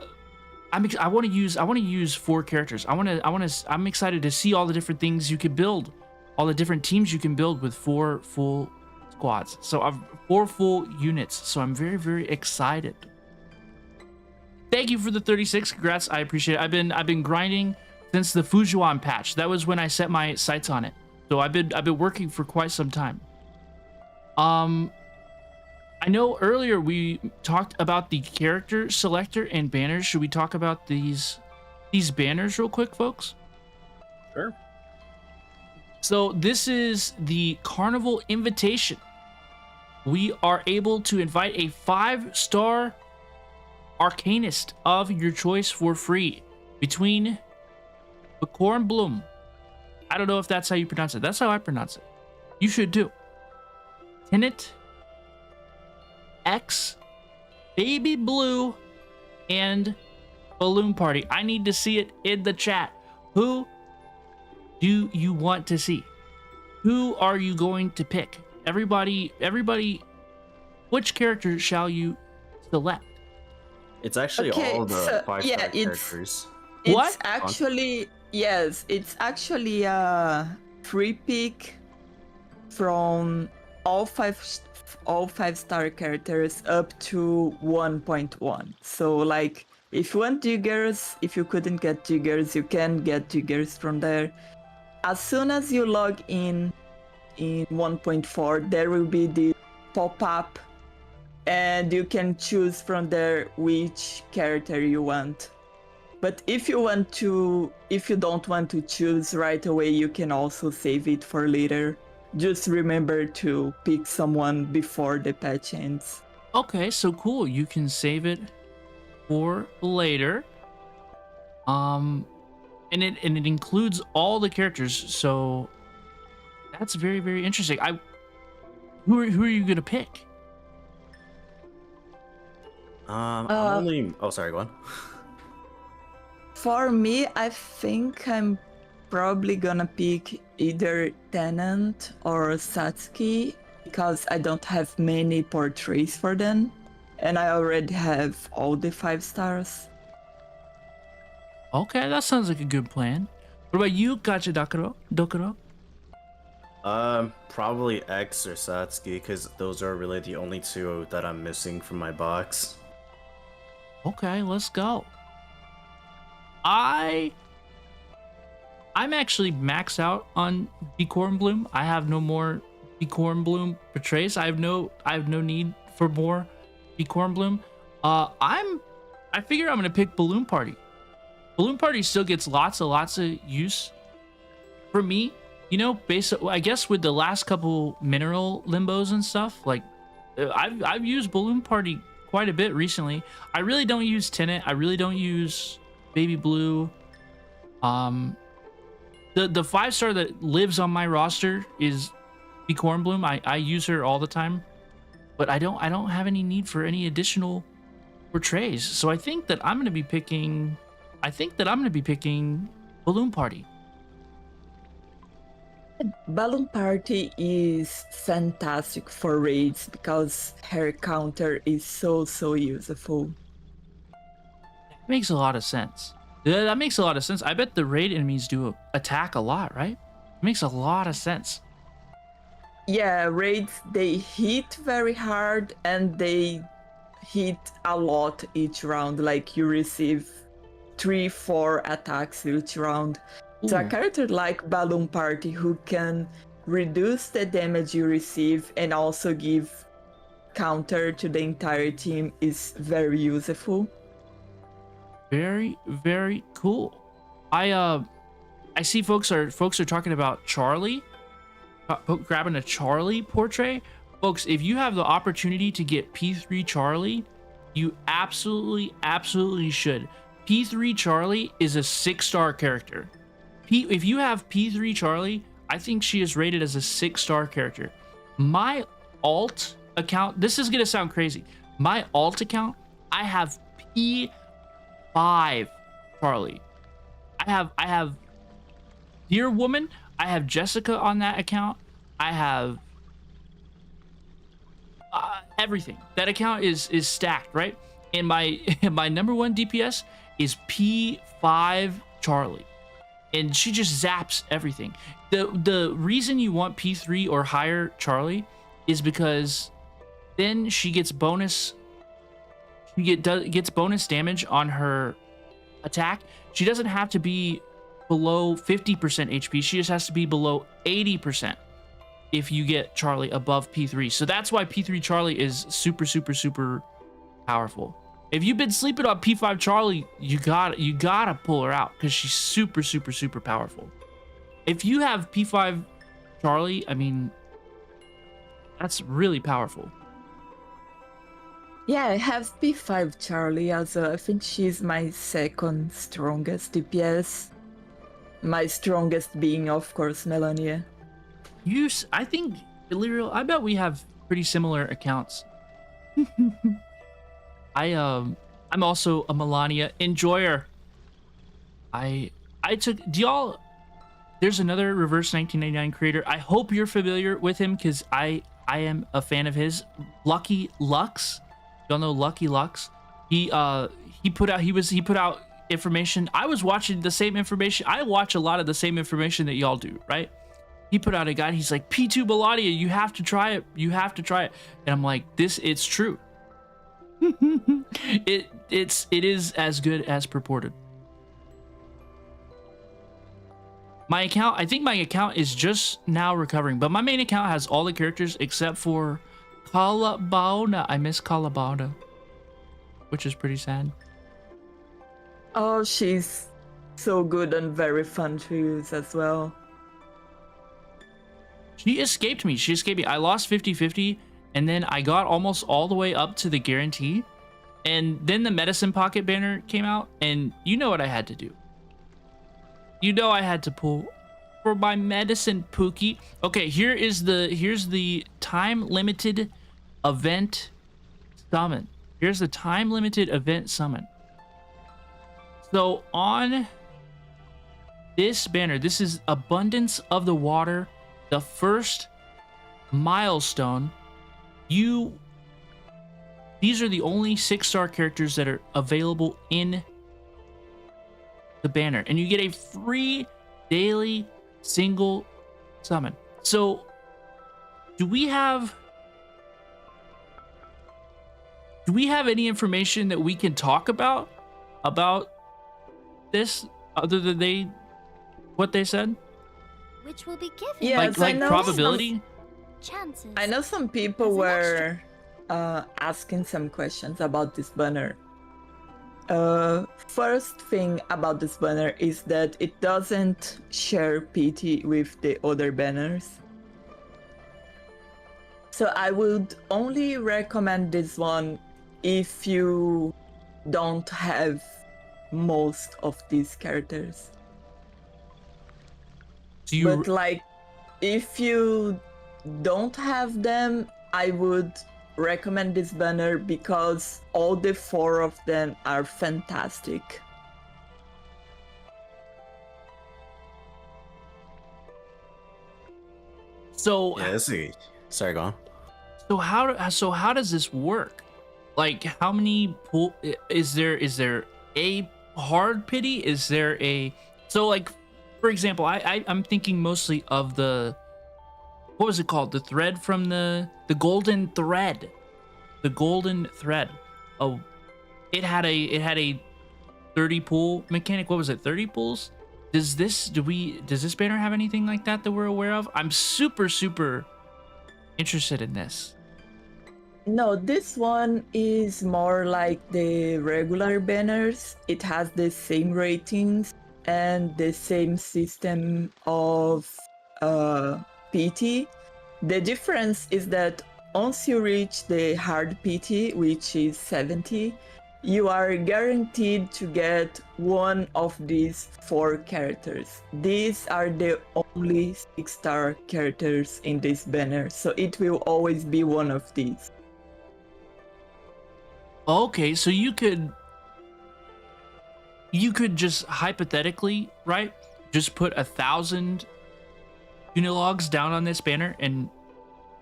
want to use 4 characters. I'm excited to see all the different things you can build, all the different teams you can build with 4 full squads. So I've 4 full units. So I'm very, very excited. Thank you for the 36. Congrats. I appreciate it. I've been grinding since the Fujian patch. That was when I set my sights on it. So I've been working for quite some time. I know earlier we talked about the character selector and banners. Should we talk about these banners real quick, folks? Sure. So this is the Carnival invitation. We are able to invite a 5-star Arcanist of your choice for free between Bakor and Bloom. I don't know if that's how you pronounce it. That's how I pronounce it. You should too. Tenet, X, Baby Blue, and Balloon Party. I need to see it in the chat. Who do you want to see? Who are you going to pick? Everybody, which character shall you select? It's actually all the 5-star characters. It's actually a free pick from all 5-star characters up to 1.1. So like, if you want diggers, if you couldn't get diggers, you can get diggers from there. As soon as you log in 1.4, there will be the pop-up, and you can choose from there which character you want. But if you don't want to choose right away, you can also save it for later. Just remember to pick someone before the patch ends. Okay, so cool. You can save it for later. And it includes all the characters, so that's very, very interesting. Who are you gonna pick? I'm only. Oh, sorry. Go on. For me, I think I'm probably gonna pick either Tenant or Satsuki because I don't have many portraits for them, and I already have all the 5 stars. Okay, that sounds like a good plan. What about you, Gacha Dokuro? Probably X or Satsuki, because those are really the only 2 that I'm missing from my box. Okay, let's go. I'm actually maxed out on Decorum Bloom. I have no more Decorum Bloom portrays. I have no need for more Decorum Bloom. I figure I'm gonna pick Balloon Party. Balloon Party still gets lots of use for me. You know, I guess with the last couple mineral limbos and stuff, like I've used Balloon Party quite a bit recently. I really don't use Tenant. I really don't use Baby Blue. The 5-star that lives on my roster is Decorum Bloom. I use her all the time, but I don't have any need for any additional portrays. So I think that I'm gonna be picking Balloon Party. Balloon Party is fantastic for raids because her counter is so useful. That makes a lot of sense. Yeah, that makes a lot of sense. I bet the raid enemies do attack a lot, right? It makes a lot of sense. Yeah, raids, they hit very hard and they hit a lot each round. Like you receive 3-4 attacks each round. So a character like Balloon Party who can reduce the damage you receive and also give counter to the entire team is very useful. Very, very cool. I see folks are talking about Charlie, grabbing a Charlie portrait. Folks, if you have the opportunity to get P3 Charlie, you absolutely should. P3 Charlie is a 6-star character. If you have P3 Charlie, I think she is rated as a 6-star character. My alt account, this is gonna sound crazy. My alt account, I have P5 Charlie. I have Dear Woman, I have Jessica on that account. I have everything. That account is stacked, right? And my number 1 DPS is P5 Charlie. And she just zaps everything. The reason you want P3 or higher Charlie is because then she gets bonus. Gets bonus damage on her attack. She doesn't have to be below 50% HP. She just has to be below 80% if you get Charlie above P3. So that's why P3 Charlie is super powerful. If you've been sleeping on P5 Charlie, you gotta pull her out because she's super powerful. If you have P5 Charlie, I mean, that's really powerful. Yeah, I have P5 Charlie as I think she's my 2nd strongest DPS. My strongest being, of course, Melania. I think, Illyrial, I bet we have pretty similar accounts. I'm also a Melania enjoyer. There's another Reverse 1999 creator. I hope you're familiar with him because I am a fan of his. Lucky Lux. Y'all know Lucky Lux. He put out information. I was watching the same information. I watch a lot of the same information that y'all do, right? He put out a guide. He's like, P2 Melania, you have to try it. You have to try it. And I'm like, it's true. It is as good as purported. My account, I think my account is just now recovering, but my main account has all the characters except for Calabauna. I miss Calabauna, which is pretty sad. Oh, she's so good and very fun to use as well. She escaped me. I lost 50-50. And then I got almost all the way up to the guarantee. And then the medicine pocket banner came out. And you know what I had to do. You know I had to pull for my medicine Pookie. Okay, here's the time limited event summon. Here's the time-limited event summon. So on this banner, this is Abundance of the Water, the first milestone. These are the only 6-star characters that are available in the banner, and you get a free daily single summon. So do we have any information that we can talk about this other than what they said? Which will be given. Yes, like probability? Chances. I know some people were asking some questions about this banner. First thing about this banner is that it doesn't share pity with the other banners. So I would only recommend this one if you don't have most of these characters. But like, if you don't have them, I would recommend this banner because all the 4 of them are fantastic. So yeah, sorry, go on. So how does this work? Like, how many pool is there a hard pity? Is there a like, for example, I'm thinking mostly of the, what was it called? The thread from the golden thread. The golden thread. Oh, it had a 30 pool mechanic. What was it? 30 pools? Does this banner have anything like that we're aware of? I'm super interested in this. No, this one is more like the regular banners. It has the same ratings and the same system of PT. The difference is that once you reach the hard PT, which is 70, you are guaranteed to get one of these 4 characters. These are the only 6-star characters in this banner, so it will always be one of these. Okay, so you could just hypothetically, right? Just put 1,000 Unilogs down on this banner and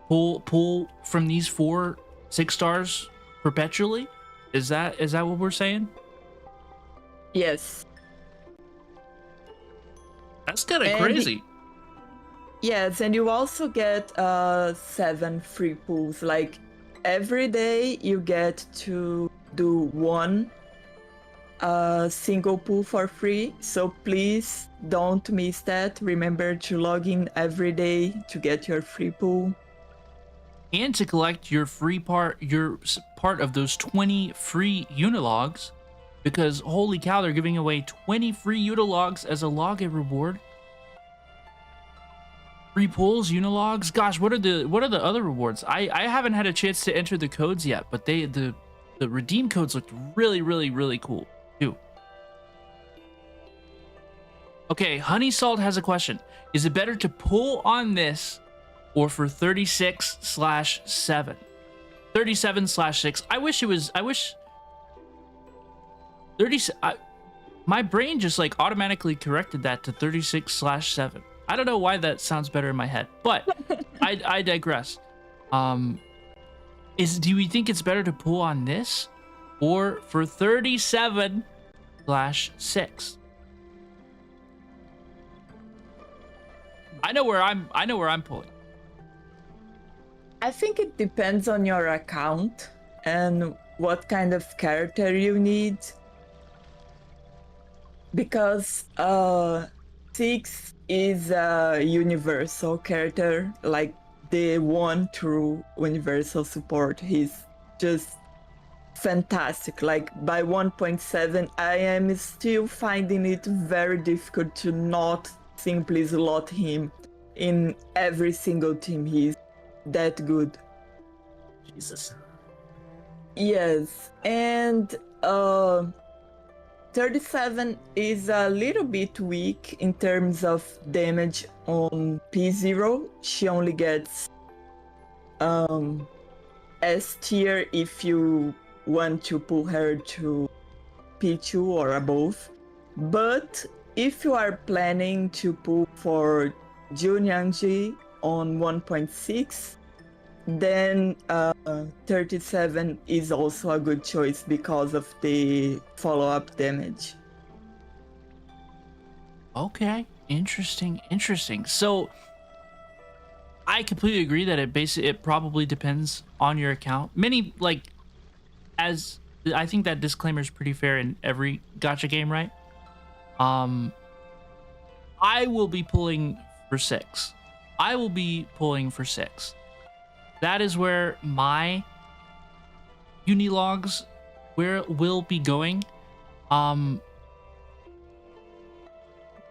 pull from these 4 6-stars perpetually? Is that what we're saying? Yes. That's kind of crazy. Yes, and you also get 7 free pulls. Like, every day you get to do 1 single pull for free, so please don't miss that. Remember to log in every day to get your free pull. And to collect your part of those 20 free Unilogs, because holy cow, they're giving away 20 free Unilogs as a login reward. Free pulls, Unilogs. Gosh, what are the other rewards? I haven't had a chance to enter the codes yet, but the redeem codes looked really cool too. Okay, Honey Salt has a question. Is it better to pull on this or for 36/7? 37/6. I wish 30. My brain just like automatically corrected that to 36/7. I don't know why that sounds better in my head, but I digress. Do we think it's better to pull on this or for 37/6? I know where I'm pulling. I think it depends on your account and what kind of character you need. Because 6 is a universal character, like the one true universal support. He's just fantastic. Like, by 1.7, I am still finding it very difficult to not simply slot him in every single team. He's that good. Jesus. Yes, and 37 is a little bit weak in terms of damage on P0. She only gets S tier if you want to pull her to P2 or above. But if you are planning to pull for Junyangji on 1.6, then 37 is also a good choice because of the follow-up damage. Okay, interesting. So I completely agree that it probably depends on your account. Many, like, as I think that disclaimer is pretty fair in every gacha game, right? I will be pulling for 6. That is where my unilogs will be going.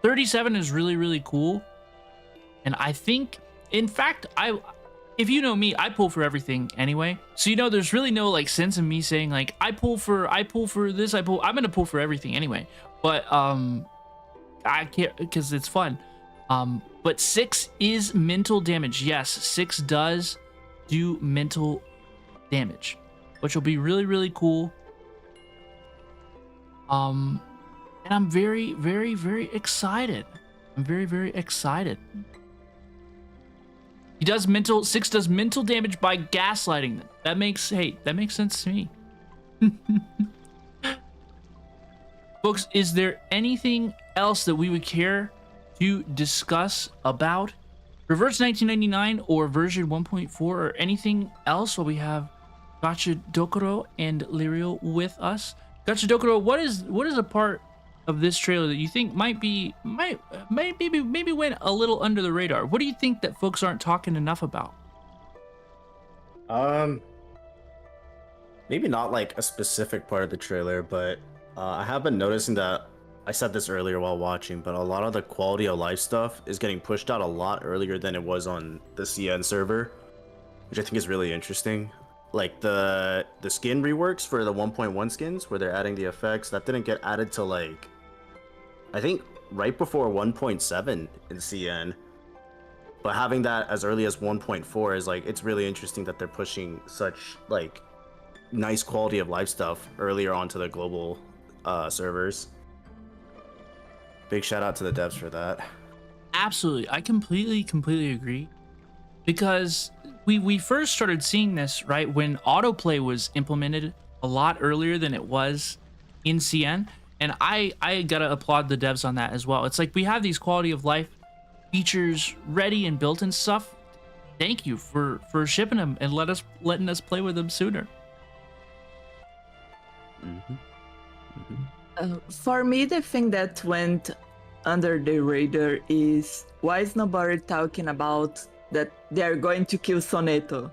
37 is really cool, and I think, in fact, if you know me, I pull for everything anyway. So there's really no like sense in me saying like I pull for this. I'm gonna pull for everything anyway. But I can't because it's fun. But 6 is mental damage. Yes, 6 does do mental damage, which will be really cool. And I'm very excited. I'm very excited. 6 does mental damage by gaslighting them. That makes sense to me. Folks, is there anything else that we would care to discuss about Reverse 1999 or version 1.4 or anything else while we have Gacha Dokuro and Lirio with us? Gacha Dokuro, what is a part of this trailer that you think maybe went a little under the radar? What do you think that folks aren't talking enough about? Maybe not like a specific part of the trailer, but I have been noticing that, I said this earlier while watching, but a lot of the quality of life stuff is getting pushed out a lot earlier than it was on the CN server, which I think is really interesting. Like the skin reworks for the 1.1 skins where they're adding the effects, that didn't get added to like, I think right before 1.7 in CN. But having that as early as 1.4 is like, it's really interesting that they're pushing such like nice quality of life stuff earlier onto the global servers. Big shout out to the devs for that. Absolutely, I completely agree, because we first started seeing this right when autoplay was implemented a lot earlier than it was in CN, and I gotta applaud the devs on that as well. It's like we have these quality of life features ready and built and stuff. Thank you for shipping them and letting us play with them sooner. For me, the thing that went under the radar is why is nobody talking about that they're going to kill Soneto?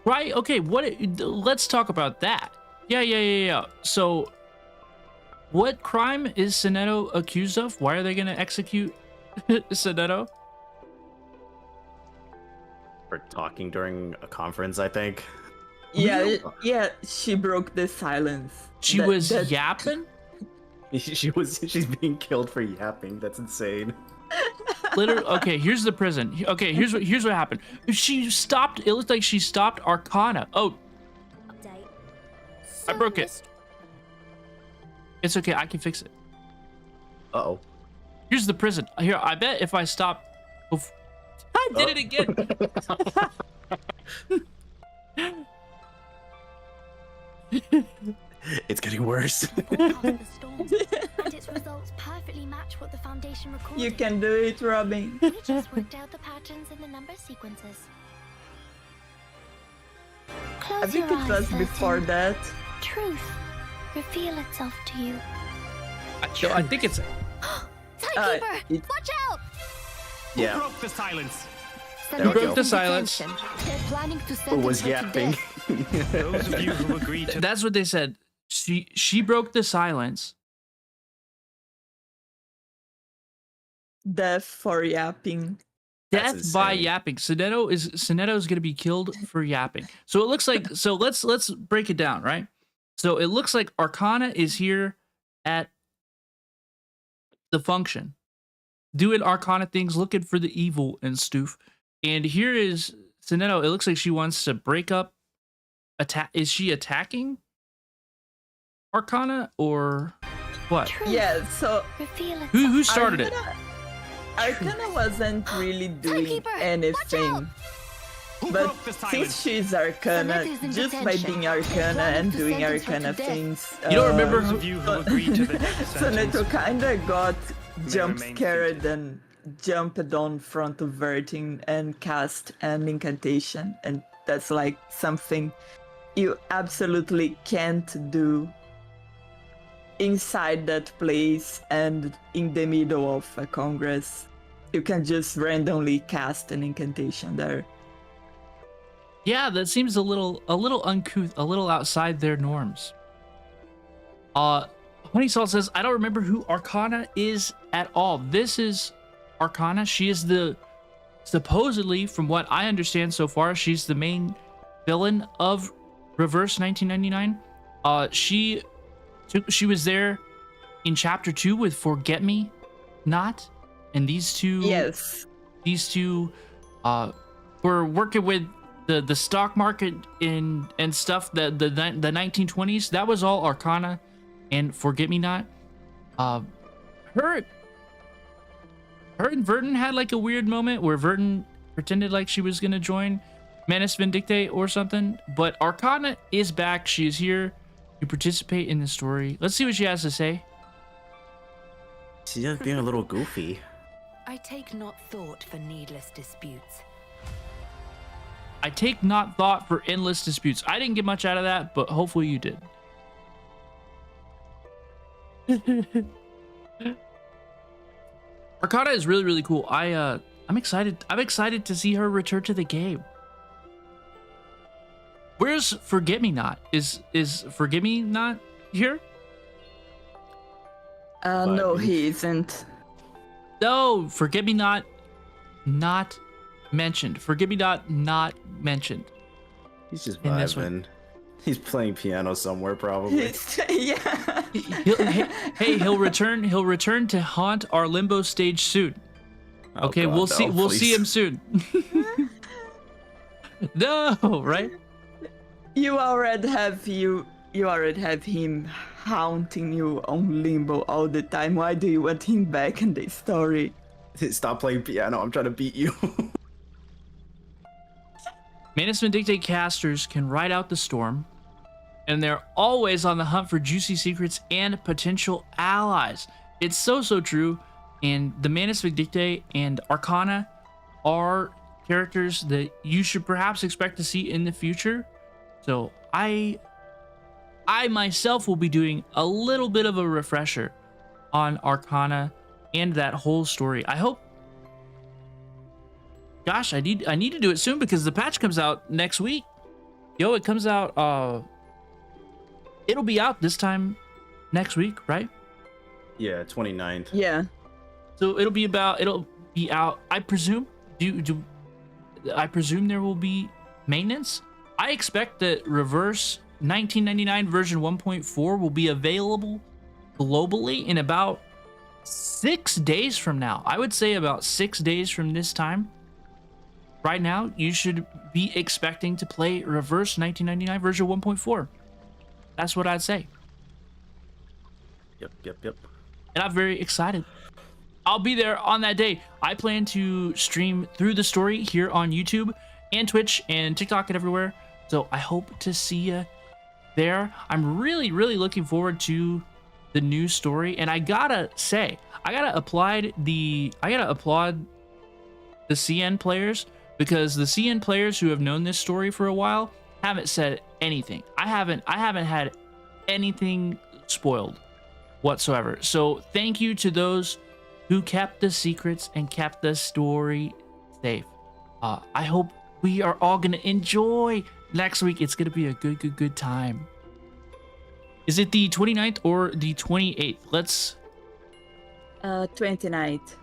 Right? Okay. Let's talk about that. Yeah. So, what crime is Soneto accused of? Why are they gonna execute Soneto? For talking during a conference, I think. Yeah, she broke the silence. She was yapping? She's being killed for yapping. That's insane. Literally, okay, here's the prison. Okay, here's what happened. She stopped, it looked like she stopped Arcana. Oh. I broke it. It's okay, I can fix it. Uh-oh. Here's the prison. Here, I bet if I stop... I did it again! It's getting worse. And its results perfectly match what the Foundation recorded. You can do it, Robin. We just worked out the patterns in the number sequences. Close I think your it was eyes, before that. Truth reveal itself to you. I think it's... Timekeeper, watch out! Yeah. Who broke the silence? Who broke the silence? They're planning to Who was yapping? Those of you who agreed to... That's what they said. She broke the silence. Death for yapping. Death by yapping. Soneto is gonna be killed for yapping. So it looks like, so let's break it down, right? So it looks like Arcana is here at the function, doing Arcana things, looking for the evil and stuff. And here is Soneto. It looks like she wants to break up Is she attacking Arcana or what? Yeah, so who started it? Arcana wasn't really doing anything. But since she's Arcana, just by being Arcana and doing Arcana things, you don't remember Soneto kinda got jump scared and jumped on front of Vertin and cast an incantation, and that's like something you absolutely can't do inside that place and in the middle of a congress. You can just randomly cast an incantation there. Yeah, that seems a little uncouth, a little outside their norms. Honey Salt says, I don't remember who Arcana is at all. This is Arcana. She is supposedly, from what I understand so far, she's the main villain of Reverse 1999. She was there in chapter 2 with Forget Me Not, and these two were working with the stock market and stuff, the 1920s. That was all Arcana and Forget Me Not. Her and Vertin had like a weird moment where Vertin pretended like she was gonna join Manus Vindicte or something, but Arcana is back. She is here to participate in the story. Let's see what she has to say. She's just being a little goofy. I take not thought for needless disputes. I take not thought for endless disputes. I didn't get much out of that, but hopefully you did. Arcana is really, really cool. I'm excited. I'm excited to see her return to the game. Where's Forget Me Not? Is Forget Me Not here? No, he isn't. No, Forget Me Not mentioned. Forget Me Not mentioned. He's just vibing. He's playing piano somewhere, probably. Yeah. He'll return to haunt our limbo stage soon. Okay, God, we'll see. no, We'll please. see him soon. No, right? You already have him haunting you on Limbo all the time. Why do you want him back in the story? Stop playing piano. I'm trying to beat you. Manus Vindicte casters can ride out the storm, and they're always on the hunt for juicy secrets and potential allies. It's so true, and the Manus Vindicte and Arcana are characters that you should perhaps expect to see in the future. So I myself will be doing a little bit of a refresher on Arcana and that whole story. I hope. Gosh, I need to do it soon because the patch comes out next week. Yo, it comes out. It'll be out this time next week, right? Yeah, 29th. Yeah. So it'll be out. I presume. I presume there will be maintenance. I expect that Reverse 1999 version 1.4 will be available globally in about 6 days from now. I would say about 6 days from this time. Right now, you should be expecting to play Reverse 1999 version 1.4. That's what I'd say. Yep. And I'm very excited. I'll be there on that day. I plan to stream through the story here on YouTube and Twitch and TikTok and everywhere. So I hope to see you there. I'm really looking forward to the new story. And I gotta say, I gotta applaud the CN players, because the CN players who have known this story for a while haven't said anything. I haven't had anything spoiled whatsoever. So thank you to those who kept the secrets and kept the story safe. I hope we are all gonna enjoy next week. It's gonna be a good time. Is it the 29th or the 28th? Let's 29th.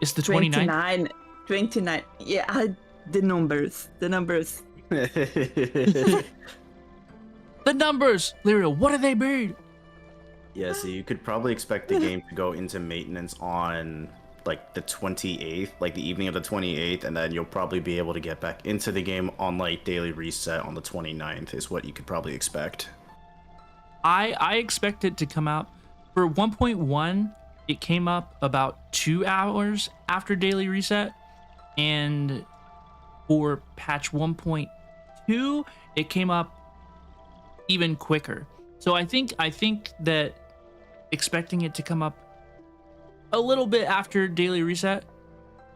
It's the 29th? 29. Yeah, the numbers. The numbers, Lyria, what do they mean? Yeah, so you could probably expect the game to go into maintenance on like the 28th, like the evening of the 28th, and then you'll probably be able to get back into the game on like daily reset on the 29th is what you could probably expect. I expect it to come out for 1.1. It came up about 2 hours after daily reset, and for patch 1.2, it came up even quicker. So I think that expecting it to come up a little bit after daily reset,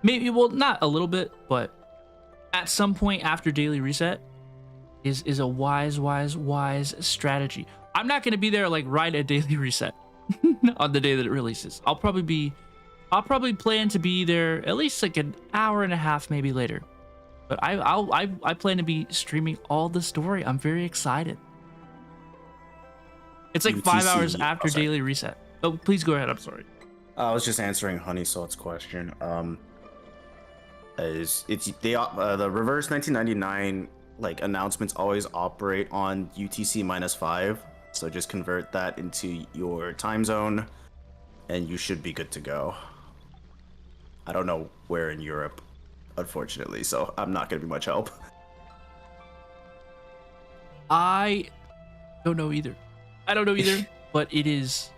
maybe, well, not a little bit, but at some point after daily reset is a wise strategy. I'm not going to be there like right at daily reset on the day that it releases. I'll probably plan to be there at least like an hour and a half maybe later. But I plan to be streaming all the story. I'm very excited. It's like 5 hours after daily reset. Oh, please go ahead. I'm sorry. I was just answering Honey Salt's question. The reverse 1999 like announcements always operate on UTC -5, so just convert that into your time zone, and you should be good to go. I don't know where in Europe, unfortunately, so I'm not gonna be much help. I don't know either. But it is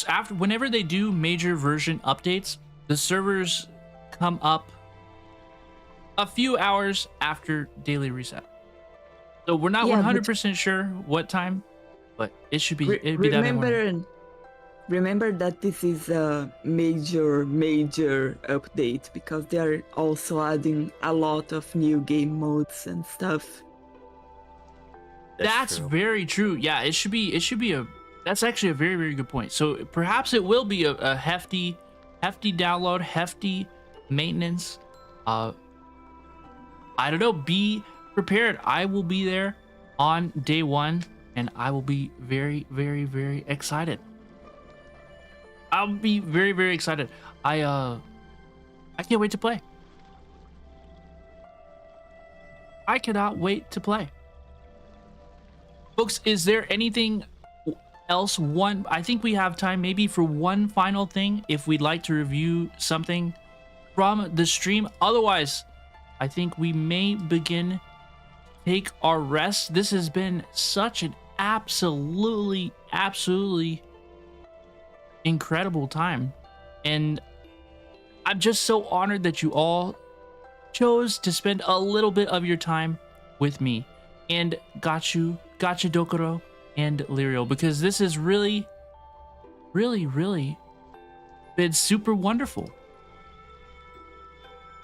after whenever they do major version updates, the servers come up a few hours after daily reset. So we're not 100% sure what time, but it should be. It'd be that morning. Remember that this is a major update because they are also adding a lot of new game modes and stuff. That's very true. Yeah, it should be a. That's actually a very good point. So perhaps it will be a hefty download, hefty maintenance. I don't know. Be prepared. I will be there on day 1, and I will be very excited. I'll be very excited. I can't wait to play. I cannot wait to play. Folks, is there anything else? I think we have time maybe for one final thing if we'd like to review something from the stream. Otherwise, I think we may begin take our rest. This has been such an absolutely incredible time, and I'm just so honored that you all chose to spend a little bit of your time with me and Gachu Dokuro and Lyrio, because this has really been super wonderful.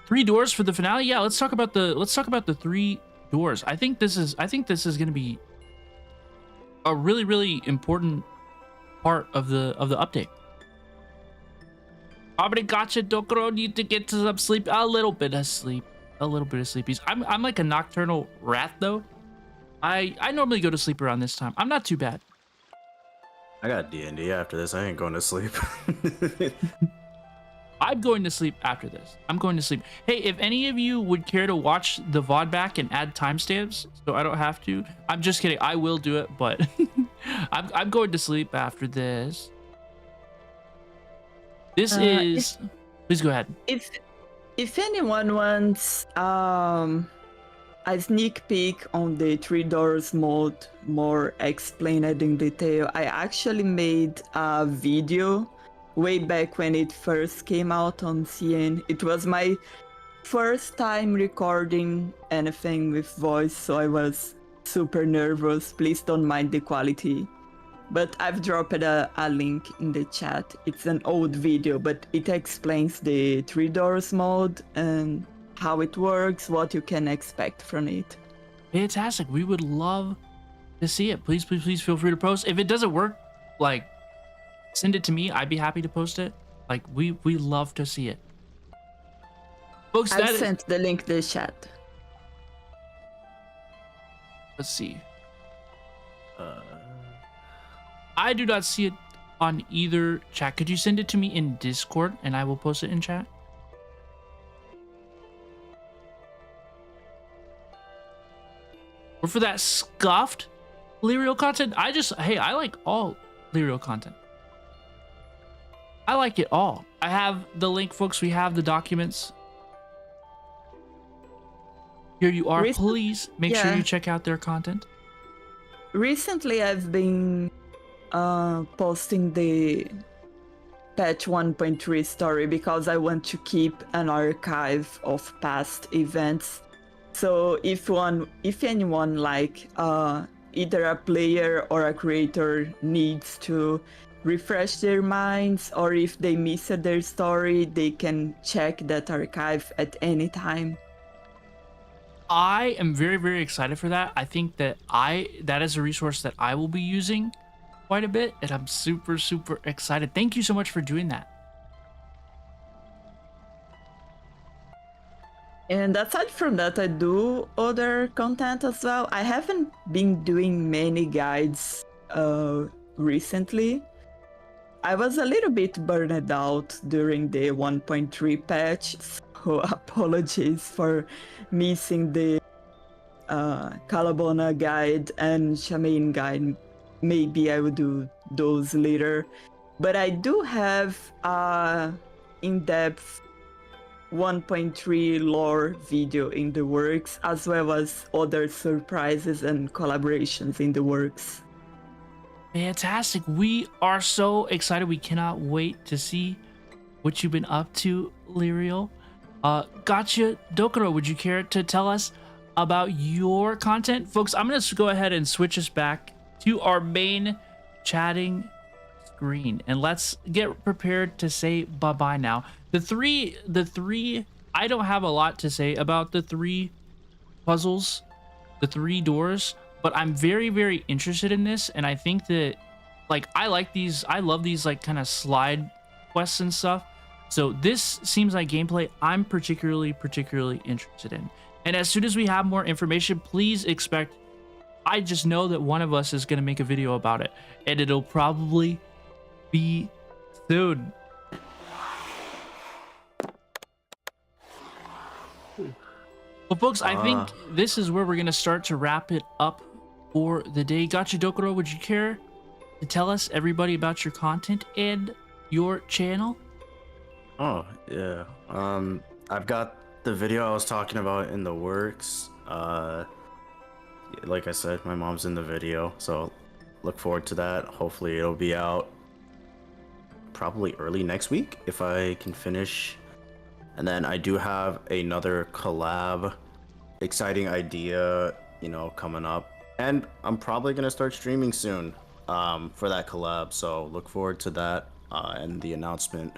3 doors for the finale. Yeah, let's talk about the 3 doors. I think this is going to be a really important part of the update. Gacha Dokuro need to get to some sleep. A little bit of sleepies. I'm like a nocturnal rat though. I normally go to sleep around this time. I'm not too bad. I got D&D after this. I ain't going to sleep. I'm going to sleep after this. I'm going to sleep. Hey, if any of you would care to watch the VOD back and add timestamps so I don't have to, I'm just kidding. I will do it, but I'm going to sleep after this. This is... Please go ahead. If anyone wants a sneak peek on the 3 doors mode, more explained in detail, I actually made a video way back when it first came out on CN. It was my first time recording anything with voice, so I was super nervous. Please don't mind the quality. But I've dropped a link in the chat. It's an old video, but it explains the 3 doors mode and how it works, what you can expect from it. Fantastic. We would love to see it. Please feel free to post. If it doesn't work, like, send it to me. I'd be happy to post it. Like, we love to see it. Folks, I sent the link to the chat. Let's see. I do not see it on either chat. Could you send it to me in Discord and I will post it in chat? Or for that scuffed Lyrio content, I like all Lyrio content. I like it all. I have the link, folks. We have the documents. Here you are. Please make sure you check out their content. Recently, I've been posting the patch 1.3 story because I want to keep an archive of past events. So if anyone like either a player or a creator needs to refresh their minds, or if they missed their story, they can check that archive at any time. I am very, very excited for that. I think that that is a resource that I will be using quite a bit, and I'm super, super excited. Thank you so much for doing that. And aside from that, I do other content as well. I haven't been doing many guides recently. I was a little bit burned out during the 1.3 patch, so apologies for missing the Calabona guide and Shaman guide. Maybe I will do those later. But I do have in-depth 1.3 lore video in the works, as well as other surprises and collaborations in the works. Fantastic. We are so excited. We cannot wait to see what you've been up to, Lyriel. Gotcha. Dokuro, would you care to tell us about your content? Folks, I'm going to go ahead and switch us back to our main chatting screen, and let's get prepared to say bye-bye now. The three, I don't have a lot to say about the three puzzles, the three doors, but I'm very, very interested in this, and I think that, like, I love these, like, kind of slide quests and stuff. So this seems like gameplay I'm particularly interested in. And as soon as we have more information, please expect, I just know that one of us is going to make a video about it, and it'll probably be soon. Well, folks, I think this is where we're going to start to wrap it up for the day. Gotcha, Dokuro, would you care to tell us, everybody, about your content and your channel? Oh, yeah. I've got the video I was talking about in the works. Like I said, my mom's in the video, so look forward to that. Hopefully it'll be out probably early next week if I can finish. And then I do have another collab, exciting idea, coming up. And I'm probably going to start streaming soon for that collab, so look forward to that and the announcement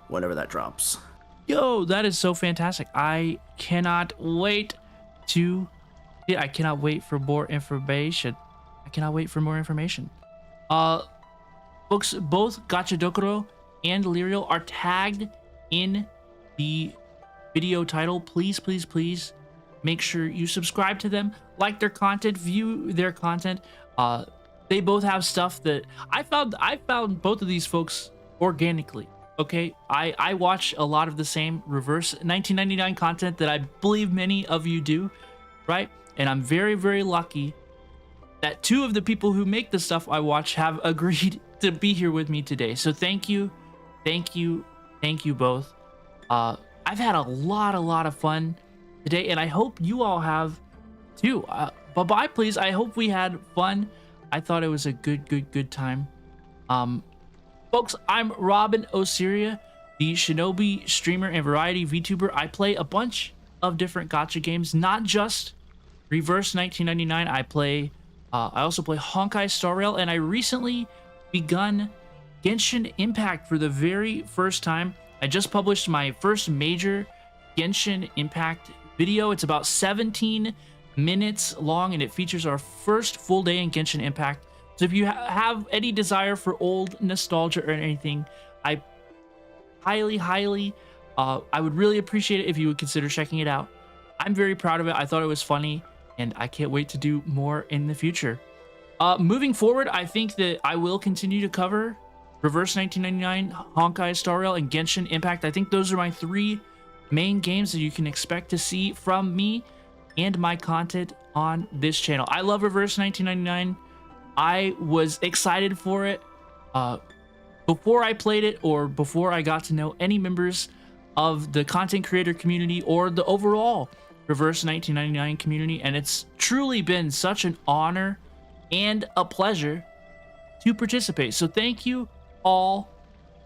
whenever that drops. Yo, that is so fantastic. I cannot wait for more information. Folks, both Gotcha Dokuro and Lyriel are tagged in the video title. Please make sure you subscribe to them, like their content, view their content. They both have stuff that I found both of these folks organically. Okay, I watch a lot of the same Reverse 1999 content that I believe many of you do, right? And I'm very, very lucky that two of the people who make the stuff I watch have agreed to be here with me today. So thank you both. I've had a lot of fun today, and I hope you all have too. Bye-bye, please. I hope we had fun. I thought it was a good time. Folks, I'm Robin Osiria, the Shinobi streamer and variety VTuber. I play a bunch of different gacha games, not just Reverse 1999. I also play Honkai Star Rail, and I recently begun Genshin Impact for the very first time. I just published my first major Genshin Impact video. It's about 17 minutes long, and it features our first full day in Genshin Impact. So if you have any desire for old nostalgia or anything, I highly, I would really appreciate it if you would consider checking it out. I'm very proud of it. I thought it was funny, and I can't wait to do more in the future. Moving forward, I think that I will continue to cover Reverse 1999, Honkai Star Rail, and Genshin Impact. I think those are my three main games that you can expect to see from me and my content on this channel. I love Reverse 1999. I was excited for it. before I played it or before I got to know any members of the content creator community or the overall Reverse 1999 community, and it's truly been such an honor and a pleasure to participate. So thank you all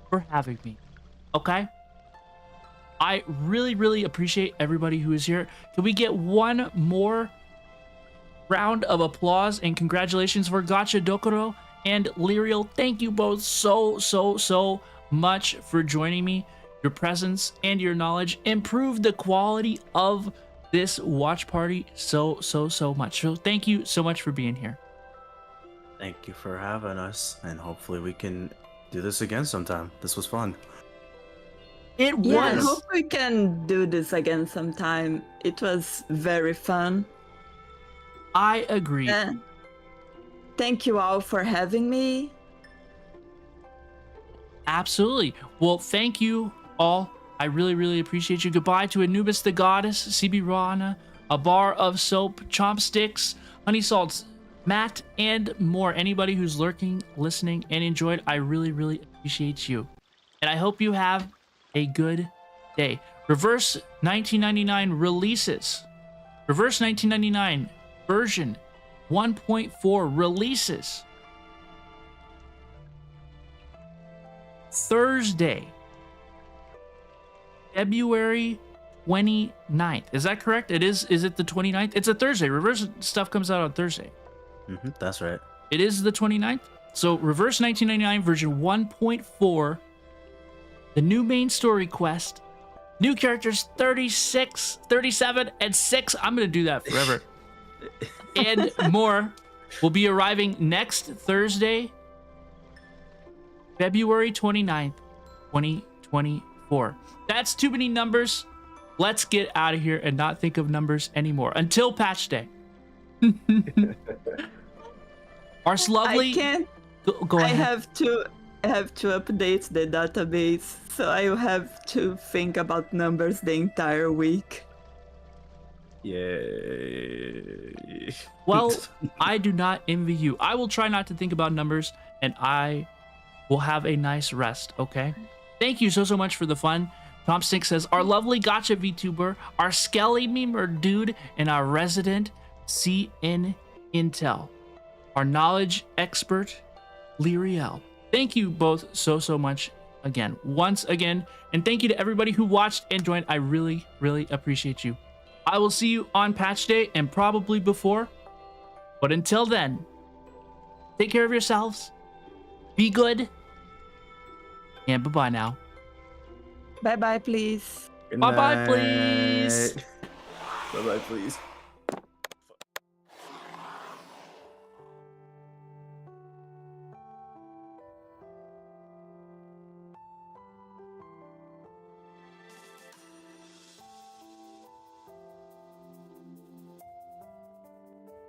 for having me. Okay? I really appreciate everybody who is here. Can we get one more round of applause and congratulations for Gacha Dokuro and Lyriel? Thank you both so much for joining me. Your presence and your knowledge improved the quality of this watch party so much. So thank you so much for being here. Thank you for having us, and hopefully we can do this again sometime. This was fun. I hope we can do this again sometime. It was very fun. I agree. Thank you all for having me. Absolutely. Well, thank you all. I really appreciate you. Goodbye to Anubis the Goddess, CB Rana, A Bar of Soap, Chompsticks, Honey Salts, Matt, and more. Anybody who's lurking, listening, and enjoyed, I really appreciate you. And I hope you have a good day. Reverse 1999 releases. Reverse 1999 version 1.4 releases Thursday, February 29th. Is that correct? Is it the 29th? It's a Thursday. Reverse stuff comes out on Thursday. That's right. It is the 29th. So Reverse 1999 version 1.4, the new main story quest, new characters 36, 37, and 6. I'm going to do that forever. And more will be arriving next Thursday, February 29th, 2024. That's too many numbers. Let's get out of here and not think of numbers anymore until patch day. Ars Lovely. I can't. Go ahead. I have to update the database, so I will have to think about numbers the entire week. Yay. Well, I do not envy you. I will try not to think about numbers, and I will have a nice rest, okay? Thank you so much for the fun. Tom Stink says, our lovely Gacha VTuber, our Skelly memer dude, and our resident CN Intel, our knowledge expert, Lyriel. Thank you both so much again, once again, and thank you to everybody who watched and joined. I really appreciate you. I will see you on patch day and probably before, but until then, take care of yourselves, be good, and bye-bye now. Bye-bye, please. Bye-bye, please. Bye-bye, please.